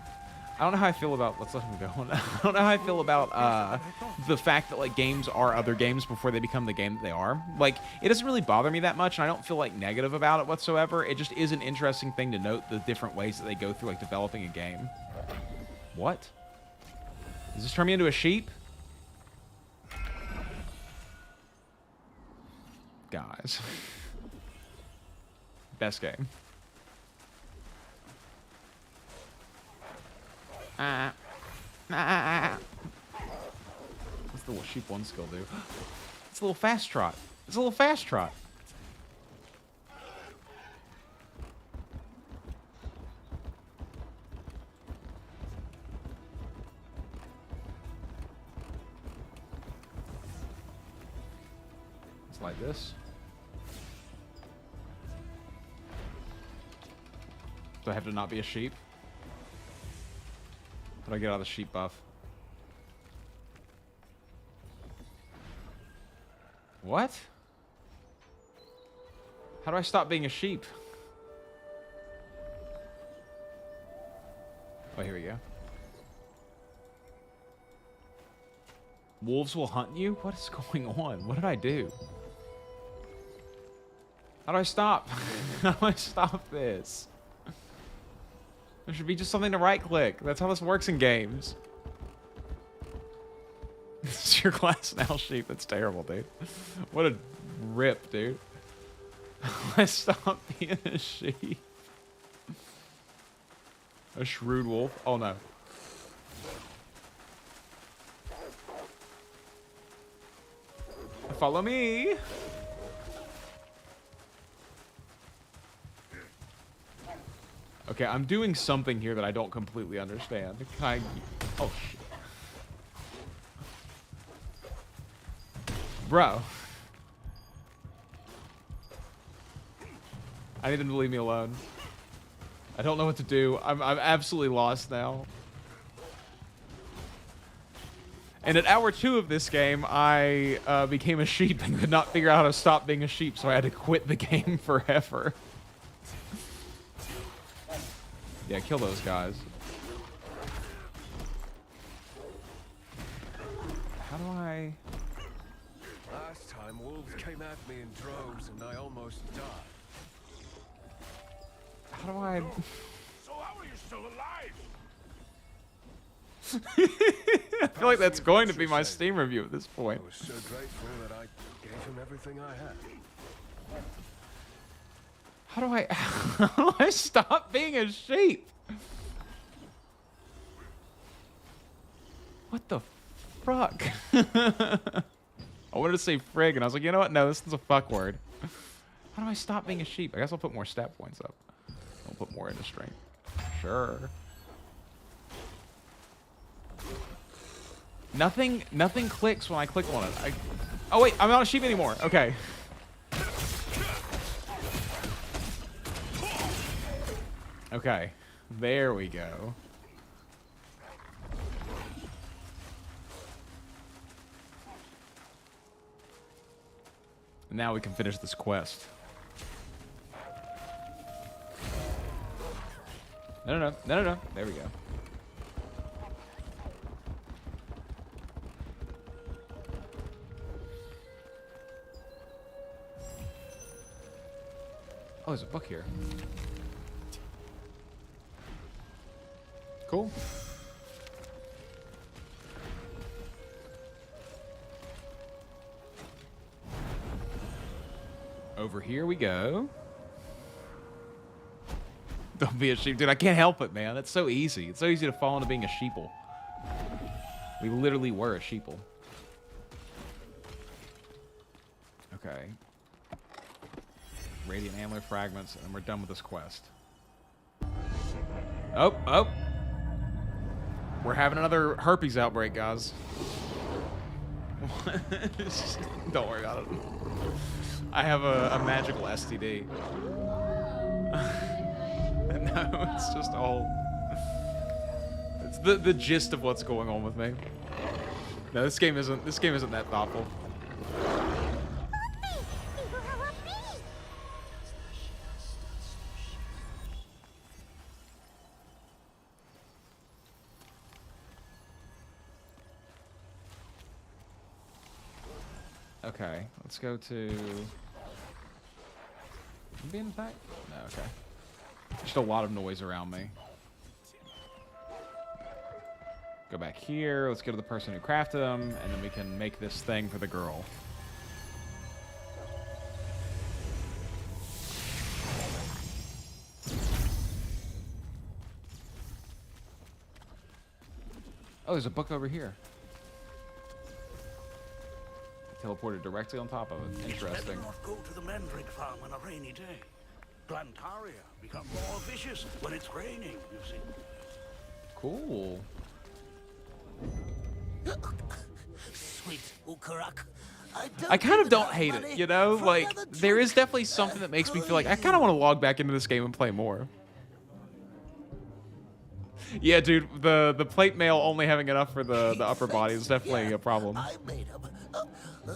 I don't know how I feel about, let's let him go. I don't know how I feel about the fact that like games are other games before they become the game that they are. Like, it doesn't really bother me that much, and I don't feel like negative about it whatsoever. It just is an interesting thing to note the different ways that they go through like developing a game. What? Does this turn me into a sheep? Guys. Best game. What's the little sheep one skill do? It's a little fast trot. It's a little fast trot. It's like this. Do I have to not be a sheep? How do I get out of the sheep buff? What? How do I stop being a sheep? Oh, here we go. Wolves will hunt you? What is going on? What did I do? How do I stop? How do I stop this? There should be just something to right-click. That's how this works in games. This is your class now, sheep. That's terrible, dude. What a rip, dude. Let's stop being a sheep. A shrewd wolf? Oh, no. Follow me. Okay, I'm doing something here that I don't completely understand. Can I... Oh, shit. Bro. I need him to leave me alone. I don't know what to do. I'm absolutely lost now. And at hour 2 of this game, I became a sheep and could not figure out how to stop being a sheep, so I had to quit the game forever. Yeah, kill those guys. How do I... Last time, wolves came at me in droves and I almost died. How do I... So how are you still alive? I feel like that's going to be my Steam review at this point. I was so grateful that I gave him everything I had. How do I stop being a sheep? What the fuck? I wanted to say frig, and I was like, you know what? No, this is a fuck word. How do I stop being a sheep? I guess I'll put more stat points up. I'll put more into strength. Sure. Nothing clicks when I click on it. Oh wait, I'm not a sheep anymore. Okay. Okay, there we go. Now we can finish this quest. No. There we go. Oh, there's a book here. Cool. Over here we go. Don't be a sheep. Dude, I can't help it, man. It's so easy. It's so easy to fall into being a sheeple. We literally were a sheeple. Okay. Radiant antler fragments, and we're done with this quest. Oh. We're having another herpes outbreak, guys. Don't worry about it. I have a magical STD. No, it's just all... It's the gist of what's going on with me. No, this game isn't that thoughtful. Okay, let's go to... I'm being attacked? No, okay. Just a lot of noise around me. Go back here. Let's go to the person who crafted them, and then we can make this thing for the girl. Oh, there's a book over here. Teleported directly on top of it. Interesting. Better not go to the Mandrake farm on a rainy day. Glantaria become more vicious when it's raining, you see. Cool. Sweet Ukarak. I kind of don't hate it, you know? Like, there is definitely something that makes me feel like I kind of want to log back into this game and play more. Yeah, dude, the plate mail only having enough for the upper body is definitely a problem. I made them,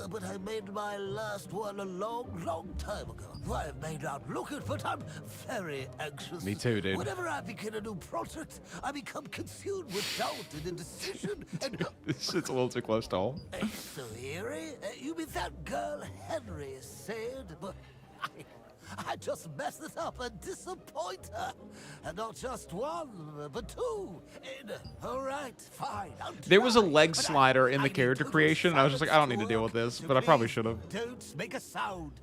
but I made my last one a long time ago. I've made out looking, but I'm very anxious. Me too, dude. Whenever I begin a new project, I become consumed with doubt and indecision. And This shit's a little too close to home. so eerie. You mean that girl Henry said, but I just messed it up and disappoint her. And not just one, but two. And, all right, fine. There was a leg slider in the character creation, and I was just like, I don't need to deal with this, but I probably should have. Don't make a sound.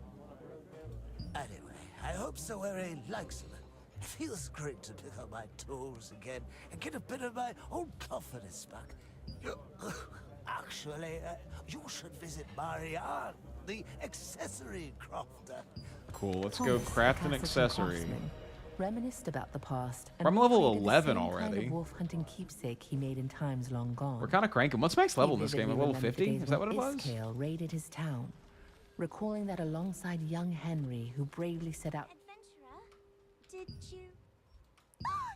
Anyway, I hope Sawere likes it. It feels great to pick up my tools again and get a bit of my old confidence back. Actually, you should visit Marianne, the accessory crafter. Cool, let's go craft an accessory. Reminisced about the past. I'm level recreated the 11 same already. Kind of wolf hunting keepsake he made in times long gone. We're kind of cranking. What's max level in He this game? vividly Level remembered the 50? days Is that what when it was? Iskale raided his town, recalling that alongside young Henry, who bravely set out. Did you?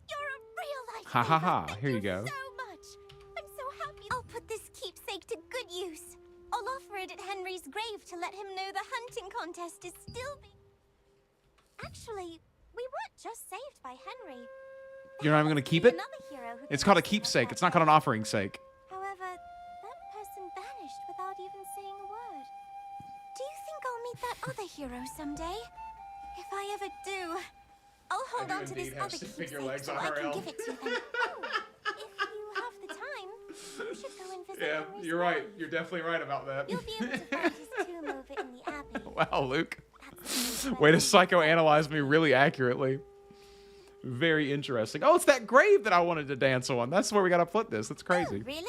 You're a real life. Ha ha ha, here you go. So much. I'm so happy. I'll put this keepsake to good use. I'll offer it at Henry's grave to let him know the hunting contest is still being. Actually, we weren't just saved by Henry. You're not even going to keep it? Another hero who It's called a keepsake. It's not called an offering sake. However, that person vanished without even saying a word. Do you think I'll meet that other hero someday? If I ever do, I'll hold on to this other keepsake till I can give it to them. Oh, if you have the time, you should go and visit Yeah, Henry's you're right. You're definitely right about that. You'll be able to find his tomb over in the abbey. Wow, Luke. Way to psychoanalyze me really accurately. Very interesting. Oh, it's that grave that I wanted to dance on. That's where we gotta put this. That's crazy. Oh, really?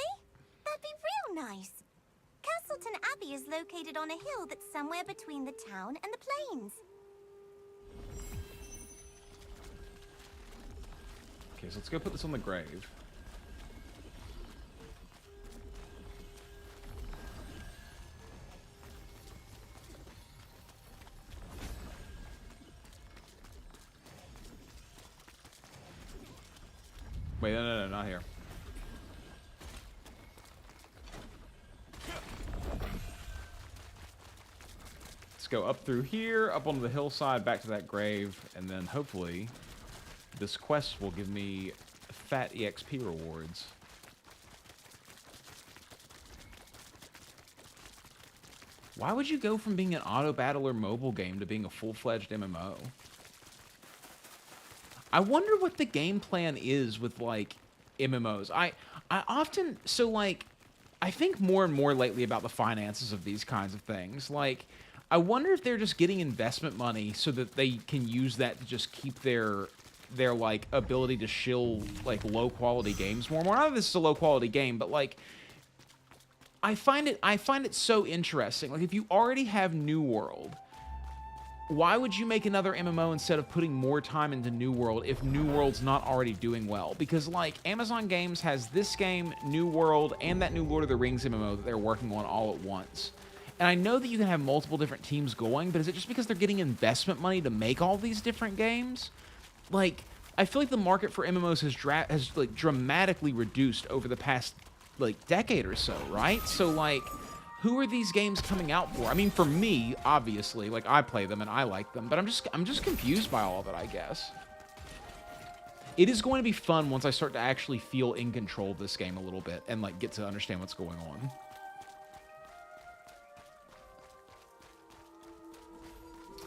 That'd be real nice. Castleton Abbey is located on a hill that's somewhere between the town and the plains. Okay, so let's go put this on the grave. Wait, no, not here. Let's go up through here, up onto the hillside, back to that grave, and then hopefully this quest will give me fat EXP rewards. Why would you go from being an auto-battler mobile game to being a full-fledged MMO? I wonder what the game plan is with, like, MMOs. I often... So, like, I think more and more lately about the finances of these kinds of things. Like, I wonder if they're just getting investment money so that they can use that to just keep their like, ability to shill, like, low-quality games more and more. Not that this is a low-quality game, but, like... I find it so interesting. Like, if you already have New World... Why would you make another MMO instead of putting more time into New World if New World's not already doing well? Because, like, Amazon Games has this game, New World, and that new Lord of the Rings MMO that they're working on all at once. And I know that you can have multiple different teams going, but is it just because they're getting investment money to make all these different games? Like, I feel like the market for MMOs has like, dramatically reduced over the past, like, decade or so, right? So, like... Who are these games coming out for? I mean, for me, obviously, like, I play them and I like them, but I'm just confused by all of it, I guess. It is going to be fun once I start to actually feel in control of this game a little bit and, like, get to understand what's going on.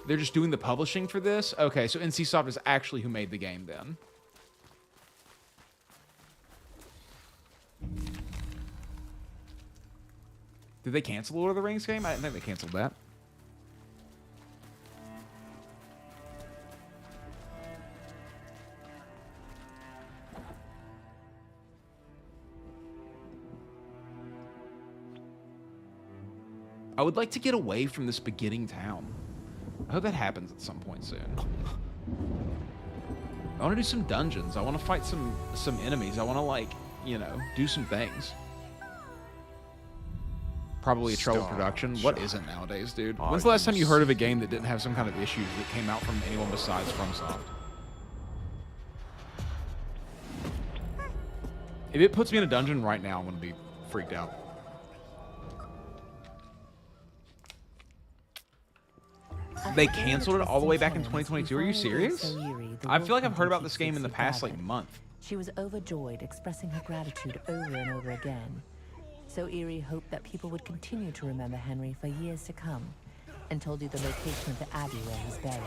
They're just doing the publishing for this? Okay, so NCSoft is actually who made the game then. Did they cancel Lord of the Rings game? I didn't think they canceled that. I would like to get away from this beginning town. I hope that happens at some point soon. I want to do some dungeons. I want to fight some enemies. I want to, like, you know, do some things. Probably a troubled production. What isn't nowadays, dude? When's the last time you heard of a game that didn't have some kind of issues that came out from anyone besides FromSoft? If it puts me in a dungeon right now, I'm going to be freaked out. They canceled it all the way back in 2022. Are you serious? I feel like I've heard about this game in the past, like, month. She was overjoyed, expressing her gratitude over and over again. So Eerie hoped that people would continue to remember Henry for years to come, and told you the location of the abbey where he's buried.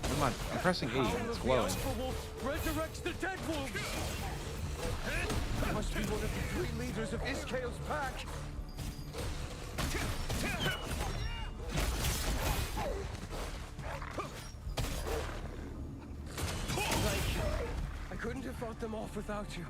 Come on, I'm pressing E. It's glowing. Resurrects the dead wolves! That must be one of the 3 leaders of Iskael's pack! I couldn't have fought them off without you.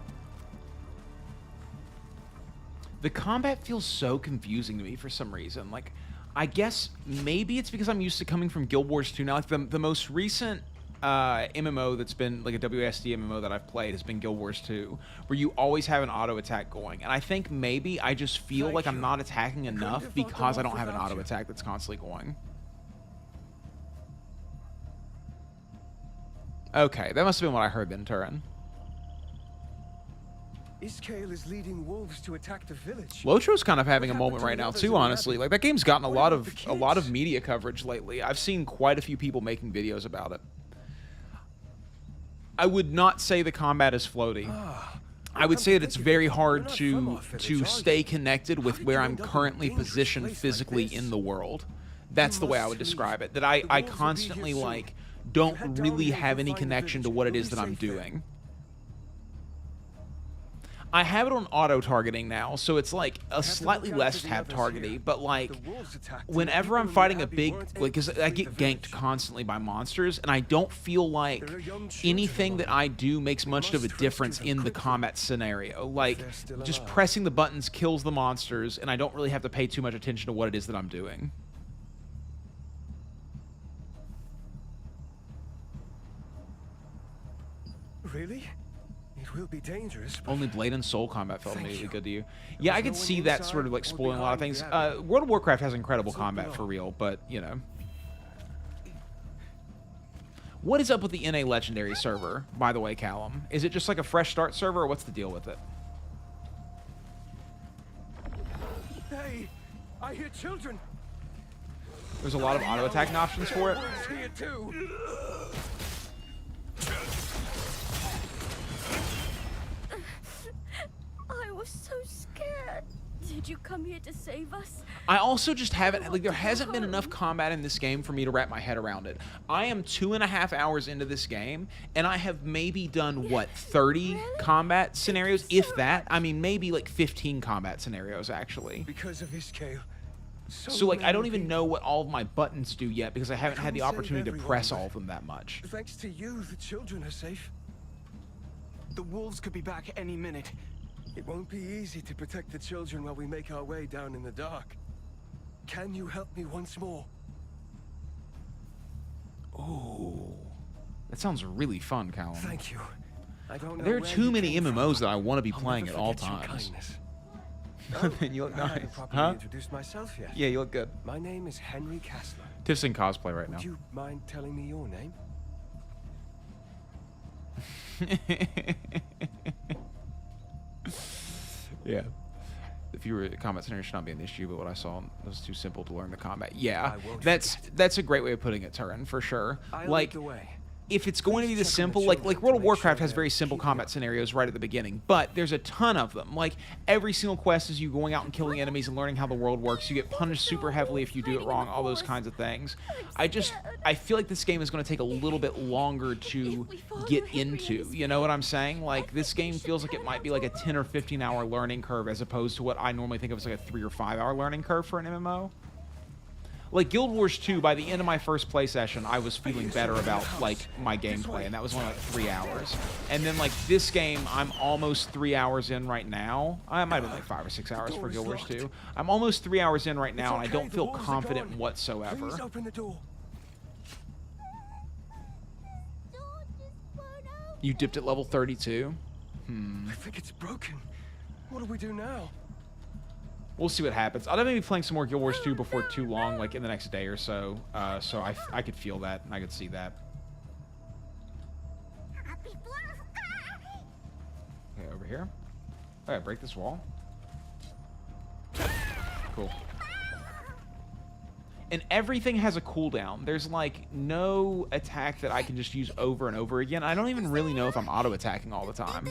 The combat feels so confusing to me for some reason. Like, I guess maybe it's because I'm used to coming from Guild Wars 2 now. Like, the most recent MMO that's been like a WSD MMO that I've played has been Guild Wars 2, where you always have an auto attack going. And I think maybe I just feel like I'm not attacking enough because I don't have an auto attack that's constantly going. Okay, that must have been what I heard then, Turin. Iskael is leading wolves to attack the village. Lotro's kind of having a moment right now too, honestly. Like, that game's gotten a lot of media coverage lately. I've seen quite a few people making videos about it. I would not say the combat is floaty. I would say that it's very hard to stay connected with where I'm currently positioned physically in the world. That's the way I would describe it. That I constantly, like, don't really have any connection to what it is that I'm doing. I have it on auto targeting now, so it's like a slightly less tab targeting, but like whenever I'm fighting a big, like, because I get ganked constantly by monsters, and I don't feel like anything that I do makes much of a difference in the combat scenario. Like, just pressing the buttons kills the monsters, and I don't really have to pay too much attention to what it is that I'm doing. Really? It will be dangerous. Only Blade and Soul combat felt immediately good to you. Yeah, I could see that sort of like spoiling a lot of things. World of Warcraft has incredible combat for real, but, you know. What is up with the NA Legendary server, by the way, Callum? Is it just like a fresh start server, or what's the deal with it? Hey, I hear children. There's a lot of auto attacking options for it. Here too. I was so scared. Did you come here to save us? I also just haven't, like, there hasn't been enough combat in this game for me to wrap my head around it. I am 2.5 hours into this game, and I have maybe done, what, 30 combat scenarios, if that? I mean, maybe like 15 combat scenarios, actually. Because of Iskael. So, like, I don't even know what all of my buttons do yet, because I haven't had the opportunity to press all of them that much. Thanks to you, the children are safe. The wolves could be back any minute. It won't be easy to protect the children while we make our way down in the dark. Can you help me once more? Oh, that sounds really fun, Callum. Thank you. I don't know there are where too you many came MMOs from. that I want to be I'll playing never at all forget your times. kindness. You look I nice. haven't properly Huh? introduced myself yet. Yeah, you look good. My name is Henry Kessler. Tiff's in cosplay right now. Would you mind telling me your name? Yeah. The fewer combat scenarios should not be an issue, but what I saw was too simple to learn the combat. Yeah, that's a great way of putting it, Turin, for sure. I Like, lead the way. if it's going to be this simple, like World of Warcraft has very simple combat scenarios right at the beginning, but there's a ton of them. Like, every single quest is you going out and killing enemies and learning how the world works. You get punished super heavily if you do it wrong, all those kinds of things. I feel like this game is going to take a little bit longer to get into. You know what I'm saying? Like, this game feels like it might be like a 10 or 15 hour learning curve as opposed to what I normally think of as like a 3 or 5 hour learning curve for an MMO. Like, Guild Wars 2, by the end of my first play session, I was feeling better about, like, my gameplay, and that was only, like, 3 hours. And then, like, this game, I'm almost 3 hours in right now. I might have been, like, 5 or 6 hours for Guild Wars 2. I'm almost 3 hours in right now, and I don't feel confident whatsoever. Please open the door. You dipped at level 32? I think it's broken. What do we do now? We'll see what happens. I'll definitely be playing some more Guild Wars 2 before too long, like in the next day or so. So I could feel that, and I could see that. Okay, over here. Oh, yeah, break this wall. Cool. And everything has a cooldown. There's, like, no attack that I can just use over and over again. I don't even really know if I'm auto-attacking all the time.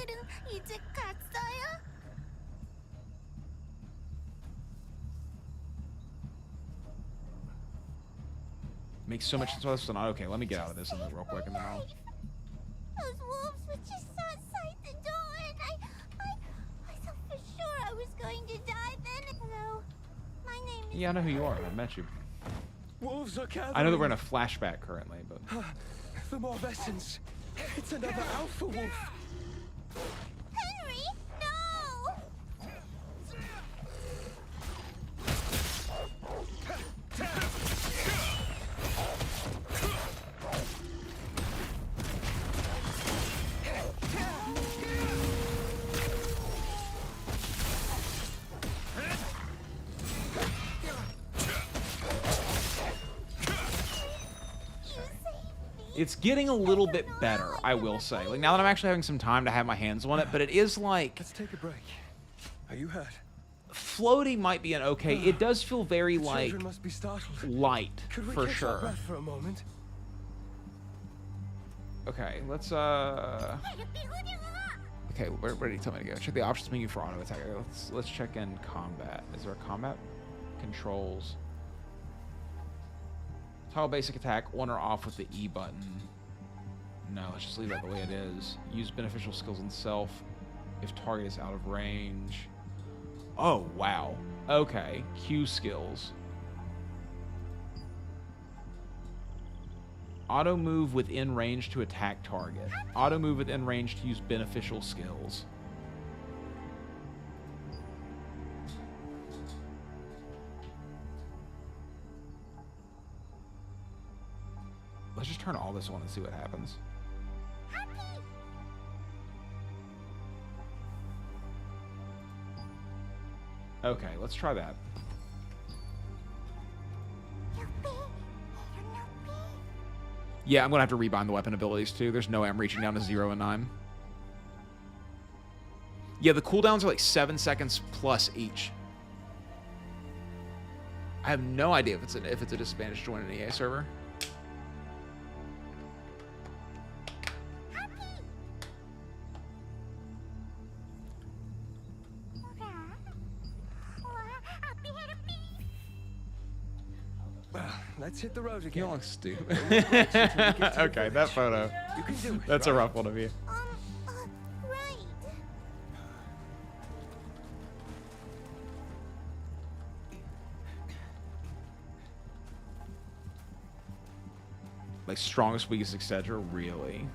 Makes so much sense. Okay, let me get out of this real quick, and then I'll... Those wolves were just outside the door, and I thought for sure I was going to die then. Hello, my name is... Yeah, I know who you are. I met you. Wolves are gathering. I know that we're in a flashback currently, but... The Morvessens. It's another alpha wolf. Henry, no! It's getting a little bit better, I will say. Like, now that I'm actually having some time to have my hands on it, but it is like... Let's take a break. Are you hurt? Floating might be an okay. It does feel very, like, must be startled. light, Could we for catch our sure. breath for a moment? Okay, let's, Okay, where did he tell me to go? Check the options menu for auto attack. Let's check in combat. Is there a combat? Controls. Toggle basic attack on or off with the E button. No, let's just leave that the way it is. Use beneficial skills on self if target is out of range. Oh, wow. Okay, Q skills. Auto move within range to attack target. Auto move within range to use beneficial skills. Let's just turn all this on and see what happens. Okay, let's try that. Yeah, I'm gonna have to rebind the weapon abilities too. There's no way I'm reaching down to 0 and 9. Yeah, the cooldowns are like 7 seconds plus each. I have no idea if it's a disadvantage to join an EA server. Well, let's hit the road again. You look stupid. Okay, that photo. You can do it. That's a rough one of you. Right. Like strongest, weakest, etc. Really?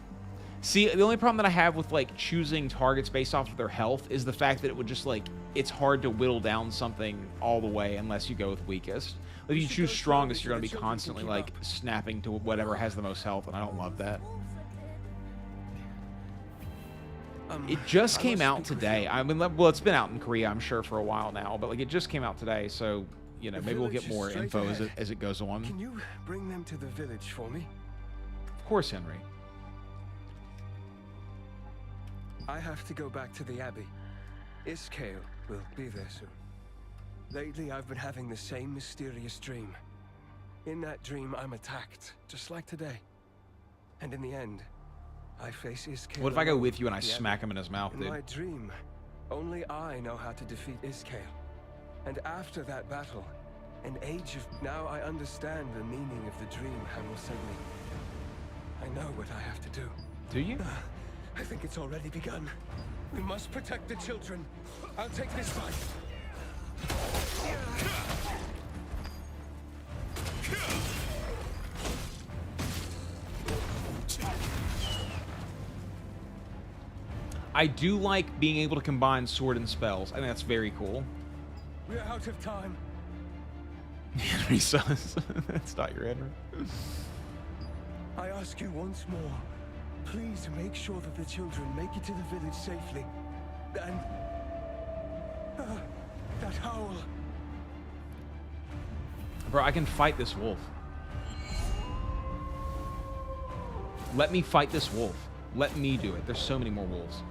See, the only problem that I have with like choosing targets based off of their health is the fact that it would just like it's hard to whittle down something all the way unless you go with weakest. Like, if you choose strongest, you're going to be constantly like snapping to whatever has the most health, and I don't love that. It just came out today. I mean, well, it's been out in Korea, I'm sure, for a while now, but like it just came out today, so you know maybe we'll get more info as it goes on. Can you bring them to the village for me? Of course, Henry. I have to go back to the Abbey. Iskale will be there soon. Lately, I've been having the same mysterious dream. In that dream, I'm attacked, just like today. And in the end, I face Iskael. What if I go alone with you and I at the smack Abbey? him in his mouth, In dude? my dream, only I know how to defeat Iskael. And after that battle, an age of... Now I understand the meaning of the dream Hamel sent me. I know what I have to do. Do you? I think it's already begun. We must protect the children. I'll take this fight. I do like being able to combine sword and spells. I think that's very cool. We're out of time. Henry says, that's not your Henry. I ask you once more, please make sure that the children make it to the village safely. And... that howl. Bro, I can fight this wolf. Let me fight this wolf. Let me do it. There's so many more wolves.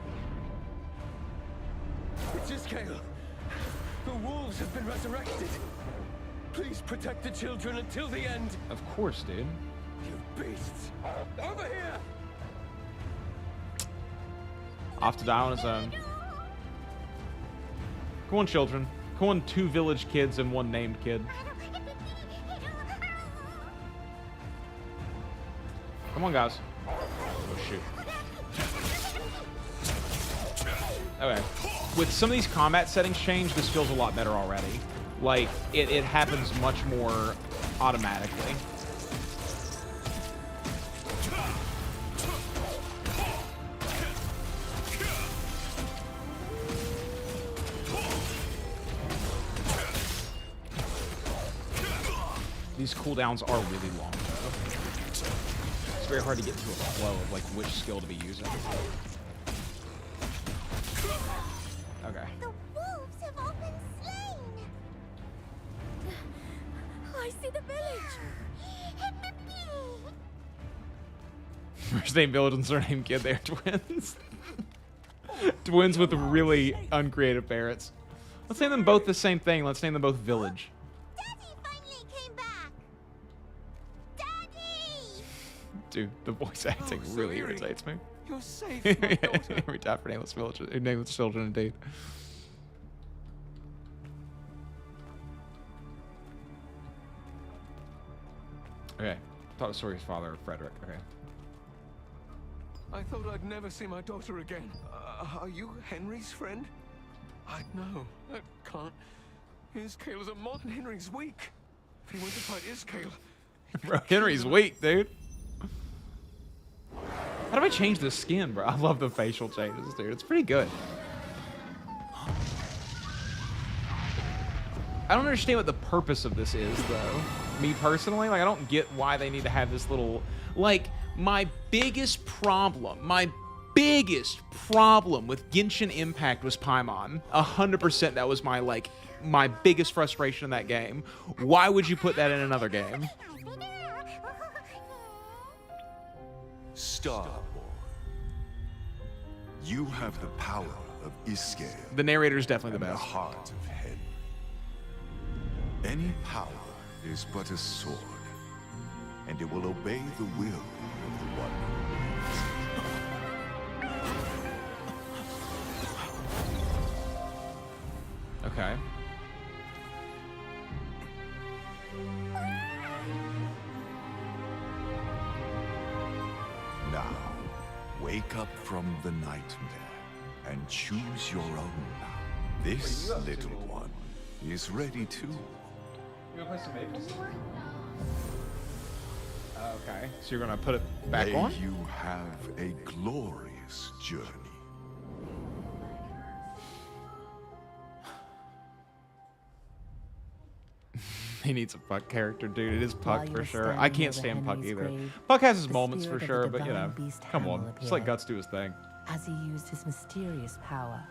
It's Iskael. The wolves have been resurrected. Please protect the children until the end. Of course, dude. You beasts. Over here! Off to die on his own. Come on, children. Come on, 2 village kids and 1 named kid. Come on, guys. Oh, shoot. Okay. With some of these combat settings changed, this feels a lot better already. Like, it happens much more automatically. These cooldowns are really long, though. It's very hard to get into a flow of, like, which skill to be using. Okay. The wolves have all been slain. I see the village. First name village and surname kid, they're twins. Twins with really uncreative parents. Let's name them both the same thing. Let's name them both village. Dude, the voice acting really irritates me. You're safe, my daughter. Every time for nameless village, nameless children, indeed. Okay, thought Sori's father, Frederick. Okay. I thought I'd never see my daughter again. Are you Henry's friend? No, I can't. Iskael is a modern Henry's weak. If he went to fight Iskael... Bro, Henry's weak, dude. How do I change the skin, bro? I love the facial changes, dude. It's pretty good. I don't understand what the purpose of this is, though. Me personally, like, I don't get why they need to have this little... Like, my biggest problem with Genshin Impact was Paimon. 100% that was my, like, my biggest frustration in that game. Why would you put that in another game? Starborn. You have the power of Iskael. The narrator is definitely the best. The heart of Hen. Any power is but a sword, and it will obey the will of the one who Okay. Now, wake up from the nightmare and choose your own. This little one is ready too. You gonna play some Maple somewhere? Okay, so you're gonna put it back on? May you have a glorious journey. He needs a Puck character, dude. It is While Puck you for were sure. I standing can't over stand Puck Henry's either. grave, Puck has his the moments for spirit sure, of the but you know, divine beast come on. Hamel Just let appeared. Guts do his thing. As he used his mysterious power.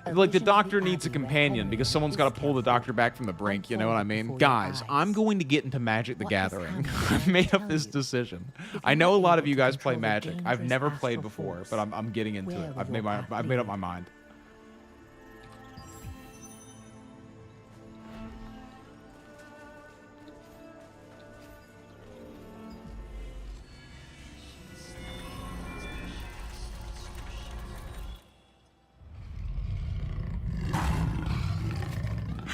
A Like, the vision of doctor needs a Abbey led companion Henry because to someone's got to Iskael pull the doctor back from the brink, you know what I mean? Guys, I'm going to get into Magic the Gathering. I've made up this decision. I know a lot of you guys play Magic. I've never played before, but I'm getting into it. I've made up my mind.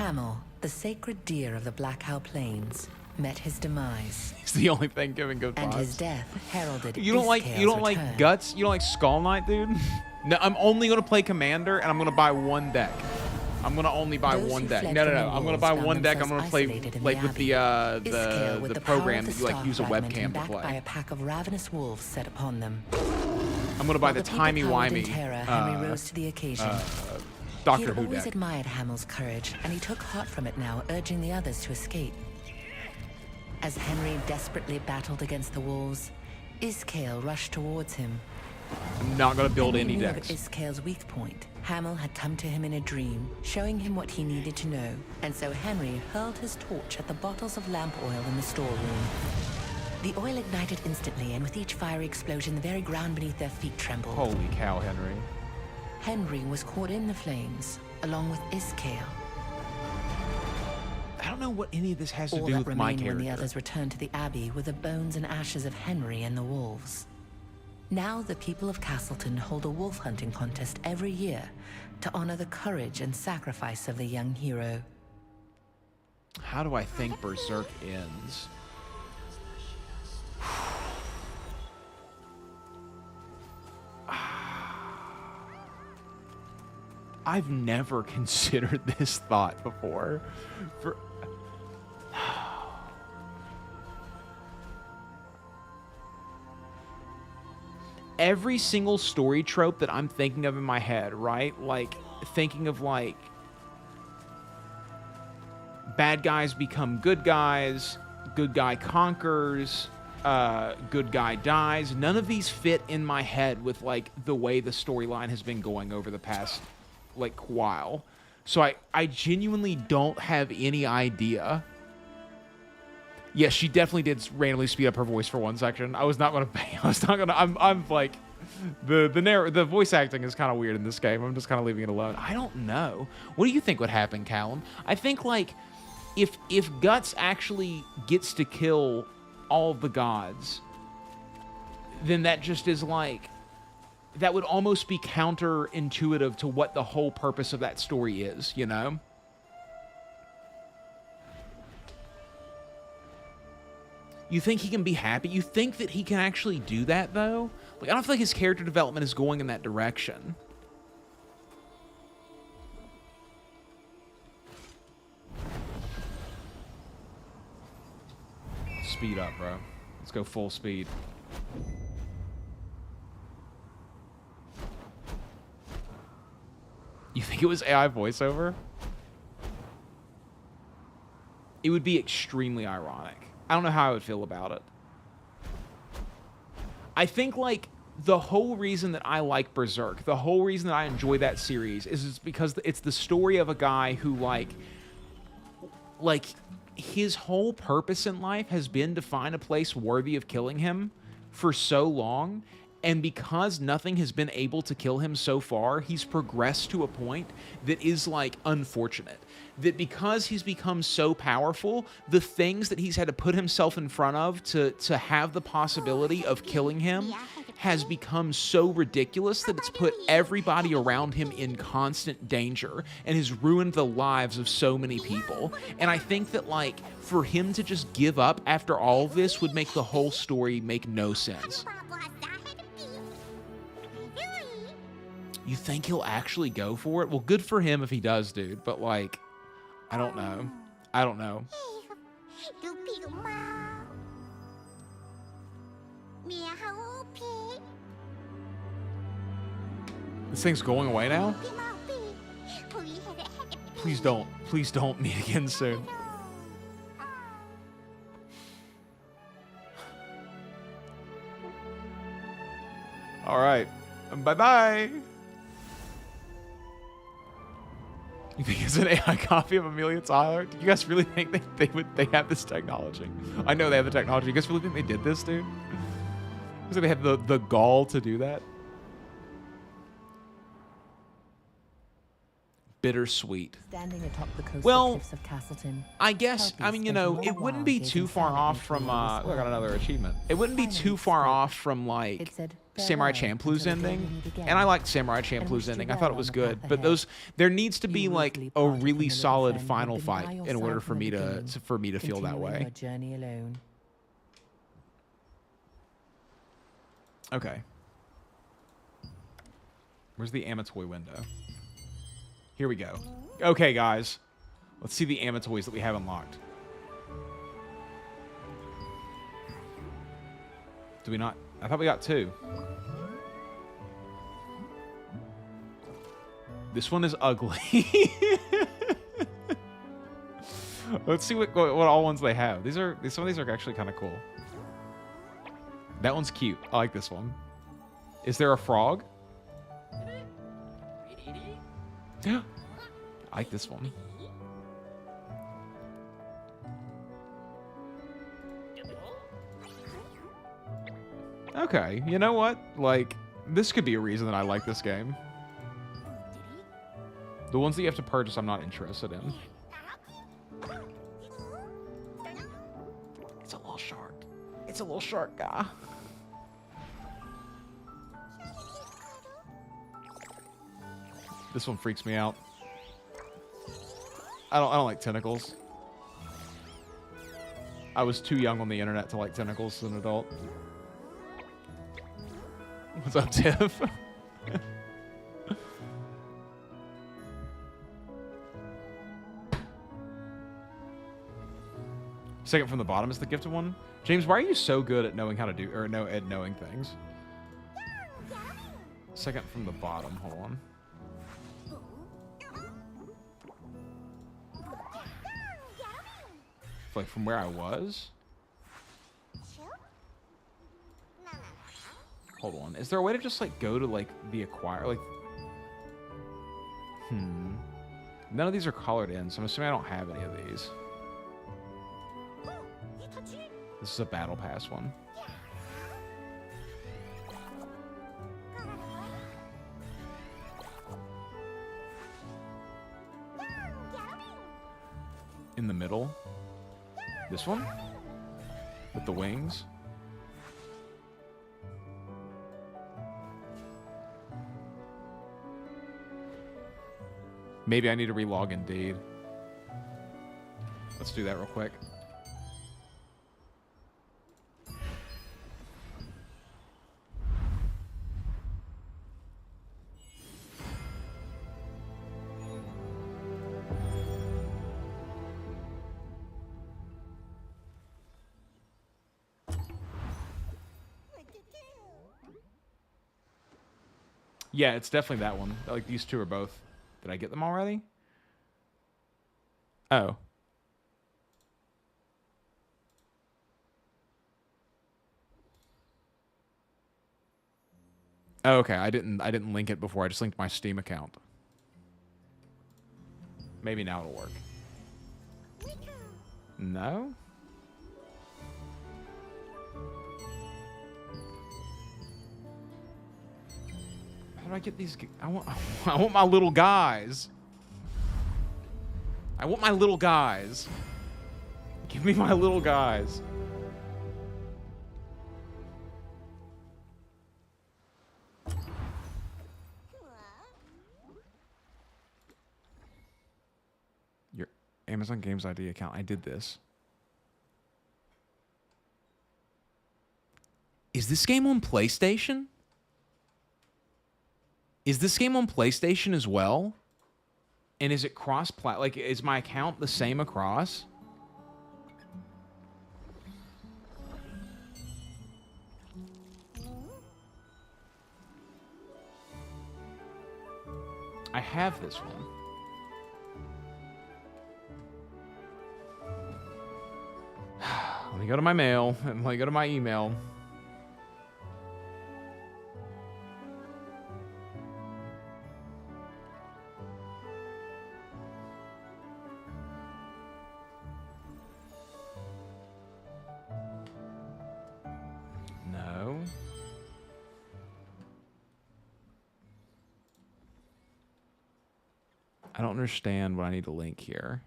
Hamel, the sacred deer of the Black Owl Plains, met his demise. He's the only thing giving good And vibes. his death heralded You don't like return. Guts? You don't like Skull Knight, dude? No, I'm only gonna play Commander, and I'm gonna buy one deck. I'm gonna only buy Those one who deck. fled No, from the I'm gonna walls buy found one deck. I'm themselves gonna play isolated in like with Iskale, with the power program of that the you like star use a fragment webcam and to backed by play. a pack of ravenous wolves set upon them. I'm gonna buy While the people timey cowered in wimey terror, Henry rose to the occasion. Doctor He had Who always deck. admired Hamel's courage, and he took heart from it now, urging the others to escape. As Henry desperately battled against the wolves, Iskale rushed towards him. I'm not gonna build Henry any knew of decks. Iskale's weak point. Hamel had come to him in a dream, showing him what he needed to know, and so Henry hurled his torch at the bottles of lamp oil in the storeroom. The oil ignited instantly, and with each fiery explosion, the very ground beneath their feet trembled. Holy cow, Henry. Henry was caught in the flames, along with Iskale. I don't know what any of this has to All do that with my remained when the character. others returned to the Abbey were the bones and ashes of Henry and the wolves. Now the people of Castleton hold a wolf hunting contest every year to honor the courage and sacrifice of the young hero. How do I think Berserk ends? I've never considered this thought before. Every single story trope that I'm thinking of in my head, right? Like, thinking of, like, bad guys become good guys, good guy conquers, good guy dies. None of these fit in my head with, like, the way the storyline has been going over the past, like, while. So I genuinely don't have any idea. Yes, she definitely did randomly speed up her voice for one section. I was not gonna pay. I'm like, the voice acting is kind of weird in this game. I'm just kind of leaving it alone. I don't know. What do you think would happen, Callum? I think, like, if Guts actually gets to kill all of the gods, then that just is like, that would almost be counterintuitive to what the whole purpose of that story is, you know? You think he can be happy? You think that he can actually do that, though? Like, I don't feel like his character development is going in that direction. Speed up, bro. Let's go full speed. You think it was AI voiceover? It would be extremely ironic. I don't know how I would feel about it. I think, like, the whole reason that I like Berserk, the whole reason that I enjoy that series is because it's the story of a guy who, like, his whole purpose in life has been to find a place worthy of killing him for so long. And because nothing has been able to kill him so far, he's progressed to a point that is, like, unfortunate. That because he's become so powerful, the things that he's had to put himself in front of to have the possibility of killing him has become so ridiculous that it's put everybody around him in constant danger and has ruined the lives of so many people. And I think that, like, for him to just give up after all of this would make the whole story make no sense. You think he'll actually go for it? Well, good for him if he does, dude. But, like, I don't know. I don't know. This thing's going away now? Please don't. Please don't meet again soon. All right. Bye-bye. You think it's an AI copy of Amelia Tyler? Do you guys really think they have this technology? I know they have the technology. You guys really think they did this, dude? You think they had the gall to do that? bittersweet. Standing atop the coastal Well, cliffs of Castleton, I guess, I mean, you know, it wouldn't be too far off from, I got another achievement. It wouldn't be too far off from, like, Samurai Champloo's ending. And I liked Samurai Champloo's ending. I thought it was good. But there needs to be, like, a really solid final fight in order for me to feel that way. journey alone. Okay. Where's the Amatoy window? Here we go. Okay, guys. Let's see the Amatoys that we have unlocked. Do we not? I thought we got 2. This one is ugly. Let's see what all ones they have. Some of these are actually kind of cool. That one's cute. I like this one. Is there a frog? I like this one. Okay, you know what? Like, this could be a reason that I like this game. The ones that you have to purchase, I'm not interested in. It's a little shark. It's a little shark guy. This one freaks me out. I don't like tentacles. I was too young on the internet to like tentacles as an adult. What's up, Tiff? Second from the bottom is the gifted one. James, why are you so good at knowing how to do at knowing things? Second from the bottom. Hold on. Like from where I was? Hold on. Is there a way to just like go to like the acquire like None of these are colored in, so I'm assuming I don't have any of these. This is a battle pass one. In the middle. This one? With the wings? Maybe I need to relog Indeed. Let's do that real quick. Yeah, it's definitely that one. Like, these two are both. Did I get them already? Oh. Oh, okay. I didn't link it before. I just linked my Steam account. Maybe now it'll work. No? How do I get these? I want my little guys. I want my little guys. Give me my little guys. Your Amazon Games ID account. I did this. Is this game on PlayStation? Is this game on PlayStation as well? And is it cross-plat? Like, is my account the same across? I have this one. Let me go to my mail, and let me go to my email. No. I don't understand what I need to link here.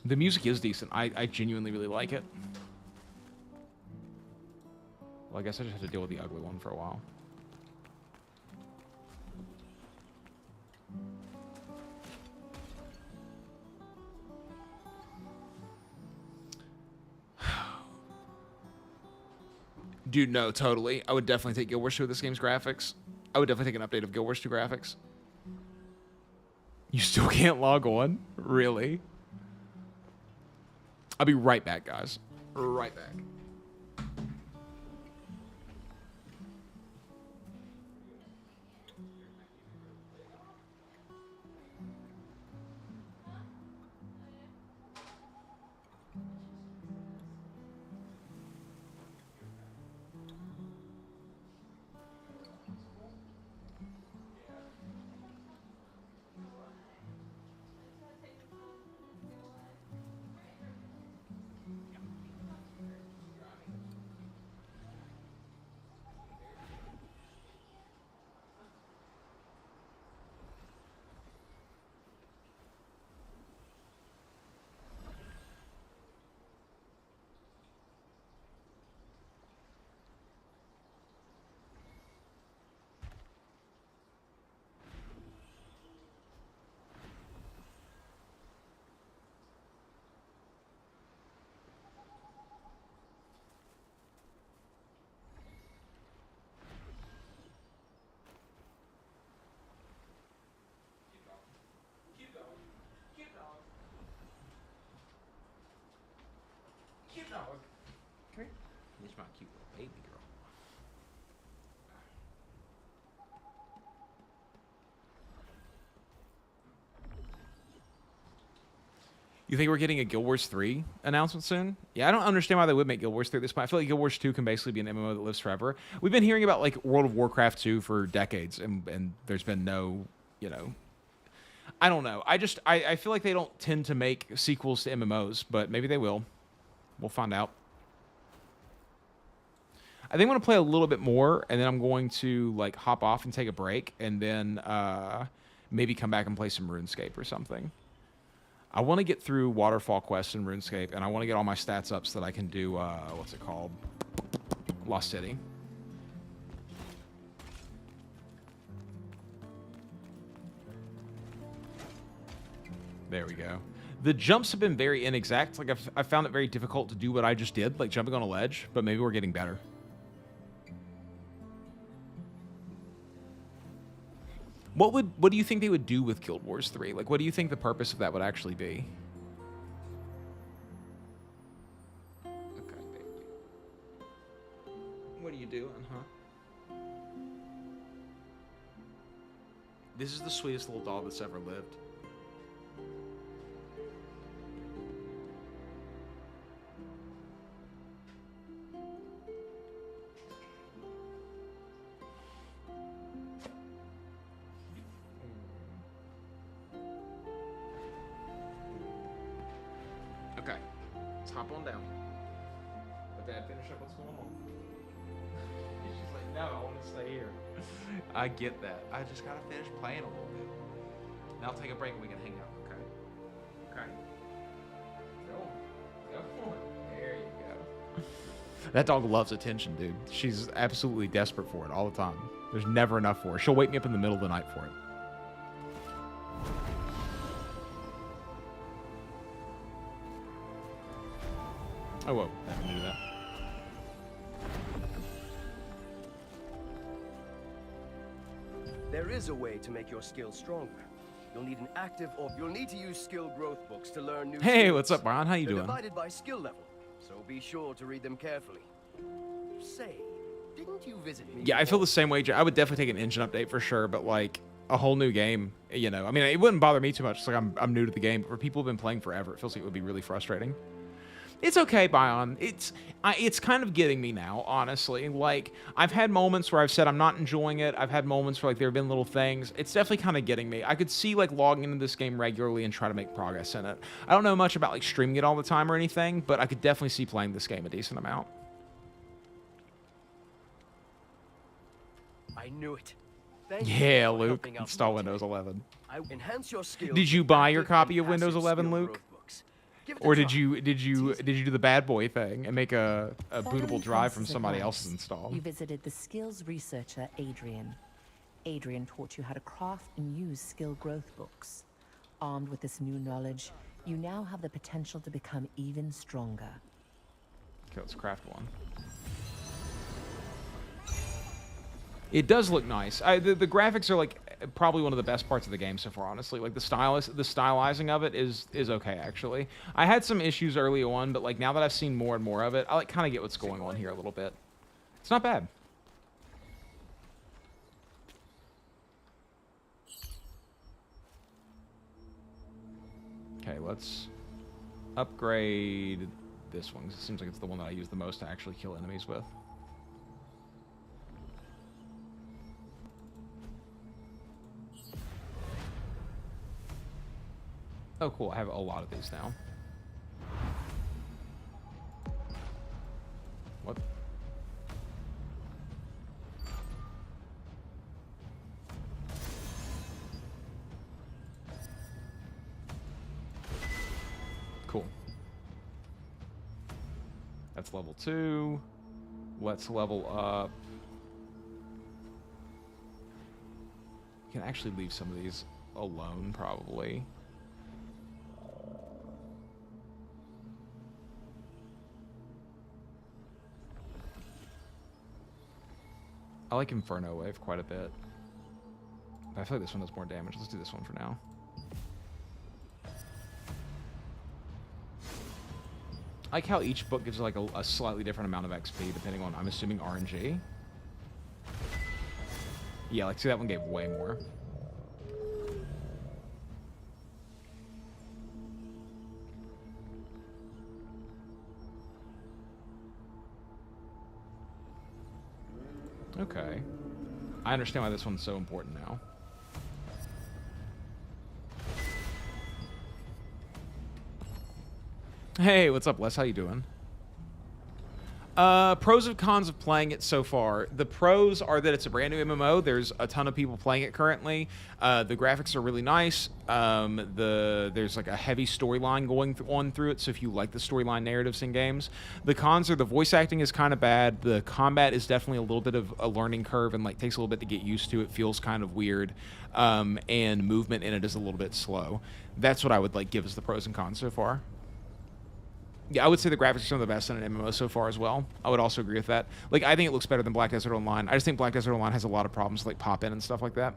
The music is decent. I genuinely really like it. Well, I guess I just have to deal with the ugly one for a while. Dude, no, totally. I would definitely take Guild Wars 2 with this game's graphics. I would definitely take an update of Guild Wars 2 graphics. You still can't log on? Really? I'll be right back, guys. Right back. He's my cute little baby girl. You think we're getting a Guild Wars 3 announcement soon? Yeah, I don't understand why they would make Guild Wars 3 at this point. I feel like Guild Wars 2 can basically be an MMO that lives forever. We've been hearing about like World of Warcraft 2 for decades, and there's been no, you know, I don't know. I feel like they don't tend to make sequels to MMOs, but maybe they will. We'll find out. I think I'm going to play a little bit more, and then I'm going to like hop off and take a break, and then maybe come back and play some RuneScape or something. I want to get through Waterfall Quest in RuneScape, and I want to get all my stats up so that I can do, what's it called? Lost City. There we go. The jumps have been very inexact. Like, I found it very difficult to do what I just did, like jumping on a ledge, but maybe we're getting better. What do you think they would do with Guild Wars 3? Like, what do you think the purpose of that would actually be? Okay, baby. What are you doing, huh? This is the sweetest little dog that's ever lived. Okay, let's hop on down. Let Dad finish up what's going on. She's like, no, I want to stay here. I get that. I just gotta finish playing a little bit. Now I'll take a break and we can hang out, okay? Okay. Go on. There you go. That dog loves attention, dude. She's absolutely desperate for it all the time. There's never enough for her. She'll wake me up in the middle of the night for it. Oh, whoa. I didn't do that. There is a way to make your skills stronger. You'll need an active or you'll need to use skill growth books to learn new Hey, skills. what's up, Brian? How you They're doing? divided by skill level, so be sure to read them carefully. Say, didn't you visit me? Yeah, I feel the same way. I would definitely take an engine update for sure, but like a whole new game, you know. I mean, it wouldn't bother me too much. It's like I'm new to the game, but for people who've been playing forever, it feels like it would be really frustrating. It's okay, Bion. It's kind of getting me now, honestly. Like, I've had moments where I've said I'm not enjoying it. I've had moments where, like, there have been little things. It's definitely kind of getting me. I could see, like, logging into this game regularly and try to make progress in it. I don't know much about, like, streaming it all the time or anything, but I could definitely see playing this game a decent amount. I knew it. Thank Yeah, you for Luke. helping out Install Martin. Windows 11. I enhance your skills. Did you with buy your active copy and of Windows passive 11, skill Luke? growth books. Give it Or a did try. you do the bad boy thing and make a bootable Following drive from Francis' somebody advice, else's install? You visited the skills researcher, Adrian. Adrian taught you how to craft and use skill growth books. Armed with this new knowledge, you now have the potential to become even stronger. Okay, let's craft one. It does look nice. The graphics are like probably one of the best parts of the game so far, honestly. Like the stylizing of it is okay, actually. I had some issues early on, but like now that I've seen more and more of it, I like kind of get what's going on here a little bit. It's not bad. Okay, let's upgrade this one, 'cause it seems like it's the one that I use the most to actually kill enemies with. Oh, cool. I have a lot of these now. What? Cool. That's level 2. Let's level up. You can actually leave some of these alone, probably. I like Inferno Wave quite a bit. But I feel like this one does more damage. Let's do this one for now. I like how each book gives like a slightly different amount of XP depending on, I'm assuming, RNG. Yeah, like see that one gave way more. Okay. I understand why this one's so important now. Hey, what's up, Les? How you doing? Pros and cons of playing it so far. The pros are that it's a brand new MMO. There's a ton of people playing it currently. The graphics are really nice. There's like a heavy storyline going on through it, so if you like the storyline narratives in games. The cons are the voice acting is kind of bad. The combat is definitely a little bit of a learning curve and like takes a little bit to get used to. It feels kind of weird. And movement in it is a little bit slow. That's what I would like give as the pros and cons so far. Yeah, I would say the graphics are some of the best in an MMO so far as well. I would also agree with that. Like, I think it looks better than Black Desert Online. I just think Black Desert Online has a lot of problems with, like, pop-in and stuff like that.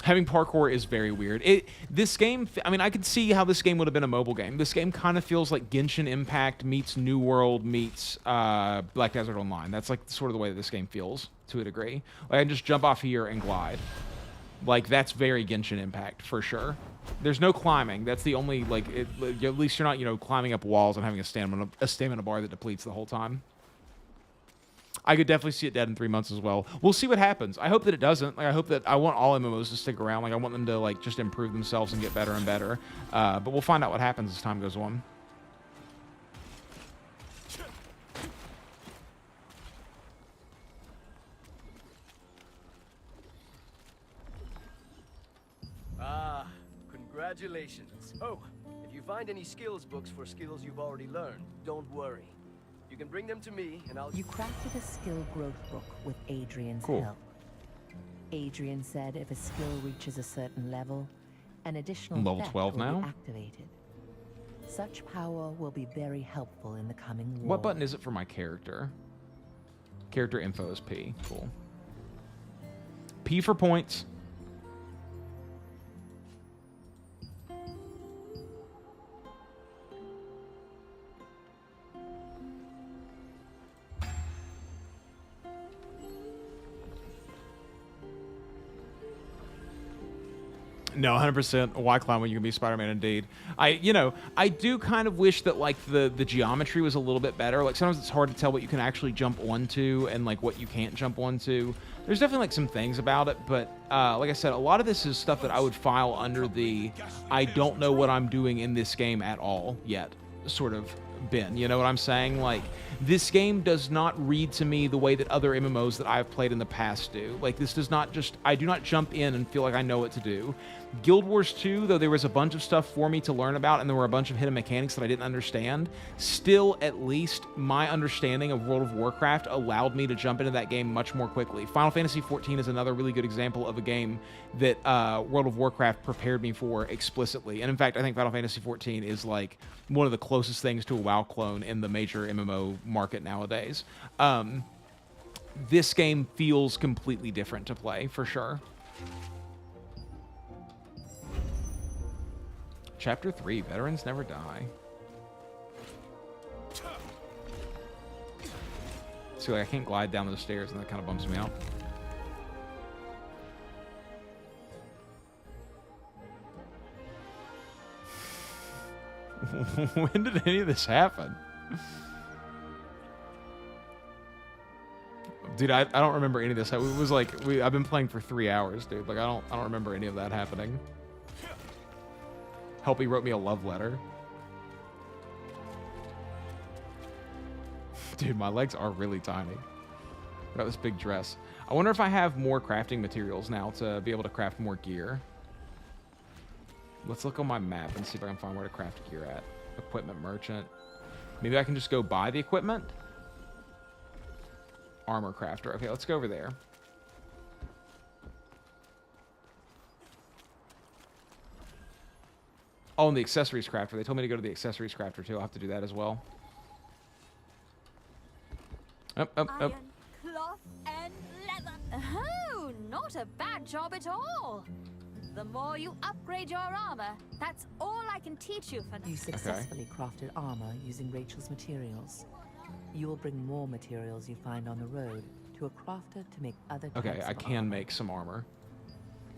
Having parkour is very weird. This game, I mean, I could see how this game would have been a mobile game. This game kind of feels like Genshin Impact meets New World meets Black Desert Online. That's, like, sort of the way that this game feels, to a degree. Like, I can just jump off here and glide. Like, that's very Genshin Impact, for sure. There's no climbing. That's the only, like, at least you're not, you know, climbing up walls and having a stamina bar that depletes the whole time. I could definitely see it dead in 3 months as well. We'll see what happens. I hope that it doesn't. Like, I want all MMOs to stick around. Like, I want them to, like, just improve themselves and get better and better. But we'll find out what happens as time goes on. Ah, congratulations. Oh, if you find any skills books for skills you've already learned, don't worry. You can bring them to me, and I'll... You crafted a skill growth book with Adrian's Cool. help. Adrian said if a skill reaches a certain level, an additional Level effect 12 will now? be activated. Such power will be very helpful in the coming war. What button is it for my character? Character info is P. Cool. P for points. No, 100%. Why clown when you can be Spider-Man indeed? I do kind of wish that, like, the geometry was a little bit better. Like, sometimes it's hard to tell what you can actually jump onto and, like, what you can't jump onto. There's definitely, like, some things about it, but, like I said, a lot of this is stuff that I would file under the I don't know what I'm doing in this game at all yet sort of bin. You know what I'm saying? Like, this game does not read to me the way that other MMOs that I've played in the past do. Like, this does not just, I do not jump in and feel like I know what to do. Guild Wars 2, though there was a bunch of stuff for me to learn about and there were a bunch of hidden mechanics that I didn't understand, still, at least, my understanding of World of Warcraft allowed me to jump into that game much more quickly. Final Fantasy XIV is another really good example of a game that World of Warcraft prepared me for explicitly. And in fact, I think Final Fantasy XIV is, like, one of the closest things to a WoW clone in the major MMO market nowadays. This game feels completely different to play, for sure. Chapter 3, Veterans Never Die. See, like, I can't glide down those stairs, and that kind of bums me out. When did any of this happen? Dude, I don't remember any of this. It was like, I've been playing for 3 hours, dude. Like, I don't remember any of that happening. Help, he wrote me a love letter. Dude, my legs are really tiny. I got this big dress. I wonder if I have more crafting materials now to be able to craft more gear. Let's look on my map and see if I can find where to craft gear at. Equipment merchant. Maybe I can just go buy the equipment? Armor crafter. Okay, let's go over there. Oh, and the accessories crafter. They told me to go to the accessories crafter too. I'll have to do that as well. Up. Iron, cloth, and leather. Oh, not a bad job at all. The more you upgrade your armor, that's all I can teach you for now. You successfully crafted armor using Rachel's materials. You will bring more materials you find on the road to a crafter to make other types Okay, I can make some armor.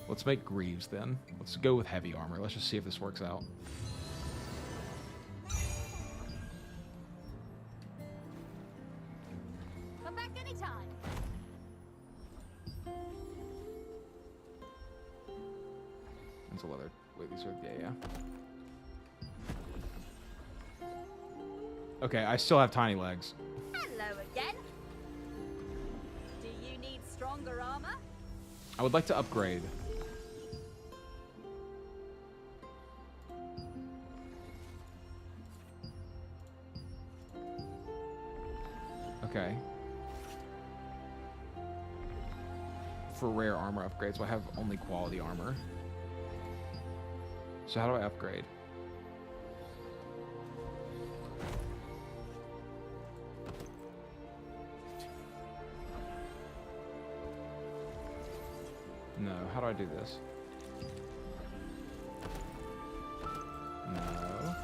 Let's make greaves then. Let's go with heavy armor. Let's just see if this works out. Come back anytime. That's a leather. Wait, these are, yeah. Okay, I still have tiny legs. Hello again. Do you need stronger armor? I would like to upgrade. Okay. For rare armor upgrades, I have only quality armor. So how do I upgrade? No, how do I do this? No.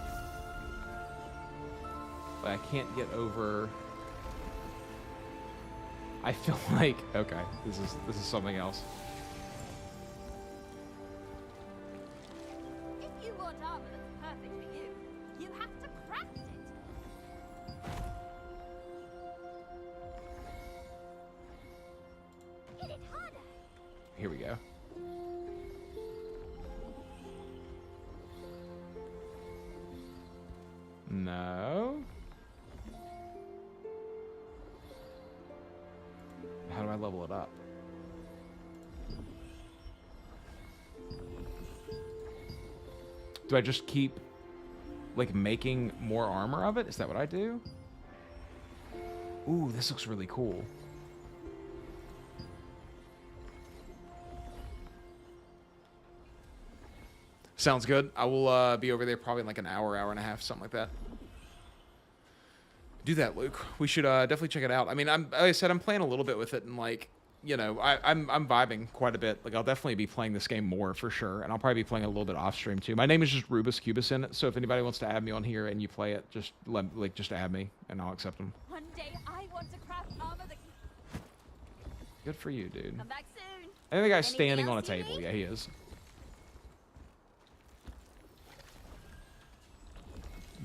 But I can't get over... I feel like... Okay, this is something else. If you want armor that's perfect for you, you have to craft it. Hit it harder. Here we go. No. How do I level it up? Do I just keep, like, making more armor of it? Is that what I do? Ooh, this looks really cool. Sounds good. I will be over there probably in like an hour, hour and a half, something like that. Do that, Luke. We should definitely check it out. I mean, like I said, I'm playing a little bit with it, and like, you know, I'm vibing quite a bit. Like, I'll definitely be playing this game more for sure, and I'll probably be playing a little bit off stream too. My name is just RubeusCubeus in it, so if anybody wants to add me on here and you play it, just just add me, and I'll accept them. One day I want to craft armor that can... Good for you, dude. Come back soon. I think the guy's Anything standing on a else you table. need? Yeah, he is.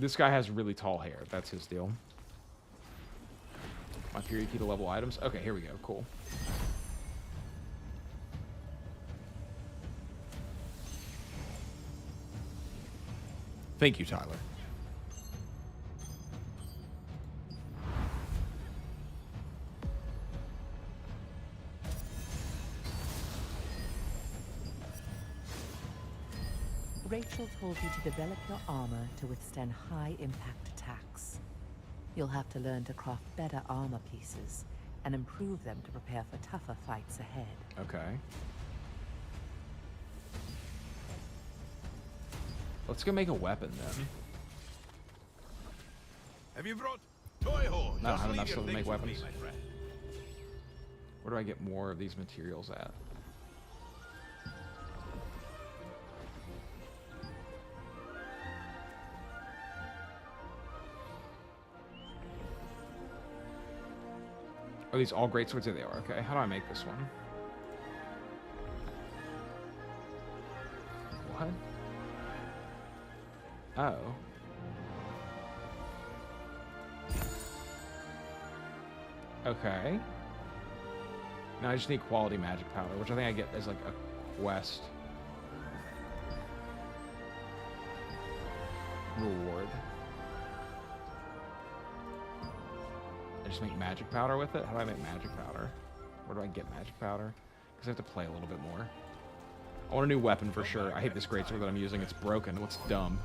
This guy has really tall hair. That's his deal. My period key to level items. Okay, here we go. Cool. Thank you, Tyler. Rachel told you to develop your armor to withstand high-impact attacks. You'll have to learn to craft better armor pieces and improve them to prepare for tougher fights ahead. Okay. Let's go make a weapon then. Have you brought toy horse? No, I don't have enough stuff to make weapons. Where do I get more of these materials at? Are these all great swords? There they are. Okay, how do I make this one? What? Oh. Okay. Now I just need quality magic powder, which I think I get as like a quest reward. I just make magic powder with it? How do I make magic powder? Where do I get magic powder? Because I have to play a little bit more. I want a new weapon for sure. I hate this greatsword that I'm using. It's broken. It looks dumb.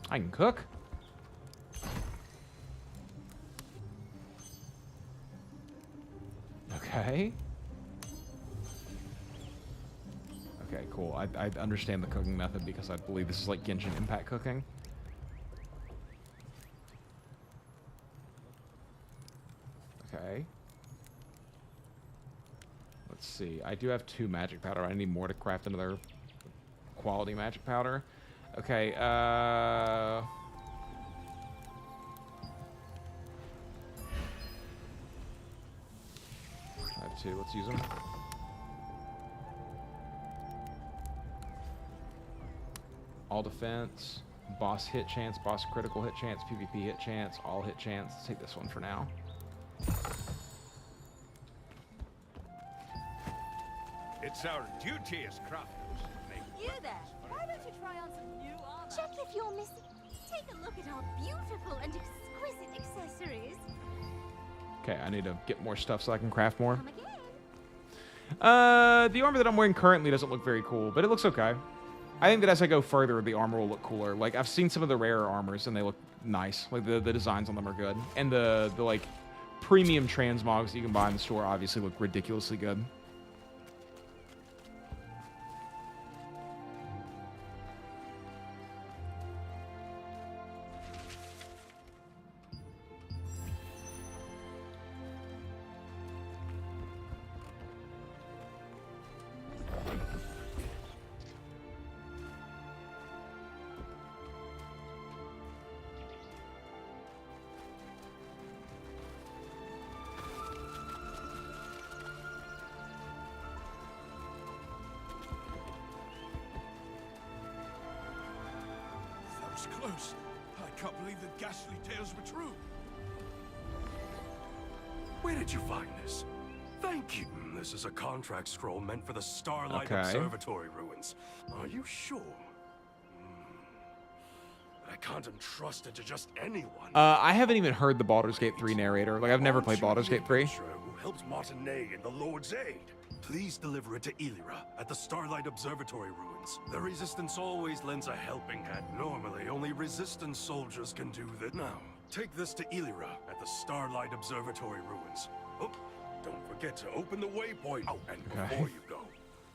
I can cook. Okay. Okay, cool. I understand the cooking method because I believe this is like Genshin Impact cooking. Okay. Let's see. I do have 2 magic powder. I need more to craft another quality magic powder. Okay, I have 2. Let's use them. All defense, boss hit chance, boss critical hit chance, PvP hit chance, all hit chance. Let's take this one for now. It's our duty as crafters to make You there! Why don't you try on some new armor? Check if you're missing. Take a look at our beautiful and exquisite accessories. Okay, I need to get more stuff so I can craft more. Come again. The armor that I'm wearing currently doesn't look very cool, but it looks okay. I think that as I go further, the armor will look cooler. Like, I've seen some of the rarer armors, and they look nice. Like, the designs on them are good. And the like, premium transmogs that you can buy in the store obviously look ridiculously good. Close. I can't believe the ghastly tales were true. Where did you find this? Thank you. This is a contract scroll meant for the Starlight Okay. Observatory ruins. Are you sure? I can't entrust it to just anyone. I haven't even heard the Baldur's Gate 3 narrator. Like, I've never played Baldur's Gate 3. Who helped Martinet in the Lord's aid? Please deliver it to Elira at the Starlight Observatory ruins. The Resistance always lends a helping hand. Normally, only Resistance soldiers can do that. Now, take this to Elira at the Starlight Observatory ruins. Oh, don't forget to open the waypoint. Oh, and before you go,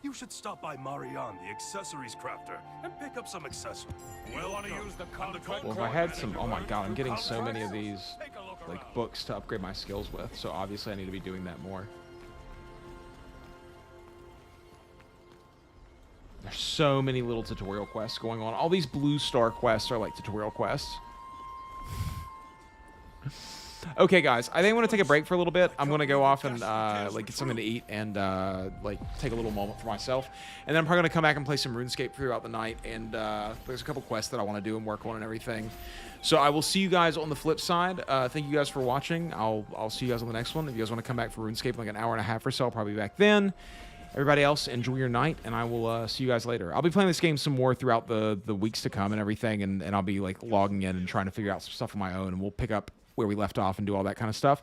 you should stop by Marianne, the accessories crafter, and pick up some accessories. Well, want to use the contract? Well, if I had some... Oh my god, I'm getting so many of these, like, books to upgrade my skills with. So obviously I need to be doing that more. There's so many little tutorial quests going on. All these blue star quests are like tutorial quests. Okay, guys, I think I'm gonna take a break for a little bit. I'm gonna go off and like get something to eat and like take a little moment for myself, and then I'm probably gonna come back and play some RuneScape throughout the night. And there's a couple quests that I want to do and work on and everything. So I will see you guys on the flip side. Thank you guys for watching. I'll see you guys on the next one. If you guys want to come back for RuneScape in like an hour and a half or so, I'll probably be back then. Everybody else, enjoy your night, and I will see you guys later. I'll be playing this game some more throughout the weeks to come and everything, and I'll be like logging in and trying to figure out some stuff on my own, and we'll pick up where we left off and do all that kind of stuff.